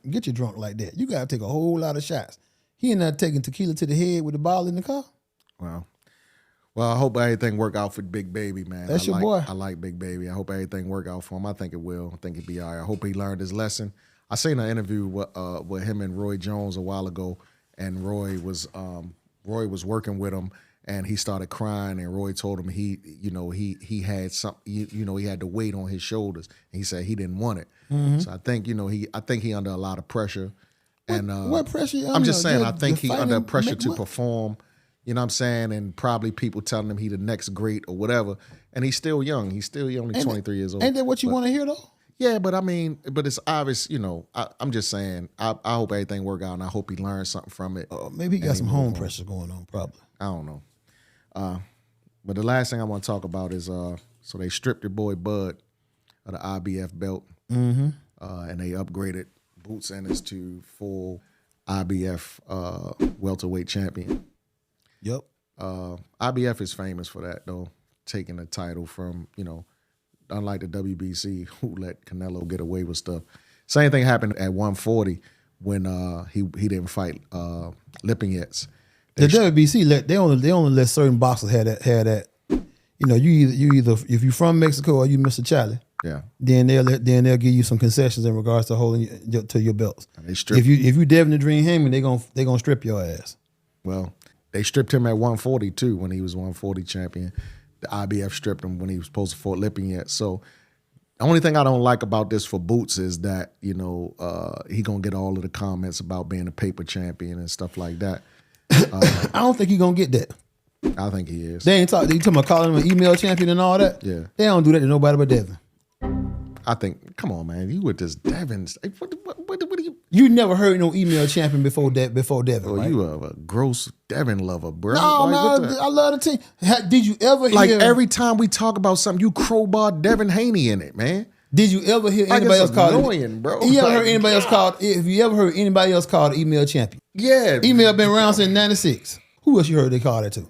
like that. You got to take a whole lot of shots. He ain't not taking tequila to the head with the bottle in the car.
Wow. Well, I hope everything work out for Big Baby, man.
That's your boy.
I like Big Baby. I hope everything work out for him. I think it will. I think he'll be all right. I hope he learned his lesson. I seen an interview with him and Roy Jones a while ago, and Roy was working with him, and he started crying, and Roy told him he had some, he had the weight on his shoulders, and he said he didn't want it. So I think he under a lot of pressure. And
what pressure?
I'm just saying, I think he under pressure to perform. You know what I'm saying? And probably people telling him he the next great or whatever. And he's still young. He's only 23 years old.
Ain't that what you want to hear though?
Yeah, but I mean, it's obvious, I'm just saying, I hope everything work out, and I hope he learns something from it.
Maybe he got some home pressure going on, probably.
I don't know. But the last thing I want to talk about is, so they stripped your boy Bud of the IBF belt, and they upgraded Boots Ennis to full IBF welterweight champion.
Yep.
IBF is famous for that, though, taking the title from, unlike the WBC, who let Canelo get away with stuff. Same thing happened at 140 when he didn't fight Lipinets.
The WBC they only let certain boxers have that. You either if you're from Mexico or you Mr. Charlie.
Yeah.
Then they'll give you some concessions in regards to holding to your belts.
They strip.
If you Devin the Dream Hammond, they gonna strip your ass.
Well, they stripped him at 140 too when he was 140 champion. The IBF stripped him when he was supposed to fight Lipinets. So the only thing I don't like about this for Boots is that he gonna get all of the comments about being a paper champion and stuff like that.
I don't think he gonna get that.
I think he is.
They talking about calling him an email champion and all that.
Yeah,
they don't do that to nobody but Devin.
I think. Come on, man, you with this Devin? What do you?
You never heard no email champion before Devin.
Oh,
right?
You are a gross Devin lover, bro.
No, man, I love the team. Did you ever hear?
Every time we talk about something, you crowbar Devin Haney in it, man.
Did you ever hear anybody else called
annoying, bro?
You ever heard anybody else called? If you ever heard anybody else called email champion?
Yeah,
email been around since '96. Who else you heard they called it to?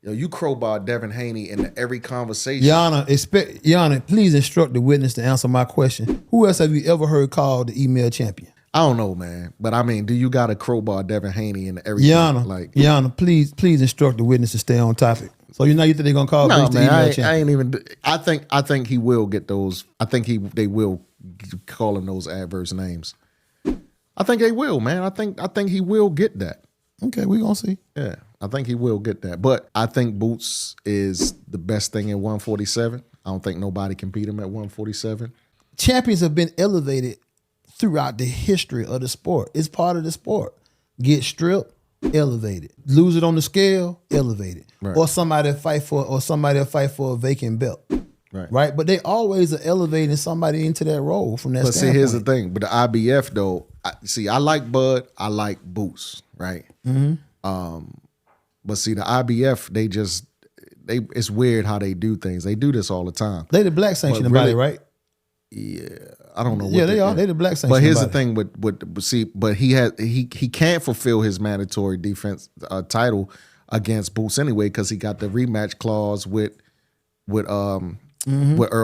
Yo, you crowbar Devin Haney in every conversation.
Your Honor, please instruct the witness to answer my question. Who else have you ever heard called the email champion?
I don't know, man. But I mean, do you got a crowbar Devin Haney and everything?
Your Honor, please instruct the witness to stay on topic. So you think they're gonna call
No,
Breach
man,
the email
I
champion?
ain't even. I think he will get those. I think they will call him those adverse names. I think they will, man. I think he will get that.
Okay, we gonna see.
Yeah, I think he will get that. But I think Boots is the best thing at 147. I don't think nobody can beat him at 147.
Champions have been elevated throughout the history of the sport. It's part of the sport. Get stripped, elevated. Lose it on the scale, elevated.
Right.
Or somebody fight for a vacant belt. Right. But they always are elevating somebody into that role from that
But
standpoint.
see, here's the thing. But the IBF though, I like Bud. I like Boots. Right. Mm-hmm. But see, the IBF, it's weird how they do things. They do this all the time.
They the black sanctioning body, right?
Yeah, I don't know.
Yeah, they are. They the black sanctioning
But here's
body.
the thing but he can't fulfill his mandatory defense title against Boots anyway because he got the rematch clause with Earl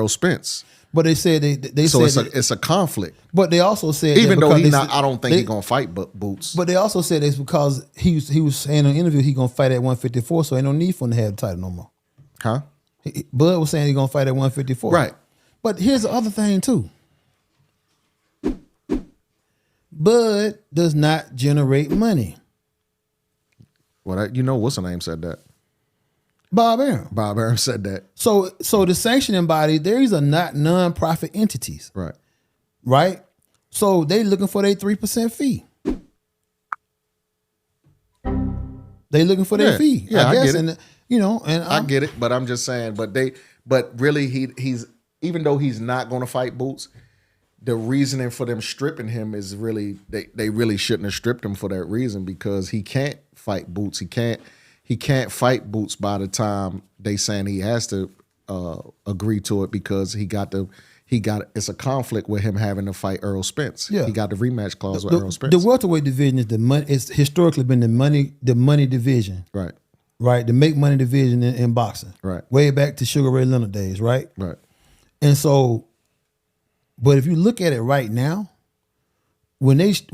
Spence.
But they said
it's a conflict.
But they also said
even though
I
don't think he's gonna fight Boots.
But they also said it's because he was saying in an interview he gonna fight at 154, so ain't no need for him to have the title no more.
Huh?
Bud was saying he gonna fight at 154.
Right.
But here's the other thing too. Bud does not generate money.
Well, what's her name said that?
Bob Arum.
Bob Arum said that.
So the sanctioning body, these are not non-profit entities.
Right.
Right? So they looking for their 3% fee. They looking for their fee.
Yeah, I
guess.
get it.
And
I get it, but I'm just saying, but really he's even though he's not gonna fight Boots, the reasoning for them stripping him is really they really shouldn't have stripped him for that reason because he can't fight Boots. He can't fight Boots by the time they saying he has to agree to it because it's a conflict with him having to fight Earl Spence.
Yeah.
He got the rematch clause with Earl Spence.
The welterweight division is the money. It's historically been the money division.
Right.
Right. The make money division in boxing.
Right.
Way back to Sugar Ray Leonard days. Right.
Right.
And so, but if you look at it right now, when they strip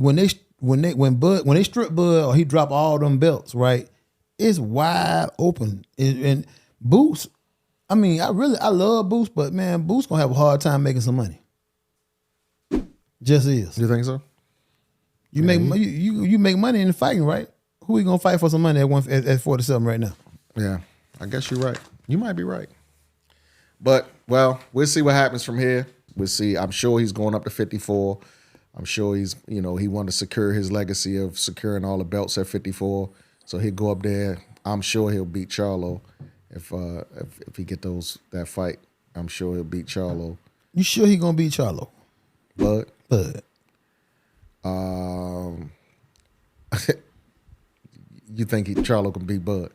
Bud or he drop all them belts, right, it's wide open. And Boots, I mean, I love Boots, but man, Boots gonna have a hard time making some money. Just is.
You think so?
You make money in the fighting, right? Who you gonna fight for some money at 47 right now?
Yeah, I guess you're right. You might be right. But, well, we'll see what happens from here. We'll see. I'm sure he's going up to 54. I'm sure he's, he wanted to secure his legacy of securing all the belts at 54. So he'll go up there. I'm sure he'll beat Charlo if he get that fight. I'm sure he'll beat Charlo.
You sure he gonna beat Charlo?
Bud. You think Charlo can beat Bud?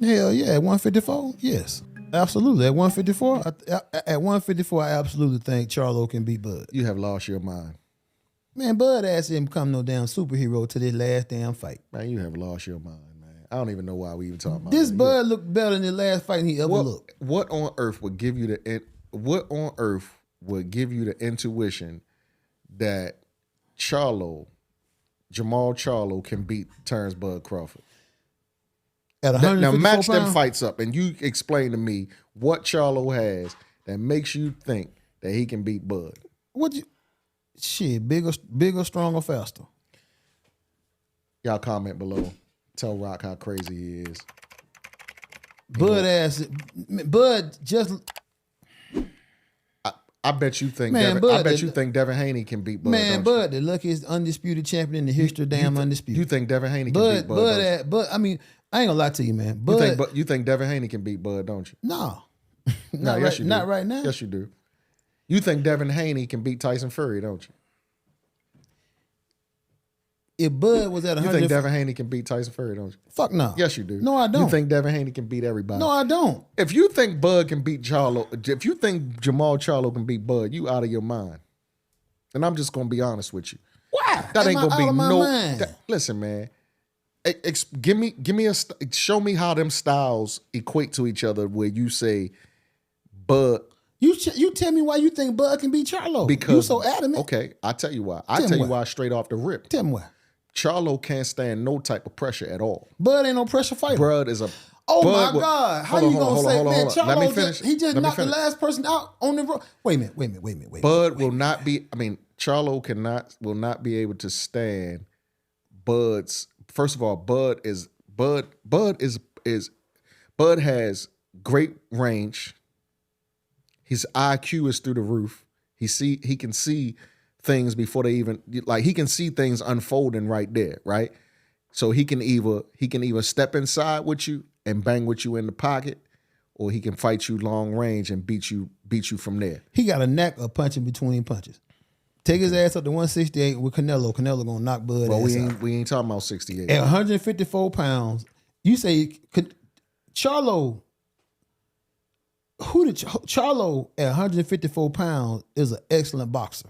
Hell yeah, at 154, yes, absolutely. At 154, I absolutely think Charlo can beat Bud.
You have lost your mind.
Man, Bud ass didn't become no damn superhero to this last damn fight.
Man, you have lost your mind, man. I don't even know why we even talking about
this.
That.
Bud looked better than the last fight he ever looked.
What on earth would give you the intuition that Jahmal Charlo can beat Terrence Bud Crawford?
At 154
now match
pounds?
them fights up, and you explain to me what Charlo has that makes you think that he can beat Bud.
Bigger, stronger, faster.
Y'all comment below. Tell Rock how crazy he is.
Bud just.
I bet you think.
Man,
you think Devin Haney can beat Bud.
Man, Bud, the luckiest undisputed champion in the history of damn undisputed.
You think Devin Haney can beat Bud?
Bud, I mean, I ain't gonna lie to you, man.
You think Devin Haney can beat Bud, don't you?
No.
Yes, you do.
Not right now.
Yes, you do. You think Devin Haney can beat Tyson Fury, don't you?
If Bud was at 100,
you think Devin Haney can beat Tyson Fury, don't you?
Fuck no.
Yes, you do.
No, I don't.
You think Devin Haney can beat everybody?
No, I don't.
If you think Bud can beat Charlo, if you think Jahmal Charlo can beat Bud, you out of your mind. And I'm just gonna be honest with you.
Why?
That ain't gonna be no.
Mind?
Listen, man. Show me how them styles equate to each other. Where you say Bud
You tell me why you think Bud can beat Charlo.
Because
you so adamant.
Okay, I'll tell you why. I'll tell you why straight off the rip.
Tell me why.
Charlo can't stand no type of pressure at all.
Bud ain't no pressure fighter.
Bud is a...
Oh
Bud
my God! How you gonna say, man? Charlo,
Let me finish.
He just knocked the last person out on the road. Wait a minute.
Bud will not be. I mean, Charlo will not be able to stand Bud's. First of all, Bud has great range. His IQ is through the roof. He can see things before they even he can see things unfolding right there, right? So he can either step inside with you and bang with you in the pocket, or he can fight you long range and beat you from there.
He got a knack of punching between punches. Take his ass up to 168 with Canelo. Canelo gonna knock Bud ass out.
We ain't talking about 68.
At 154 pounds, you say Charlo. Charlo at 154 pounds is an excellent boxer.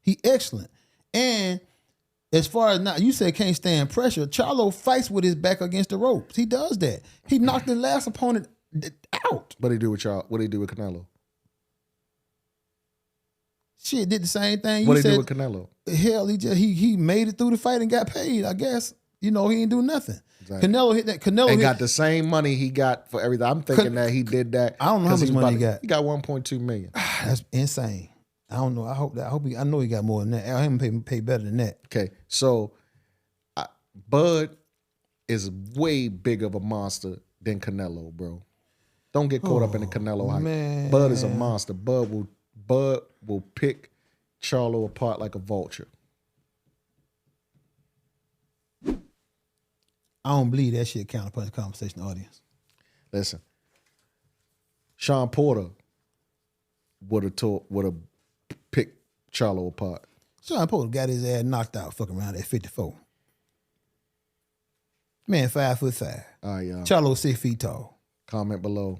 He excellent. And as far as you say can't stand pressure, Charlo fights with his back against the ropes. He does that. He knocked the last opponent out.
What he do with Canelo?
Shit, did the same thing.
What he do with Canelo?
Hell, he made it through the fight and got paid. I guess he didn't do nothing.
Exactly.
Canelo hit that. Canelo
got the same money he got for everything. I'm thinking that he did that.
I don't know how much money he got.
He got 1.2 million.
That's insane. I don't know. I know he got more than that. I him pay better than that.
Okay, so Bud is way bigger of a monster than Canelo, bro. Don't get caught up in the Canelo hype.
Man.
Bud is a monster. Bud will pick Charlo apart like a vulture.
I don't believe that shit. Counterpunch Conversation audience.
Listen, Sean Porter would have picked Charlo apart.
Sean Porter got his ass knocked out fucking around at 54. Man, 5'5".
All right, y'all.
Charlo 6 feet tall.
Comment below.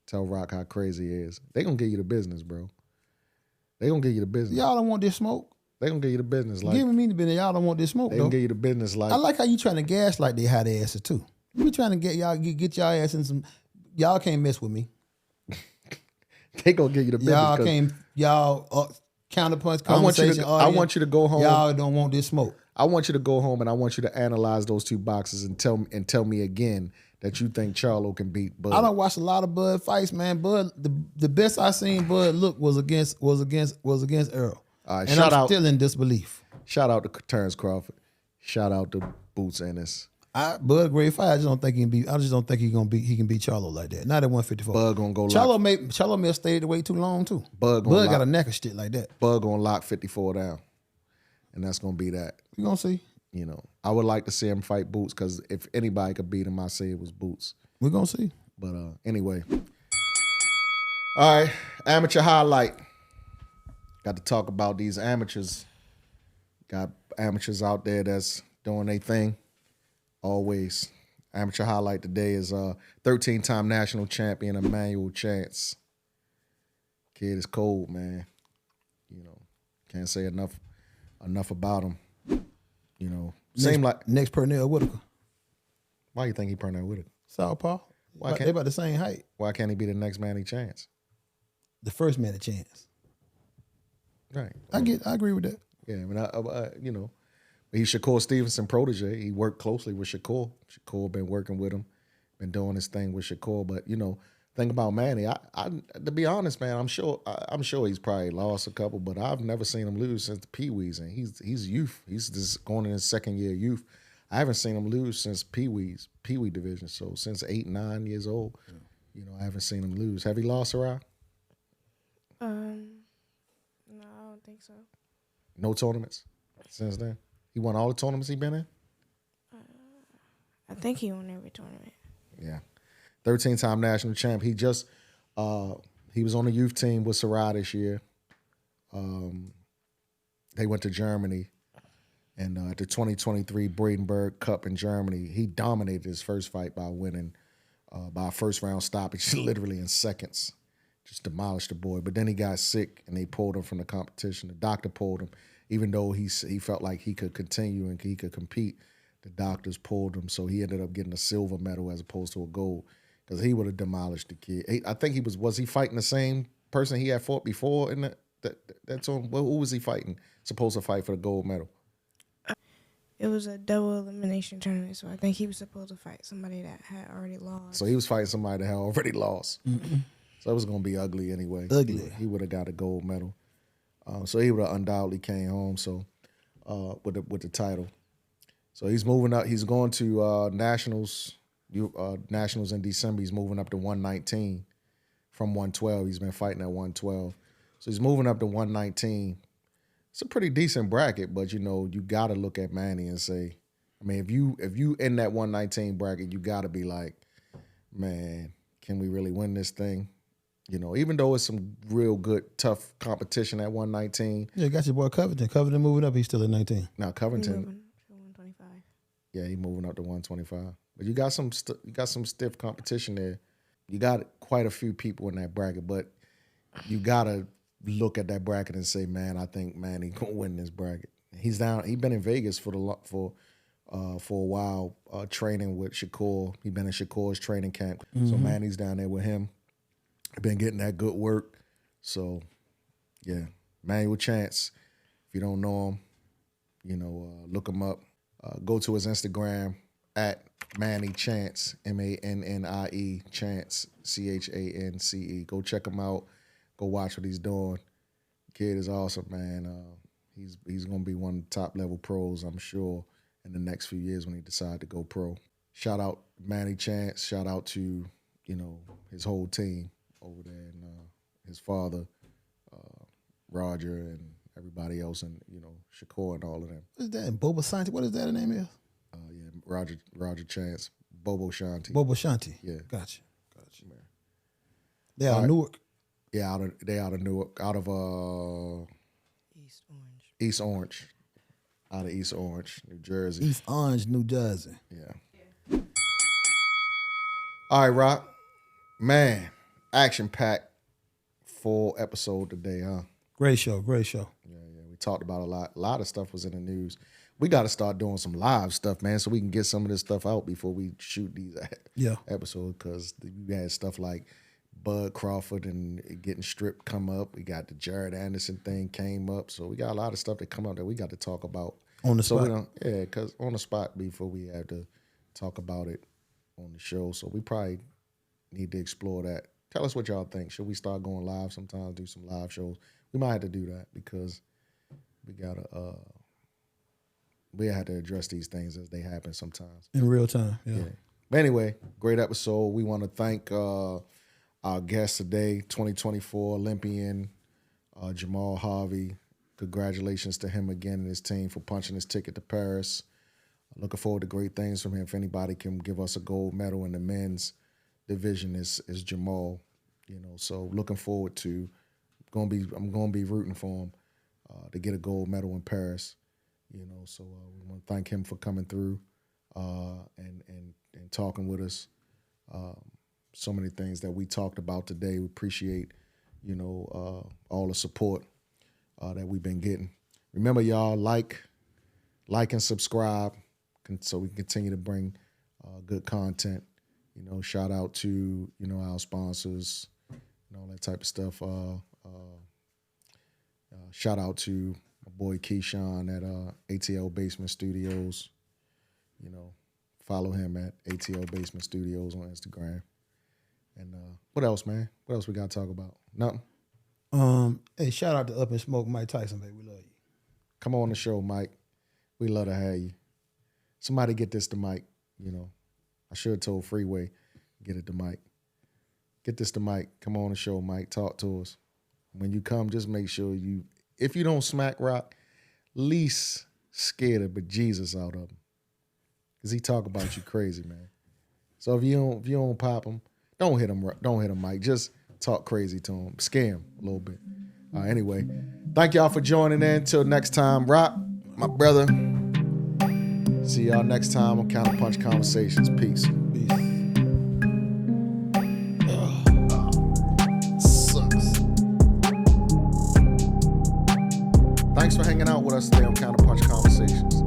Tell Rock how crazy he is. They gonna give you the business, bro. They gonna give you the business.
Y'all don't want this smoke.
They gonna give you the business. Like,
Giving me the business. Y'all don't want this smoke,
they
though.
gonna give you the business. Like,
I like how you trying to gaslight they hot asses, too. You be trying to get y'all ass in some... Y'all can't mess with me.
they gonna give you the business.
Counterpunch Conversation
I want you to go home.
Y'all don't want this smoke.
I want you to go home and I want you to analyze those two boxes and tell me again that you think Charlo can beat Bud.
I don't watch a lot of Bud fights, man. Bud, the best I seen Bud look was against Earl.
All right,
and I'm still in disbelief.
Shout out to Terrence Crawford. Shout out to Boots Ennis.
Bud great fight. I just don't think he can beat. I just don't think he can beat Charlo like that. Not at 154.
Bud gonna go.
Charlo may have stayed away too long too. Bud got a neck of shit like that.
Bud gonna lock 54 down, and that's gonna be that.
You gonna see?
You know, I would like to see him fight Boots because if anybody could beat him, I say it was Boots.
We're gonna see.
But anyway, all right, amateur highlight. Got to talk about these amateurs. Got amateurs out there that's doing their thing. Always. Amateur highlight today is 13-time national champion Emmanuel Chance. Kid is cold, man. You know, can't say enough about him. You know,
next Pernell Whitaker.
Why you think he Pernell Whitaker?
Southpaw. They about the same height.
Why can't he be the next Manny Chance?
The first Manny Chance.
Right.
I agree with that.
Yeah, I mean, you know, he's Shakur Stevenson protege. He worked closely with Shakur. Shakur been working with him, been doing his thing with Shakur. But you know, think about Manny. I to be honest, man, I'm sure he's probably lost a couple, but I've never seen him lose since the Pee-wees, and he's youth. He's just going in his second year youth. I haven't seen him lose since Pee-wee division. So since 8, 9 years old, you know, I haven't seen him lose. Have he lost, Sarah?
No, I don't think so.
No tournaments since then? He won all the tournaments he been in?
I think he won every tournament.
Yeah. 13-time national champ. He just he was on the youth team with Sarah this year. They went to Germany. And at the 2023 Bradenburg Cup in Germany, he dominated his first fight by winning by a first-round stoppage, literally in seconds. Just demolished the boy. But then he got sick, and they pulled him from the competition. The doctor pulled him. Even though he felt like he could continue and he could compete, the doctors pulled him. So he ended up getting a silver medal as opposed to a gold because he would have demolished the kid. I think he was he fighting the same person he had fought before in that's on. Well, who was he fighting? Supposed to fight for the gold medal?
It was a double elimination tournament, so I think he was supposed to fight somebody that had already lost.
So he was fighting somebody that had already lost. So it was going to be ugly anyway.
Ugly.
He would have got a gold medal. So he would have undoubtedly came home. So with the title. So he's moving up. He's going to nationals. Nationals in December. He's moving up to 119 from 112. He's been fighting at 112. So he's moving up to 119. It's a pretty decent bracket, but you got to look at Manny and say, I mean, if you in that 119 bracket, you got to be like, man, can we really win this thing? Even though it's some real good, tough competition at 119.
Yeah, you got your boy Covington. Covington moving up. He's still at 19.
Now Covington,
Moving to 125.
yeah, he's moving up to 125. But you got some stiff competition there. You got quite a few people in that bracket, but you got to look at that bracket and say, man, I think Manny gonna win this bracket. He's down. He's been in Vegas for a while, training with Shakur. He's been in Shakur's training camp, so Manny's down there with him. Been getting that good work. So, yeah, Emmanuel Chance. If you don't know him, look him up. Go to his Instagram at Manny Chance, MANNIE Chance, CHANCE. Go check him out. Go watch what he's doing. Kid is awesome, man. He's gonna be one of the top level pros, I'm sure, in the next few years when he decides to go pro. Shout out Manny Chance. Shout out to his whole team over there, and his father, Roger, and everybody else, and Shakur and all of them.
What is that? Boba Shanti? What is that name is?
Yeah, Roger Chance, Bobo Shanti.
Boba Shanti.
Yeah.
Gotcha. Man. They out of Newark.
Yeah, they out of Newark, out of East Orange, out of East Orange, New Jersey.
East Orange, New Jersey.
Yeah. All right, Rock. Man, action-packed full episode today, huh?
Great show.
Yeah. We talked about a lot of stuff was in the news. We got to start doing some live stuff, man, so we can get some of this stuff out before we shoot these episodes, because we had stuff like Bud Crawford and getting stripped come up. We got the Jared Anderson thing came up. So we got a lot of stuff that come up that we got to talk about.
On the spot?
Because on the spot before we have to talk about it on the show. So we probably need to explore that. Tell us what y'all think. Should we start going live sometimes, do some live shows? We might have to do that because we have to address these things as they happen sometimes.
In real time, yeah.
But anyway, great episode. We want to thank our guest today, 2024 Olympian, Jahmal Harvey. Congratulations to him again and his team for punching his ticket to Paris. Looking forward to great things from him. If anybody can give us a gold medal in the men's division, is Jahmal. So looking forward to. I'm gonna be rooting for him to get a gold medal in Paris. So we want to thank him for coming through and talking with us. So many things that we talked about today. We appreciate, all the support that we've been getting. Remember, y'all, like and subscribe so we can continue to bring good content. Shout out to, our sponsors and all that type of stuff. Shout out to my boy Keyshawn at ATL Basement Studios. Follow him at ATL Basement Studios on Instagram. And what else, man? What else we got to talk about? Nothing?
Hey, shout out to Up and Smoke Mike Tyson, baby. We love you.
Come on the show, Mike. We love to have you. Somebody get this to Mike. I should have told Freeway, get it to Mike. Get this to Mike. Come on the show, Mike. Talk to us. When you come, just make sure if you don't smack Rock, least scare the bejesus out of him. Because he talk about you crazy, man. So if you don't pop him, don't hit him, Mike. Just talk crazy to him. Scare him a little bit. Anyway, thank y'all for joining in. Until next time, Rock, my brother. See y'all next time on Counterpunch Conversations. Peace. Sucks. Thanks for hanging out with us today on Counterpunch Conversations.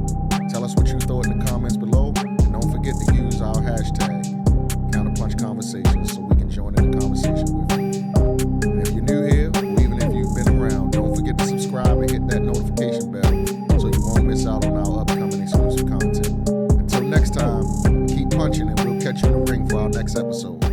Tell us what you thought in the comments below. And don't forget to use our hashtag, Counterpunch Conversations, so we can join in the conversation with you. And if you're new here, punching, and we'll catch you in the ring for our next episode.